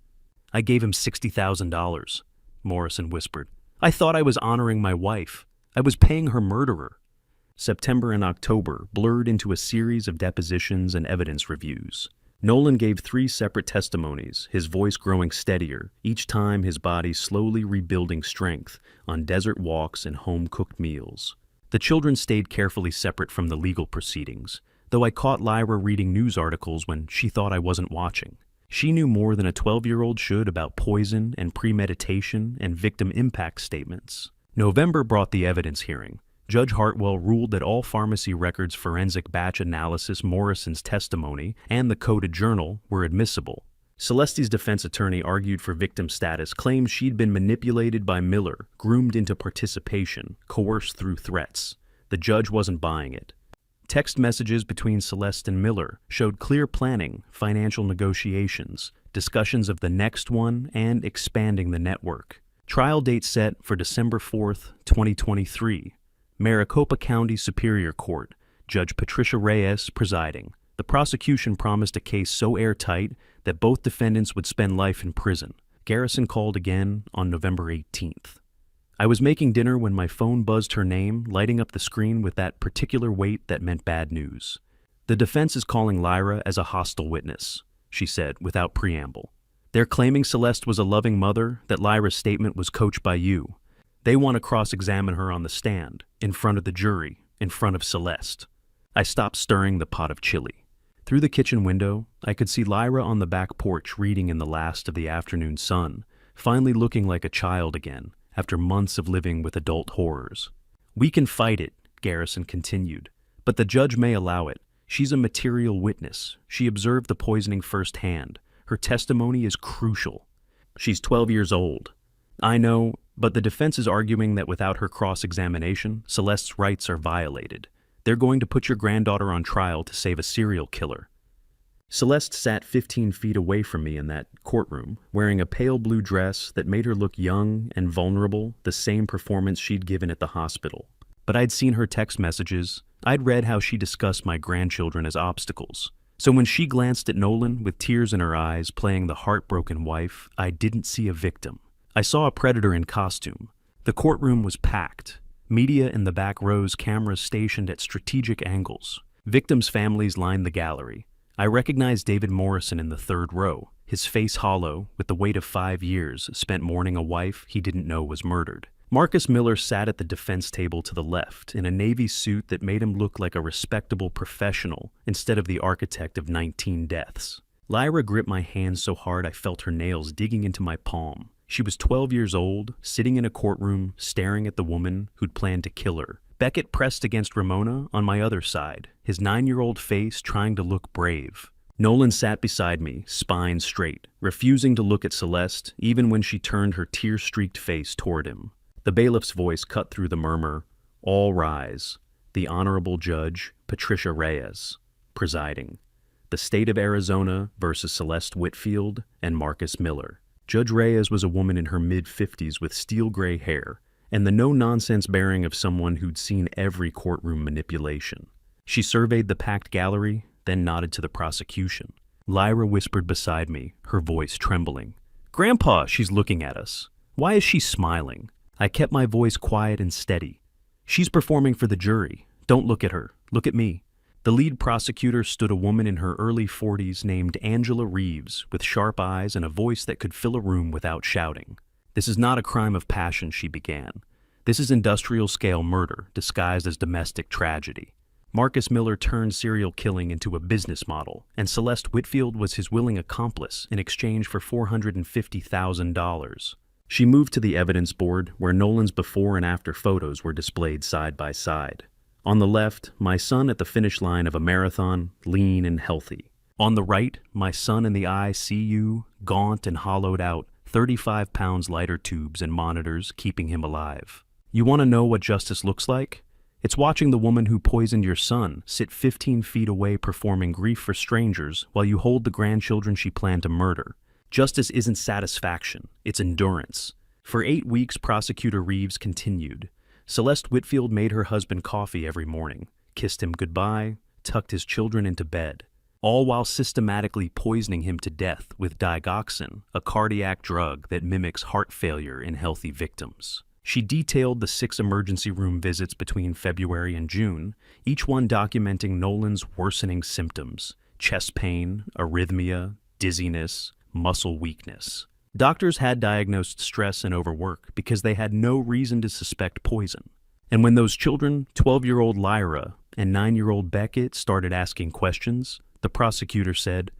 "I gave him $60,000, Morrison whispered. "I thought I was honoring my wife. I was paying her murderer." September and October blurred into a series of depositions and evidence reviews. Nolan gave 3 separate testimonies, his voice growing steadier, each time his body slowly rebuilding strength on desert walks and home-cooked meals. The children stayed carefully separate from the legal proceedings, though I caught Lyra reading news articles when she thought I wasn't watching. She knew more than a 12-year-old should about poison and premeditation and victim impact statements. November brought the evidence hearing. Judge Hartwell ruled that all pharmacy records forensic batch analysis, Morrison's testimony, and the coded journal were admissible. Celeste's defense attorney argued for victim status, claimed she'd been manipulated by Miller, groomed into participation, coerced through threats. The judge wasn't buying it. Text messages between Celeste and Miller showed clear planning, financial negotiations, discussions of the next one, and expanding the network. Trial date set for December 4th, 2023. Maricopa County Superior Court, Judge Patricia Reyes presiding. The prosecution promised a case so airtight that both defendants would spend life in prison. Garrison called again on November 18th. I was making dinner when my phone buzzed her name, lighting up the screen with that particular weight that meant bad news. "The defense is calling Lyra as a hostile witness," she said without preamble. "They're claiming Celeste was a loving mother, that Lyra's statement was coached by you. They want to cross-examine her on the stand, in front of the jury, in front of Celeste." I stopped stirring the pot of chili. Through the kitchen window, I could see Lyra on the back porch reading in the last of the afternoon sun, finally looking like a child again, after months of living with adult horrors. "We can fight it," Garrison continued, "but the judge may allow it. She's a material witness. She observed the poisoning firsthand. Her testimony is crucial. She's 12 years old. I know, but the defense is arguing that without her cross-examination, Celeste's rights are violated. They're going to put your granddaughter on trial to save a serial killer." Celeste sat 15 feet away from me in that courtroom, wearing a pale blue dress that made her look young and vulnerable, the same performance she'd given at the hospital. But I'd seen her text messages. I'd read how she discussed my grandchildren as obstacles. So when she glanced at Nolan with tears in her eyes, playing the heartbroken wife, I didn't see a victim. I saw a predator in costume. The courtroom was packed. Media in the back rows, cameras stationed at strategic angles. Victims' families lined the gallery. I recognized David Morrison in the third row, his face hollow, with the weight of 5 years spent mourning a wife he didn't know was murdered. Marcus Miller sat at the defense table to the left in a navy suit that made him look like a respectable professional instead of the architect of 19 deaths. Lyra gripped my hand so hard I felt her nails digging into my palm. She was 12 years old, sitting in a courtroom, staring at the woman who'd planned to kill her. Beckett pressed against Ramona on my other side, his 9-year-old face trying to look brave. Nolan sat beside me, spine straight, refusing to look at Celeste even when she turned her tear-streaked face toward him. The bailiff's voice cut through the murmur. "All rise." The Honorable Judge Patricia Reyes, presiding. The State of Arizona versus Celeste Whitfield and Marcus Miller. Judge Reyes was a woman in her mid-50s with steel-gray hair, and the no-nonsense bearing of someone who'd seen every courtroom manipulation. She surveyed the packed gallery, then nodded to the prosecution. Lyra whispered beside me, her voice trembling. Grandpa, she's looking at us. Why is she smiling? I kept my voice quiet and steady. She's performing for the jury. Don't look at her. Look at me. The lead prosecutor stood a woman in her early 40s named Angela Reeves, with sharp eyes and a voice that could fill a room without shouting. This is not a crime of passion, she began. This is industrial-scale murder, disguised as domestic tragedy. Marcus Miller turned serial killing into a business model, and Celeste Whitfield was his willing accomplice in exchange for $450,000. She moved to the evidence board, where Nolan's before and after photos were displayed side by side. On the left, my son at the finish line of a marathon, lean and healthy. On the right, my son in the ICU, gaunt and hollowed out, 35 pounds lighter tubes and monitors keeping him alive. You want to know what justice looks like? It's watching the woman who poisoned your son sit 15 feet away performing grief for strangers while you hold the grandchildren she planned to murder. Justice isn't satisfaction, it's endurance. For 8 weeks, Prosecutor Reeves continued. Celeste Whitfield made her husband coffee every morning, kissed him goodbye, tucked his children into bed, all while systematically poisoning him to death with digoxin, a cardiac drug that mimics heart failure in healthy victims. She detailed the 6 emergency room visits between February and June, each one documenting Nolan's worsening symptoms: chest pain, arrhythmia, dizziness, muscle weakness. Doctors had diagnosed stress and overwork because they had no reason to suspect poison. And when those children, 12-year-old Lyra and 9-year-old Beckett, started asking questions, the prosecutor said,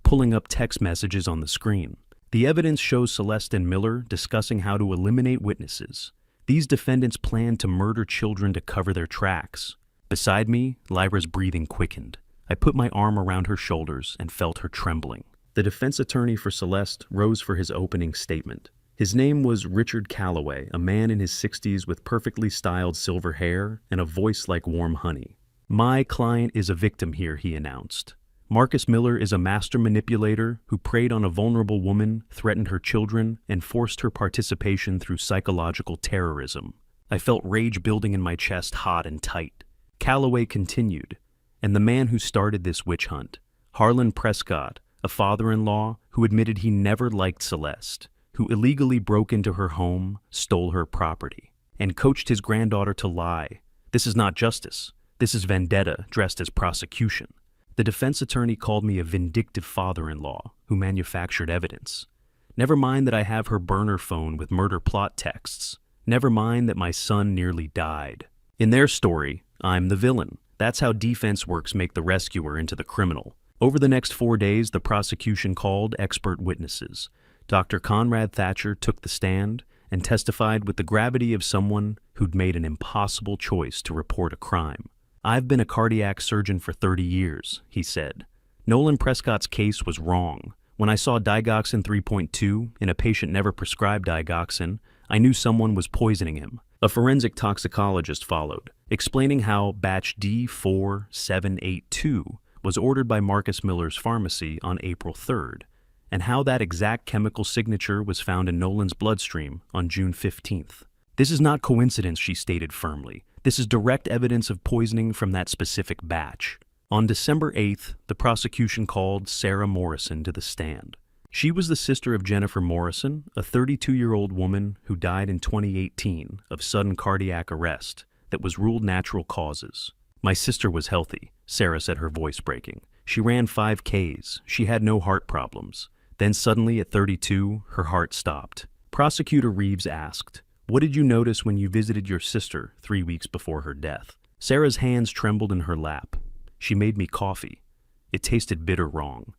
pulling up text messages on the screen, "The evidence shows Celeste and Miller discussing how to eliminate witnesses. These defendants planned to murder children to cover their tracks." Beside me, Lyra's breathing quickened. I put my arm around her shoulders and felt her trembling. The defense attorney for Celeste rose for his opening statement. His name was Richard Calloway, a man in his 60s with perfectly styled silver hair and a voice like warm honey. "My client is a victim here," he announced. "Marcus Miller is a master manipulator who preyed on a vulnerable woman, threatened her children, and forced her participation through psychological terrorism." I felt rage building in my chest, hot and tight. Calloway continued, "And the man who started this witch hunt, Harlan Prescott, a father-in-law who admitted he never liked Celeste, who illegally broke into her home, stole her property, and coached his granddaughter to lie. This is not justice. This is vendetta dressed as prosecution." The defense attorney called me a vindictive father-in-law who manufactured evidence. Never mind that I have her burner phone with murder plot texts. Never mind that my son nearly died. In their story, I'm the villain. That's how defense works make the rescuer into the criminal. Over the next 4 days, the prosecution called expert witnesses. Dr. Conrad Thatcher took the stand and testified with the gravity of someone who'd made an impossible choice to report a crime. "I've been a cardiac surgeon for 30 years, he said. "Nolan Prescott's case was wrong. When I saw digoxin 3.2 in a patient never prescribed digoxin, I knew someone was poisoning him." A forensic toxicologist followed, explaining how batch D4782 was ordered by Marcus Miller's pharmacy on April 3rd, and how that exact chemical signature was found in Nolan's bloodstream on June 15th. "This is not coincidence," she stated firmly. "This is direct evidence of poisoning from that specific batch." On December 8th, the prosecution called Sarah Morrison to the stand. She was the sister of Jennifer Morrison, a 32-year-old woman who died in 2018 of sudden cardiac arrest that was ruled natural causes. "My sister was healthy," Sarah said, her voice breaking. "She ran 5Ks. She had no heart problems. Then suddenly at 32, her heart stopped." Prosecutor Reeves asked, "What did you notice when you visited your sister 3 weeks before her death?" Sarah's hands trembled in her lap. "She made me coffee. It tasted bitter wrong.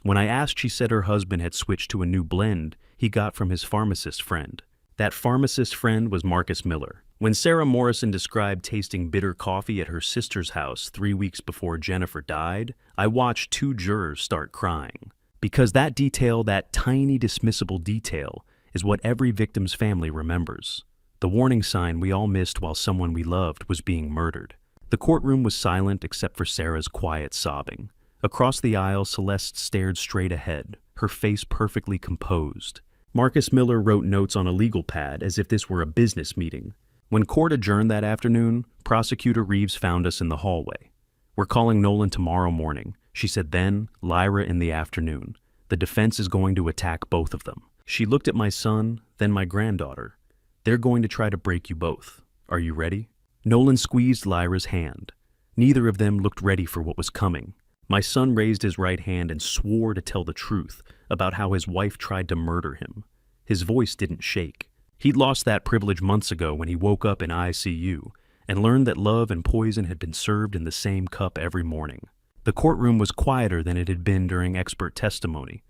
When I asked, she said her husband had switched to a new blend he got from his pharmacist friend. That pharmacist friend was Marcus Miller." When Sarah Morrison described tasting bitter coffee at her sister's house 3 weeks before Jennifer died, I watched 2 jurors start crying. Because that detail, that tiny dismissible detail, is what every victim's family remembers. The warning sign we all missed while someone we loved was being murdered. The courtroom was silent except for Sarah's quiet sobbing. Across the aisle, Celeste stared straight ahead, her face perfectly composed. Marcus Miller wrote notes on a legal pad as if this were a business meeting. When court adjourned that afternoon, Prosecutor Reeves found us in the hallway. "We're calling Nolan tomorrow morning," she said then, "Lyra in the afternoon. The defense is going to attack both of them. She looked at my son, then my granddaughter. They're going to try to break you both. Are you ready? Nolan squeezed Lyra's hand. Neither of them looked ready for what was coming. My son raised his right hand and swore to tell the truth about how his wife tried to murder him. His voice didn't shake. He'd lost that privilege months ago when he woke up in ICU and learned that love and poison had been served in the same cup every morning. The courtroom was quieter than it had been during expert testimony.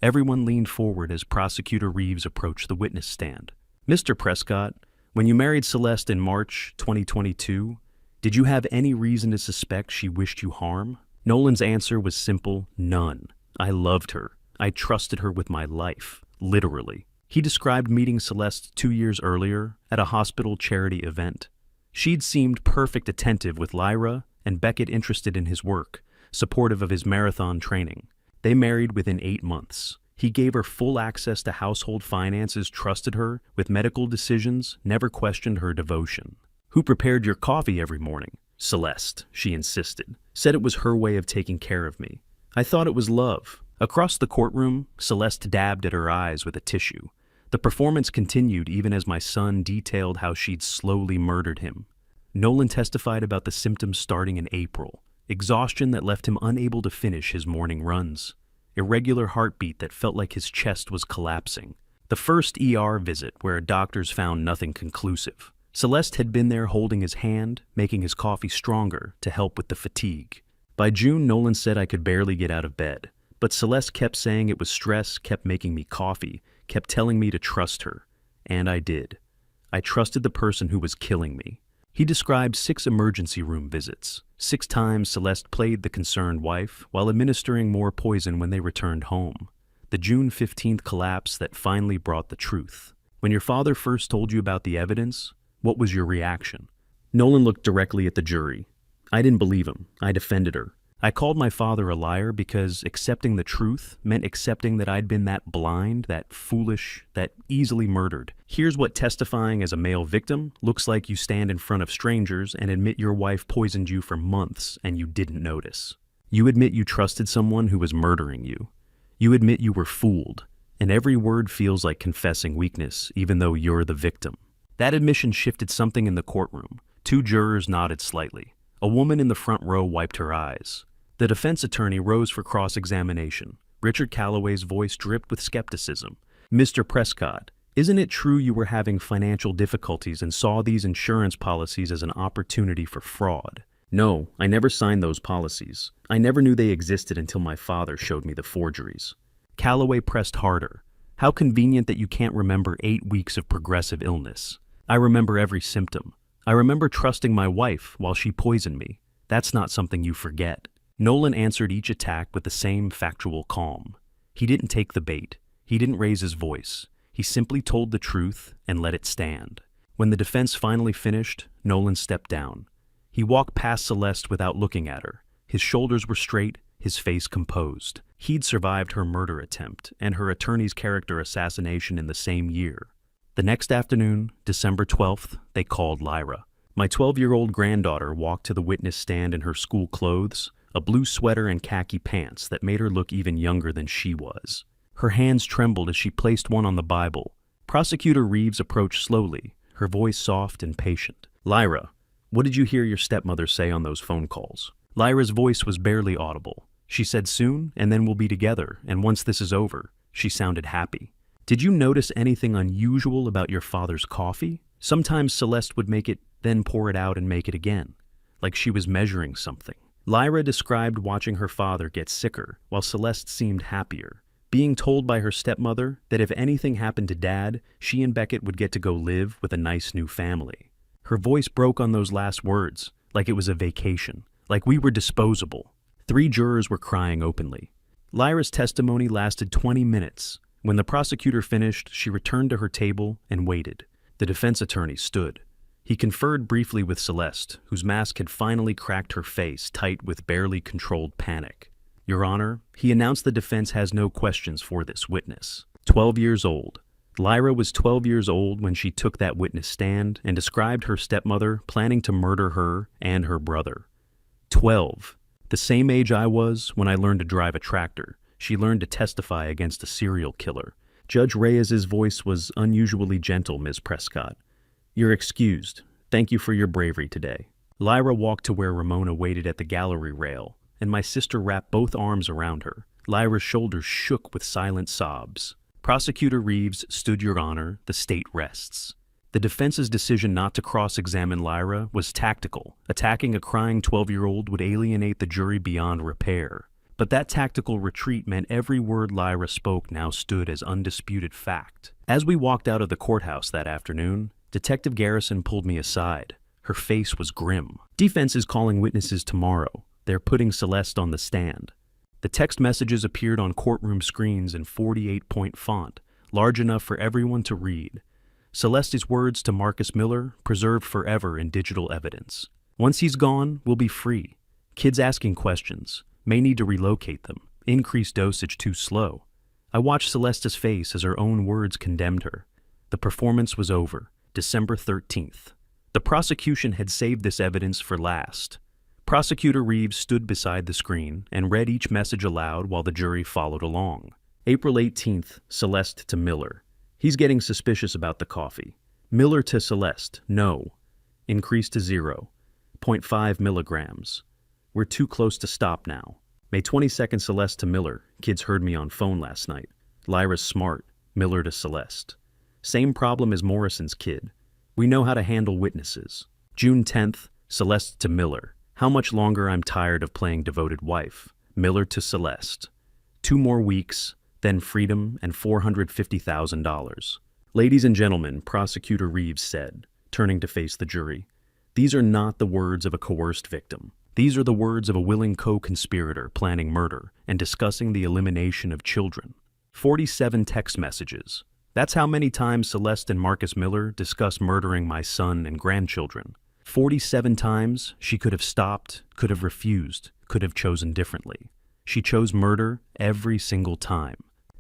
Everyone leaned forward as Prosecutor Reeves approached the witness stand. Mr. Prescott, when you married Celeste in March 2022, did you have any reason to suspect she wished you harm? Nolan's answer was simple: none. I loved her. I trusted her with my life, literally. He described meeting Celeste 2 years earlier at a hospital charity event. She'd seemed perfect, attentive with Lyra, and Beckett interested in his work, supportive of his marathon training. They married within 8 months. He gave her full access to household finances, trusted her with medical decisions, never questioned her devotion. Who prepared your coffee every morning? Celeste, she insisted. Said it was her way of taking care of me. I thought it was love. Across the courtroom, Celeste dabbed at her eyes with a tissue. The performance continued even as my son detailed how she'd slowly murdered him. Nolan testified about the symptoms starting in April. Exhaustion that left him unable to finish his morning runs. Irregular heartbeat that felt like his chest was collapsing. The first ER visit where doctors found nothing conclusive. Celeste had been there holding his hand, making his coffee stronger to help with the fatigue. By June, Nolan said I could barely get out of bed. But Celeste kept saying it was stress, kept making me coffee, kept telling me to trust her. And I did. I trusted the person who was killing me. He described 6 emergency room visits. 6 times Celeste played the concerned wife while administering more poison when they returned home. The June 15th collapse that finally brought the truth. When your father first told you about the evidence, what was your reaction? Nolan looked directly at the jury. I didn't believe him. I defended her. I called my father a liar because accepting the truth meant accepting that I'd been that blind, that foolish, that easily murdered. Here's what testifying as a male victim looks like: you stand in front of strangers and admit your wife poisoned you for months and you didn't notice. You admit you trusted someone who was murdering you. You admit you were fooled, and every word feels like confessing weakness even though you're the victim. That admission shifted something in the courtroom. 2 jurors nodded slightly. A woman in the front row wiped her eyes. The defense attorney rose for cross-examination. Richard Calloway's voice dripped with skepticism. Mr. Prescott, isn't it true you were having financial difficulties and saw these insurance policies as an opportunity for fraud? No, I never signed those policies. I never knew they existed until my father showed me the forgeries. Calloway pressed harder. How convenient that you can't remember 8 weeks of progressive illness. I remember every symptom. I remember trusting my wife while she poisoned me. That's not something you forget. Nolan answered each attack with the same factual calm. He didn't take the bait. He didn't raise his voice. He simply told the truth and let it stand. When the defense finally finished, Nolan stepped down. He walked past Celeste without looking at her. His shoulders were straight, his face composed. He'd survived her murder attempt and her attorney's character assassination in the same year. The next afternoon, December 12th, they called Lyra. My 12-year-old granddaughter walked to the witness stand in her school clothes, a blue sweater and khaki pants that made her look even younger than she was. Her hands trembled as she placed one on the Bible. Prosecutor Reeves approached slowly, her voice soft and patient. Lyra, what did you hear your stepmother say on those phone calls? Lyra's voice was barely audible. She said soon, and then we'll be together, and once this is over. She sounded happy. Did you notice anything unusual about your father's coffee? Sometimes Celeste would make it, then pour it out and make it again, like she was measuring something. Lyra described watching her father get sicker, while Celeste seemed happier. Being told by her stepmother that if anything happened to Dad, she and Beckett would get to go live with a nice new family. Her voice broke on those last words, like it was a vacation, like we were disposable. 3 jurors were crying openly. Lyra's testimony lasted 20 minutes. When the prosecutor finished, she returned to her table and waited. The defense attorney stood. He conferred briefly with Celeste, whose mask had finally cracked her face tight with barely controlled panic. Your Honor, he announced the defense has no questions for this witness. 12 years old. Lyra was 12 years old when she took that witness stand and described her stepmother planning to murder her and her brother. 12. The same age I was when I learned to drive a tractor. She learned to testify against a serial killer. Judge Reyes's voice was unusually gentle, Ms. Prescott. You're excused. Thank you for your bravery today. Lyra walked to where Ramona waited at the gallery rail, and my sister wrapped both arms around her. Lyra's shoulders shook with silent sobs. Prosecutor Reeves stood, Your Honor, the state rests. The defense's decision not to cross-examine Lyra was tactical. Attacking a crying 12-year-old would alienate the jury beyond repair. But that tactical retreat meant every word Lyra spoke now stood as undisputed fact. As we walked out of the courthouse that afternoon, Detective Garrison pulled me aside. Her face was grim. Defense is calling witnesses tomorrow. They're putting Celeste on the stand. The text messages appeared on courtroom screens in 48-point font, large enough for everyone to read. Celeste's words to Marcus Miller, preserved forever in digital evidence. Once he's gone, we'll be free. Kids asking questions. May need to relocate them. Increased dosage too slow. I watched Celeste's face as her own words condemned her. The performance was over. December 13th. The prosecution had saved this evidence for last. Prosecutor Reeves stood beside the screen and read each message aloud while the jury followed along. April 18th, Celeste to Miller. He's getting suspicious about the coffee. Miller to Celeste, no. Increased to 0.5 milligrams. We're too close to stop now. May 22nd, Celeste to Miller. Kids heard me on phone last night. Lyra's smart. Miller to Celeste. Same problem as Morrison's kid. We know how to handle witnesses. June 10th, Celeste to Miller. How much longer I'm tired of playing devoted wife. Miller to Celeste. 2 more weeks, then freedom and $450,000. Ladies and gentlemen, Prosecutor Reeves said, turning to face the jury, these are not the words of a coerced victim. These are the words of a willing co-conspirator planning murder and discussing the elimination of children. 47 text messages. That's how many times Celeste and Marcus Miller discussed murdering my son and grandchildren. 47 times she could have stopped, could have refused, could have chosen differently. She chose murder every single time.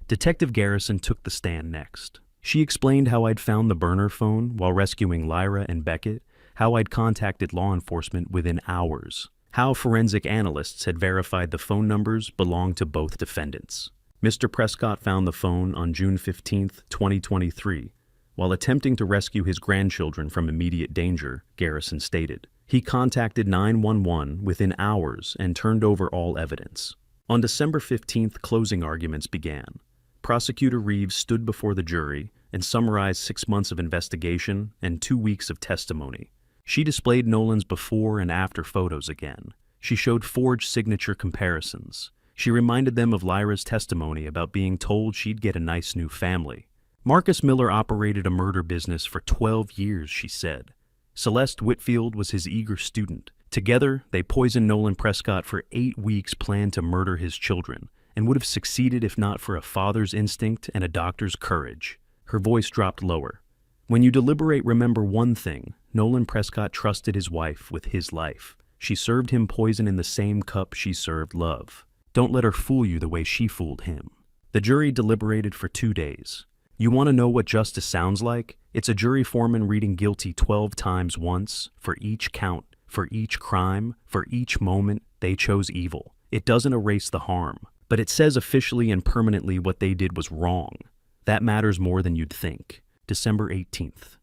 Detective Garrison took the stand next. She explained how I'd found the burner phone while rescuing Lyra and Beckett, how I'd contacted law enforcement within hours, how forensic analysts had verified the phone numbers belonged to both defendants. Mr. Prescott found the phone on June 15, 2023, while attempting to rescue his grandchildren from immediate danger, Garrison stated. He contacted 911 within hours and turned over all evidence. On December 15th, closing arguments began. Prosecutor Reeves stood before the jury and summarized 6 months of investigation and 2 weeks of testimony. She displayed Nolan's before and after photos again. She showed forged signature comparisons. She reminded them of Lyra's testimony about being told she'd get a nice new family. Marcus Miller operated a murder business for 12 years, she said. Celeste Whitfield was his eager student. Together, they poisoned Nolan Prescott for 8 weeks, planned to murder his children, and would have succeeded if not for a father's instinct and a doctor's courage. Her voice dropped lower. When you deliberate, remember one thing. Nolan Prescott trusted his wife with his life. She served him poison in the same cup she served love. Don't let her fool you the way she fooled him. The jury deliberated for 2 days. You want to know what justice sounds like? It's a jury foreman reading guilty 12 times once, for each count, for each crime, for each moment they chose evil. It doesn't erase the harm, but it says officially and permanently what they did was wrong. That matters more than you'd think. December 18th.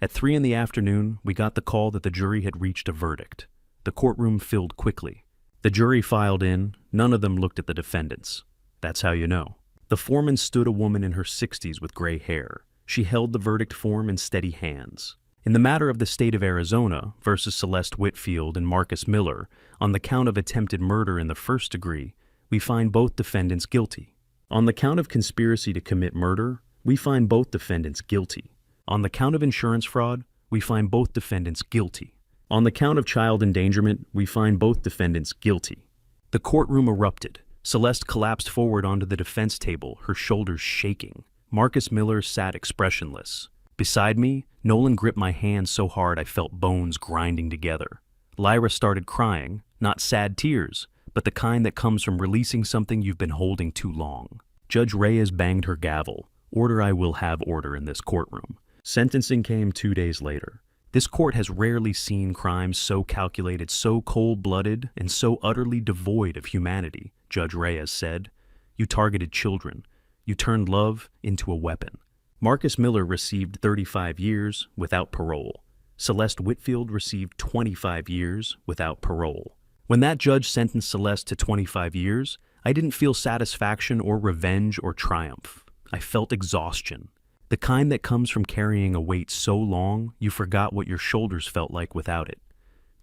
At 3 in the afternoon, we got the call that the jury had reached a verdict. The courtroom filled quickly. The jury filed in. None of them looked at the defendants. That's how you know. The foreman stood, a woman in her 60s with gray hair. She held the verdict form in steady hands. In the matter of the state of Arizona versus Celeste Whitfield and Marcus Miller, on the count of attempted murder in the first degree, we find both defendants guilty. On the count of conspiracy to commit murder, we find both defendants guilty. On the count of insurance fraud, we find both defendants guilty. On the count of child endangerment, we find both defendants guilty. The courtroom erupted. Celeste collapsed forward onto the defense table, her shoulders shaking. Marcus Miller sat expressionless. Beside me, Nolan gripped my hand so hard I felt bones grinding together. Lyra started crying, not sad tears, but the kind that comes from releasing something you've been holding too long. Judge Reyes banged her gavel. Order, I will have order in this courtroom. Sentencing came 2 days later. This court has rarely seen crimes so calculated, so cold-blooded, and so utterly devoid of humanity, Judge Reyes said. You targeted children. You turned love into a weapon. Marcus Miller received 35 years without parole. Celeste Whitfield received 25 years without parole. When that judge sentenced Celeste to 25 years, I didn't feel satisfaction or revenge or triumph. I felt exhaustion. The kind that comes from carrying a weight so long you forgot what your shoulders felt like without it.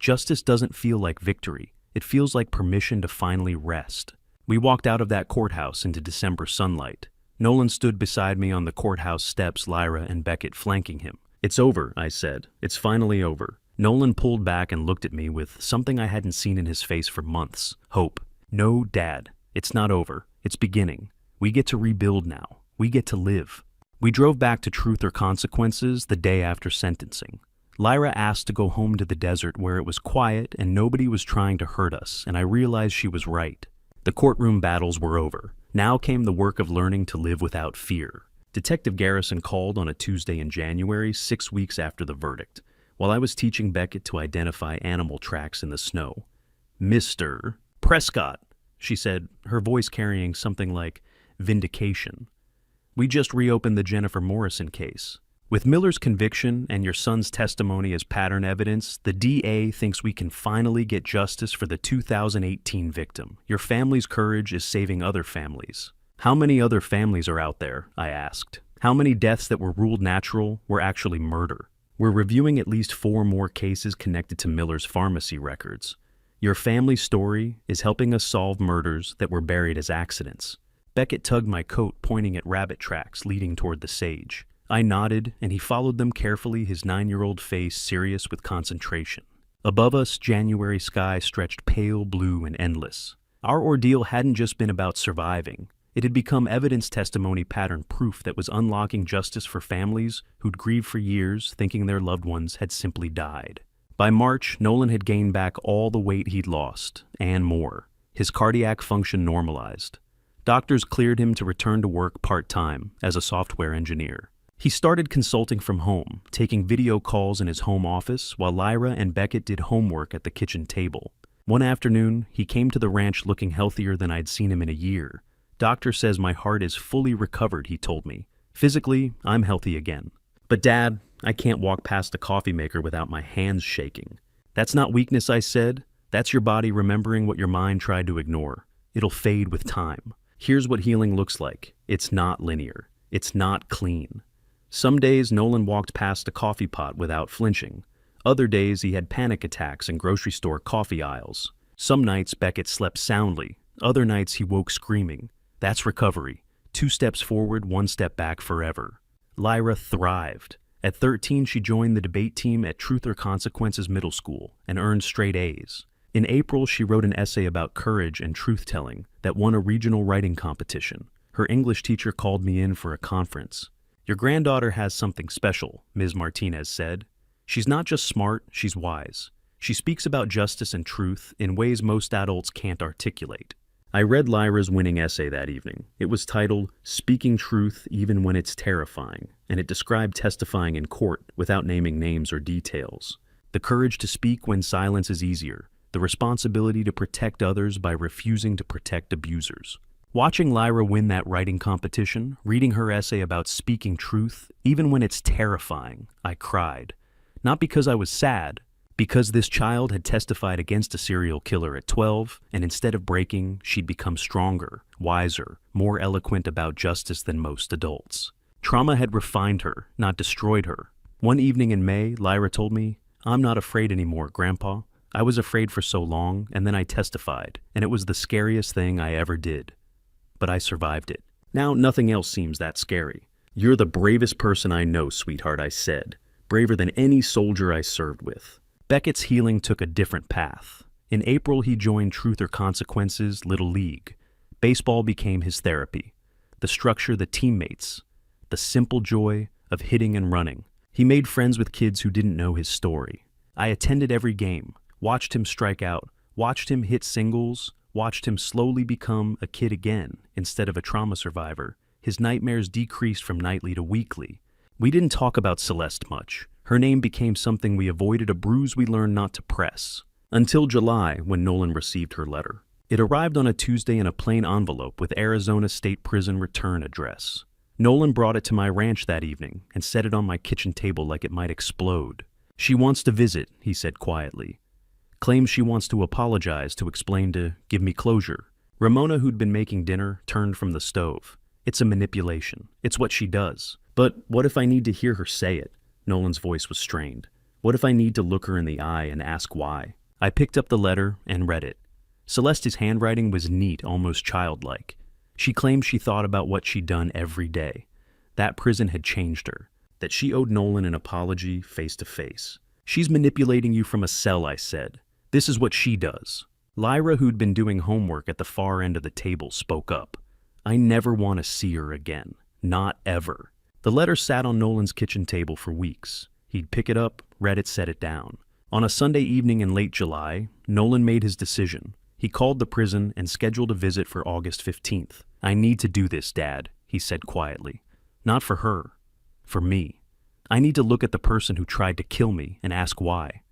Justice doesn't feel like victory. It feels like permission to finally rest. We walked out of that courthouse into December sunlight. Nolan stood beside me on the courthouse steps, Lyra and Beckett flanking him. "It's over," I said. "It's finally over." Nolan pulled back and looked at me with something I hadn't seen in his face for months: hope. "No, Dad, it's not over. It's beginning. We get to rebuild now. We get to live." We drove back to Truth or Consequences the day after sentencing. Lyra asked to go home to the desert where it was quiet and nobody was trying to hurt us, and I realized she was right. The courtroom battles were over. Now came the work of learning to live without fear. Detective Garrison called on a Tuesday in January, 6 weeks after the verdict, while I was teaching Beckett to identify animal tracks in the snow. "Mr. Prescott," she said, her voice carrying something like vindication. "We just reopened the Jennifer Morrison case. With Miller's conviction and your son's testimony as pattern evidence, the DA thinks we can finally get justice for the 2018 victim. Your family's courage is saving other families." "How many other families are out there?" I asked. "How many deaths that were ruled natural were actually murder?" "We're reviewing at least 4 more cases connected to Miller's pharmacy records. Your family's story is helping us solve murders that were buried as accidents." Beckett tugged my coat, pointing at rabbit tracks leading toward the sage. I nodded, and he followed them carefully, his 9-year-old face serious with concentration. Above us, January sky stretched pale blue and endless. Our ordeal hadn't just been about surviving. It had become evidence testimony pattern proof that was unlocking justice for families who'd grieved for years thinking their loved ones had simply died. By March, Nolan had gained back all the weight he'd lost, and more. His cardiac function normalized. Doctors cleared him to return to work part-time as a software engineer. He started consulting from home, taking video calls in his home office while Lyra and Beckett did homework at the kitchen table. One afternoon, he came to the ranch looking healthier than I'd seen him in a year. "Doctor says my heart is fully recovered," he told me. "Physically, I'm healthy again. But Dad, I can't walk past a coffee maker without my hands shaking." "That's not weakness," I said. "That's your body remembering what your mind tried to ignore. It'll fade with time. Here's what healing looks like. It's not linear. It's not clean." Some days Nolan walked past a coffee pot without flinching. Other days he had panic attacks in grocery store coffee aisles. Some nights Beckett slept soundly. Other nights he woke screaming. That's recovery. 2 steps forward, 1 step back forever. Lyra thrived. At 13, she joined the debate team at Truth or Consequences Middle School and earned straight A's. In April, she wrote an essay about courage and truth-telling that won a regional writing competition. Her English teacher called me in for a conference. "Your granddaughter has something special," Ms. Martinez said. "She's not just smart, she's wise. She speaks about justice and truth in ways most adults can't articulate." I read Lyra's winning essay that evening. It was titled, "Speaking Truth Even When It's Terrifying," and it described testifying in court without naming names or details. The courage to speak when silence is easier. The responsibility to protect others by refusing to protect abusers. Watching Lyra win that writing competition, reading her essay about speaking truth, even when it's terrifying, I cried. Not because I was sad, because this child had testified against a serial killer at 12, and instead of breaking, she'd become stronger, wiser, more eloquent about justice than most adults. Trauma had refined her, not destroyed her. One evening in May, Lyra told me, "I'm not afraid anymore, Grandpa. I was afraid for so long, and then I testified, and it was the scariest thing I ever did. But I survived it. Now nothing else seems that scary." "You're the bravest person I know, sweetheart," I said. "Braver than any soldier I served with." Beckett's healing took a different path. In April, he joined Truth or Consequences Little League. Baseball became his therapy. The structure, the teammates, the simple joy of hitting and running. He made friends with kids who didn't know his story. I attended every game, watched him strike out, watched him hit singles, watched him slowly become a kid again instead of a trauma survivor. His nightmares decreased from nightly to weekly. We didn't talk about Celeste much. Her name became something we avoided, a bruise we learned not to press. Until July, when Nolan received her letter. It arrived on a Tuesday in a plain envelope with Arizona State Prison return address. Nolan brought it to my ranch that evening and set it on my kitchen table like it might explode. "She wants to visit," he said quietly. "Claims she wants to apologize, to explain, to give me closure." Ramona, who'd been making dinner, turned from the stove. "It's a manipulation. It's what she does. But what if I need to hear her say it?" Nolan's voice was strained. "What if I need to look her in the eye and ask why?" I picked up the letter and read it. Celeste's handwriting was neat, almost childlike. She claimed she thought about what she'd done every day. That prison had changed her. That she owed Nolan an apology face to face. "She's manipulating you from a cell," I said. "This is what she does." Lyra, who'd been doing homework at the far end of the table, spoke up. "I never want to see her again. Not ever." The letter sat on Nolan's kitchen table for weeks. He'd pick it up, read it, set it down. On a Sunday evening in late July, Nolan made his decision. He called the prison and scheduled a visit for August 15th. "I need to do this, Dad," he said quietly. "Not for her. For me. I need to look at the person who tried to kill me and ask why.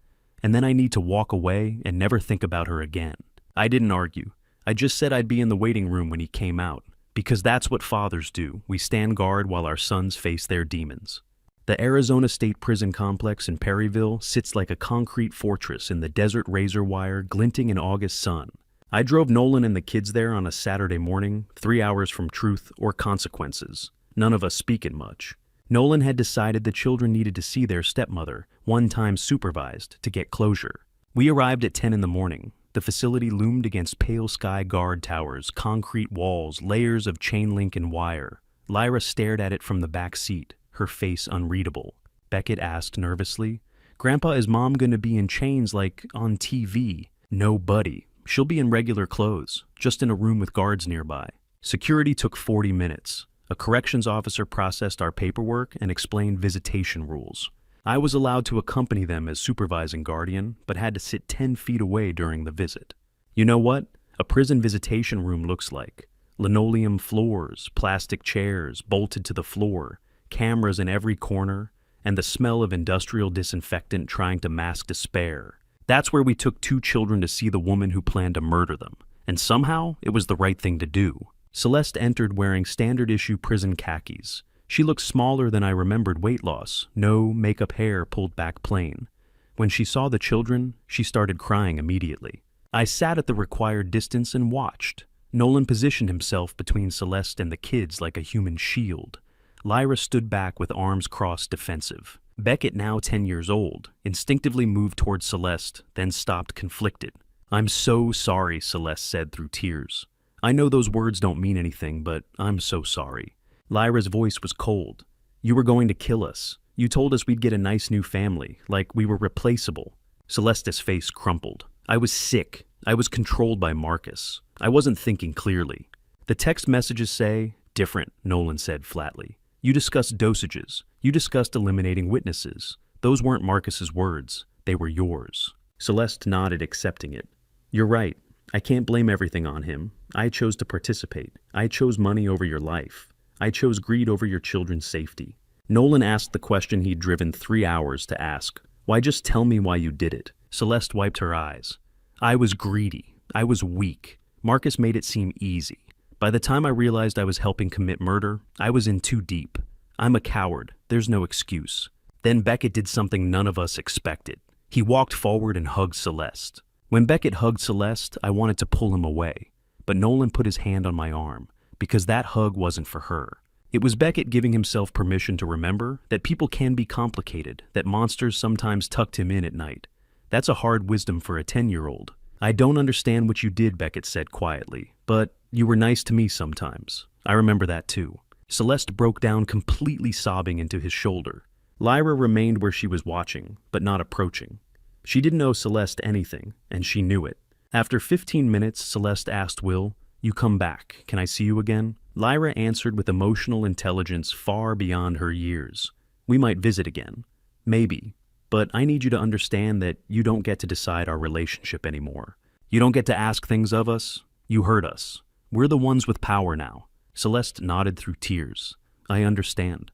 And then I need to walk away and never think about her again." I didn't argue. I just said I'd be in the waiting room when he came out. Because that's what fathers do. We stand guard while our sons face their demons. The Arizona State Prison Complex in Perryville sits like a concrete fortress in the desert razor wire glinting in August sun. I drove Nolan and the kids there on a Saturday morning, 3 hours from truth or consequences. None of us speaking much. Nolan had decided the children needed to see their stepmother, one time supervised, to get closure. We arrived at 10 in the morning. The facility loomed against pale sky guard towers, concrete walls, layers of chain link and wire. Lyra stared at it from the back seat, her face unreadable. Beckett asked nervously, "Grandpa, is Mom going to be in chains like on TV?" "No, buddy. She'll be in regular clothes, just in a room with guards nearby." Security took 40 minutes. A corrections officer processed our paperwork and explained visitation rules. I was allowed to accompany them as supervising guardian, but had to sit 10 feet away during the visit. You know what a prison visitation room looks like. Linoleum floors, plastic chairs bolted to the floor, cameras in every corner, and the smell of industrial disinfectant trying to mask despair. That's where we took 2 children to see the woman who planned to murder them. And somehow, it was the right thing to do. Celeste entered wearing standard-issue prison khakis. She looked smaller than I remembered weight loss, no makeup, hair pulled back plain. When she saw the children, she started crying immediately. I sat at the required distance and watched. Nolan positioned himself between Celeste and the kids like a human shield. Lyra stood back with arms crossed, defensive. Beckett, now 10 years old, instinctively moved toward Celeste, then stopped, conflicted. "I'm so sorry," Celeste said through tears. "I know those words don't mean anything, but I'm so sorry." Lyra's voice was cold. "You were going to kill us. You told us we'd get a nice new family, like we were replaceable." Celeste's face crumpled. "I was sick. I was controlled by Marcus. I wasn't thinking clearly." "The text messages say different," Nolan said flatly. "You discussed dosages. You discussed eliminating witnesses. Those weren't Marcus's words. They were yours." Celeste nodded, accepting it. "You're right. I can't blame everything on him. I chose to participate. I chose money over your life. I chose greed over your children's safety." Nolan asked the question he'd driven 3 hours to ask. "Why just tell me why you did it?" Celeste wiped her eyes. "I was greedy. I was weak. Marcus made it seem easy. By the time I realized I was helping commit murder, I was in too deep. I'm a coward. There's no excuse." Then Beckett did something none of us expected. He walked forward and hugged Celeste. When Beckett hugged Celeste, I wanted to pull him away. But Nolan put his hand on my arm, because that hug wasn't for her. It was Beckett giving himself permission to remember that people can be complicated, that monsters sometimes tucked him in at night. That's a hard wisdom for a 10-year-old. "I don't understand what you did," Beckett said quietly, "but you were nice to me sometimes. I remember that too." Celeste broke down, completely sobbing into his shoulder. Lyra remained where she was watching, but not approaching. She didn't owe Celeste anything, and she knew it. After 15 minutes, Celeste asked Will, "You come back. Can I see you again?" Lyra answered with emotional intelligence far beyond her years. "We might visit again. Maybe. But I need you to understand that you don't get to decide our relationship anymore. You don't get to ask things of us. You hurt us. We're the ones with power now." Celeste nodded through tears. "I understand.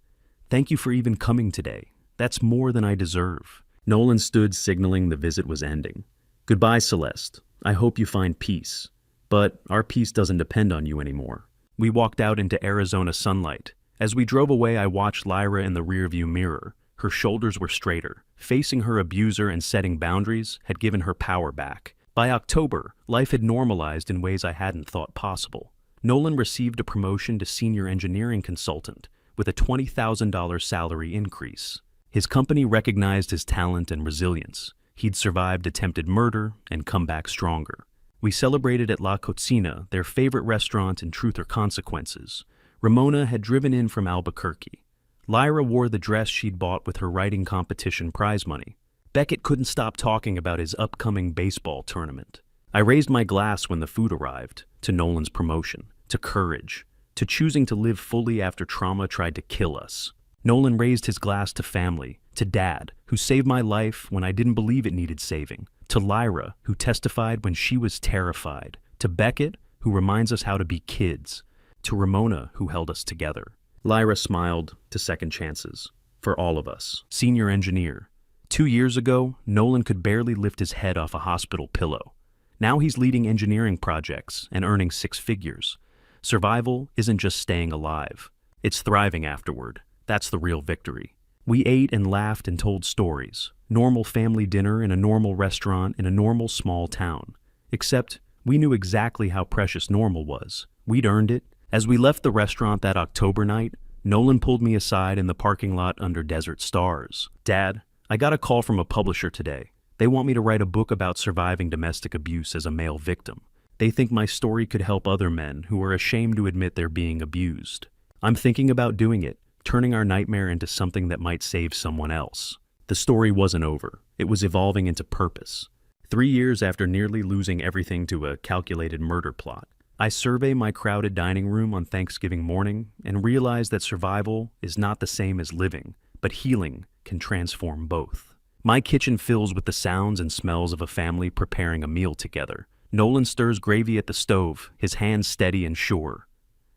Thank you for even coming today. That's more than I deserve." Nolan stood, signaling the visit was ending. "Goodbye, Celeste. I hope you find peace. But our peace doesn't depend on you anymore. We walked out into Arizona sunlight. As we drove away, I watched Lyra in the rearview mirror. Her shoulders were straighter. Facing her abuser and setting boundaries had given her power back. By October, life had normalized in ways I hadn't thought possible. Nolan received a promotion to senior engineering consultant with a $20,000 salary increase. His company recognized his talent and resilience. He'd survived attempted murder and come back stronger. We celebrated at La Cocina, their favorite restaurant in Truth or Consequences. Ramona had driven in from Albuquerque. Lyra wore the dress she'd bought with her writing competition prize money. Beckett couldn't stop talking about his upcoming baseball tournament. I raised my glass when the food arrived, to Nolan's promotion, to courage, to choosing to live fully after trauma tried to kill us. Nolan raised his glass to family, to Dad, who saved my life when I didn't believe it needed saving, to Lyra, who testified when she was terrified, to Beckett, who reminds us how to be kids, to Ramona, who held us together. Lyra smiled, to second chances, for all of us. Senior engineer. 2 years ago, Nolan could barely lift his head off a hospital pillow. Now he's leading engineering projects and earning 6 figures. Survival isn't just staying alive. It's thriving afterward. That's the real victory. We ate and laughed and told stories. Normal family dinner in a normal restaurant in a normal small town. Except we knew exactly how precious normal was. We'd earned it. As we left the restaurant that October night, Nolan pulled me aside in the parking lot under desert stars. Dad, I got a call from a publisher today. They want me to write a book about surviving domestic abuse as a male victim. They think my story could help other men who are ashamed to admit they're being abused. I'm thinking about doing it, turning our nightmare into something that might save someone else. The story wasn't over. It was evolving into purpose. 3 years after nearly losing everything to a calculated murder plot, I survey my crowded dining room on Thanksgiving morning and realize that survival is not the same as living, but healing can transform both. My kitchen fills with the sounds and smells of a family preparing a meal together. Nolan stirs gravy at the stove, his hands steady and sure.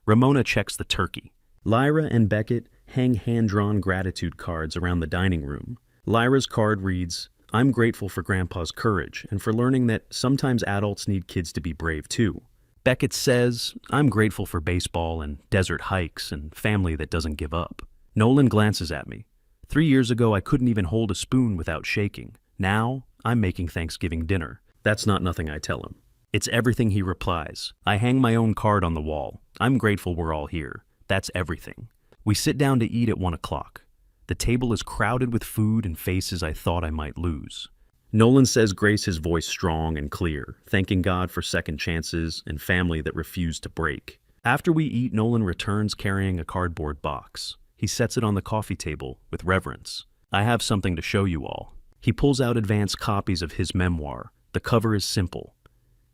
Ramona checks the turkey. Lyra and Beckett hang hand-drawn gratitude cards around the dining room. Lyra's card reads, "I'm grateful for Grandpa's courage and for learning that sometimes adults need kids to be brave too." Beckett says, "I'm grateful for baseball and desert hikes and family that doesn't give up." Nolan glances at me. 3 years ago, I couldn't even hold a spoon without shaking. Now, I'm making Thanksgiving dinner. That's not nothing I tell him. It's everything he replies. I hang my own card on the wall. I'm grateful we're all here. That's everything. We sit down to eat at 1 o'clock. The table is crowded with food and faces I thought I might lose. Nolan says grace, his voice strong and clear, thanking God for second chances and family that refused to break. After we eat, Nolan returns carrying a cardboard box. He sets it on the coffee table with reverence. "I have something to show you all." He pulls out advanced copies of his memoir. The cover is simple.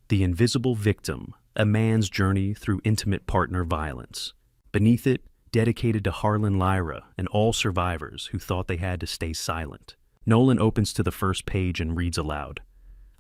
"The Invisible Victim, a Man's Journey Through Intimate Partner Violence." Beneath it, dedicated to Harlan Lyra and all survivors who thought they had to stay silent. Nolan opens to the first page and reads aloud.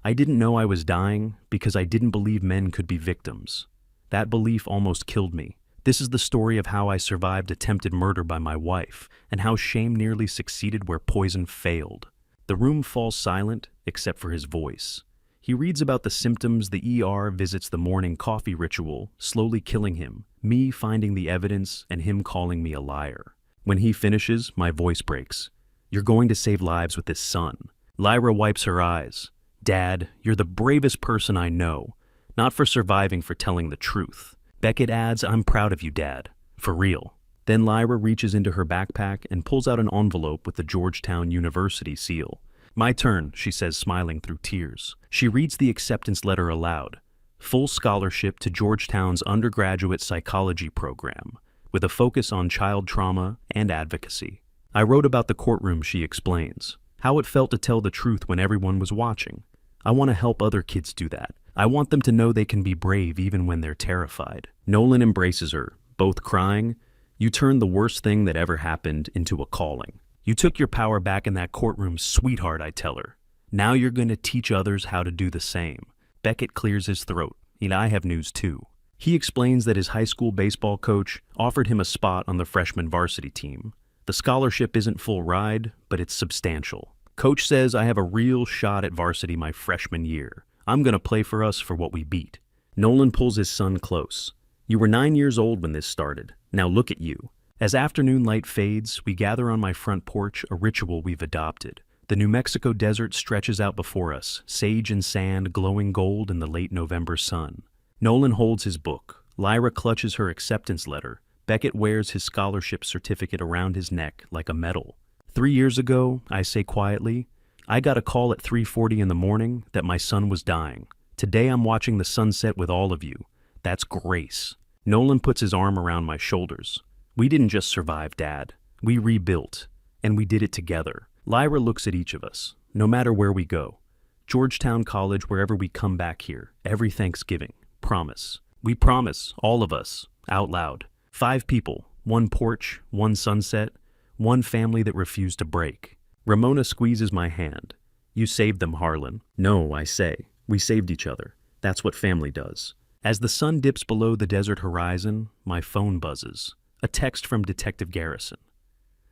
"I didn't know I was dying because I didn't believe men could be victims. That belief almost killed me. This is the story of how I survived attempted murder by my wife and how shame nearly succeeded where poison failed." The room falls silent except for his voice. He reads about the symptoms, the ER visits, the morning coffee ritual, slowly killing him, me finding the evidence, and him calling me a liar. When he finishes, my voice breaks. "You're going to save lives with this son." Lyra wipes her eyes. "Dad, you're the bravest person I know. Not for surviving, for telling the truth." Beckett adds, "I'm proud of you, Dad. For real." Then Lyra reaches into her backpack and pulls out an envelope with the Georgetown University seal. "My turn," she says, smiling through tears. She reads the acceptance letter aloud. "Full scholarship to Georgetown's undergraduate psychology program, with a focus on child trauma and advocacy." I wrote about the courtroom, she explains. How it felt to tell the truth when everyone was watching. I want to help other kids do that. I want them to know they can be brave even when they're terrified. Nolan embraces her, both crying. "You turned the worst thing that ever happened into a calling. You took your power back in that courtroom, sweetheart," I tell her. "Now you're going to teach others how to do the same." Beckett clears his throat, and I have news too. He explains that his high school baseball coach offered him a spot on the freshman varsity team. The scholarship isn't full ride, but it's substantial. Coach says I have a real shot at varsity my freshman year. I'm going to play for us for what we beat. Nolan pulls his son close. You were 9 years old when this started. Now look at you. As afternoon light fades, we gather on my front porch, a ritual we've adopted. The New Mexico desert stretches out before us, sage and sand glowing gold in the late November sun. Nolan holds his book. Lyra clutches her acceptance letter. Beckett wears his scholarship certificate around his neck like a medal. 3 years ago, I say quietly, I got a call at 3:40 in the morning that my son was dying. Today I'm watching the sunset with all of you. That's grace. Nolan puts his arm around my shoulders. We didn't just survive, Dad. We rebuilt, and we did it together. Lyra looks at each of us, no matter where we go. Georgetown College, wherever we come back here, every Thanksgiving. Promise. We promise, all of us, out loud. 5 people, 1 porch, 1 sunset, 1 family that refused to break. Ramona squeezes my hand. You saved them, Harlan. No, I say. We saved each other. That's what family does. As the sun dips below the desert horizon, my phone buzzes. A text from Detective Garrison.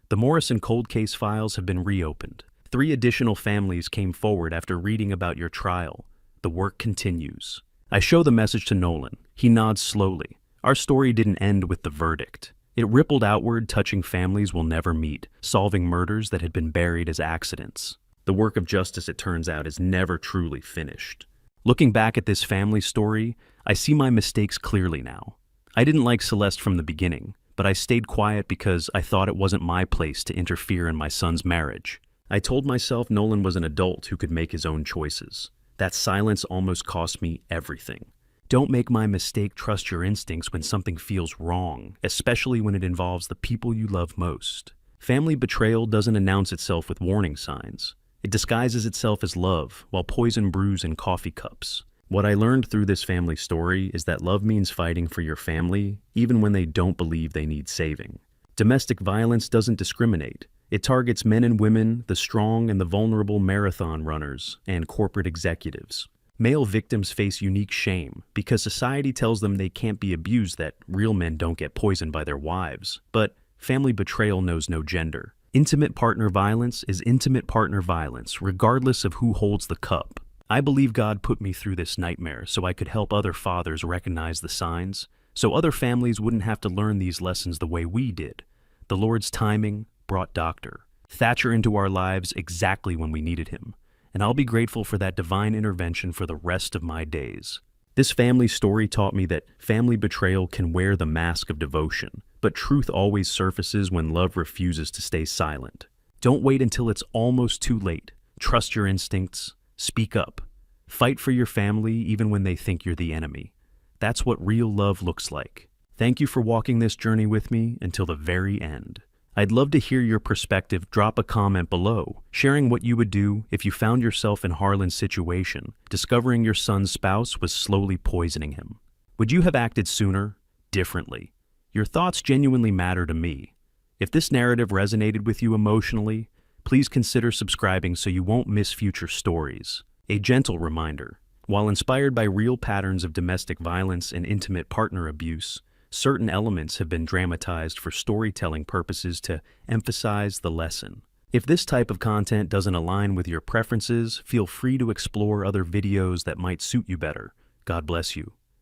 The Morrison cold case files have been reopened. 3 additional families came forward after reading about your trial. The work continues. I show the message to Nolan. He nods slowly. Our story didn't end with the verdict. It rippled outward, touching families we'll never meet, solving murders that had been buried as accidents. The work of justice, it turns out, is never truly finished. Looking back at this family story, I see my mistakes clearly now. I didn't like Celeste from the beginning, but I stayed quiet because I thought it wasn't my place to interfere in my son's marriage. I told myself Nolan was an adult who could make his own choices. That silence almost cost me everything. Don't make my mistake. Trust your instincts when something feels wrong, especially when it involves the people you love most. Family betrayal doesn't announce itself with warning signs. It disguises itself as love, while poison brews in coffee cups. What I learned through this family story is that love means fighting for your family, even when they don't believe they need saving. Domestic violence doesn't discriminate. It targets men and women, the strong and the vulnerable, marathon runners, and corporate executives. Male victims face unique shame because society tells them they can't be abused, that real men don't get poisoned by their wives. But family betrayal knows no gender. Intimate partner violence is intimate partner violence, regardless of who holds the cup. I believe God put me through this nightmare so I could help other fathers recognize the signs, so other families wouldn't have to learn these lessons the way we did. The Lord's timing brought Dr. Thatcher into our lives exactly when we needed him, and I'll be grateful for that divine intervention for the rest of my days. This family story taught me that family betrayal can wear the mask of devotion, but truth always surfaces when love refuses to stay silent. Don't wait until it's almost too late. Trust your instincts. Speak up. Fight for your family even when they think you're the enemy. That's what real love looks like. Thank you for walking this journey with me until the very end. I'd love to hear your perspective. Drop a comment below, sharing what you would do if you found yourself in Harlan's situation, discovering your son's spouse was slowly poisoning him. Would you have acted sooner, differently? Your thoughts genuinely matter to me. If this narrative resonated with you emotionally, please consider subscribing so you won't miss future stories. A gentle reminder, while inspired by real patterns of domestic violence and intimate partner abuse, certain elements have been dramatized for storytelling purposes to emphasize the lesson. If this type of content doesn't align with your preferences, feel free to explore other videos that might suit you better. God bless you.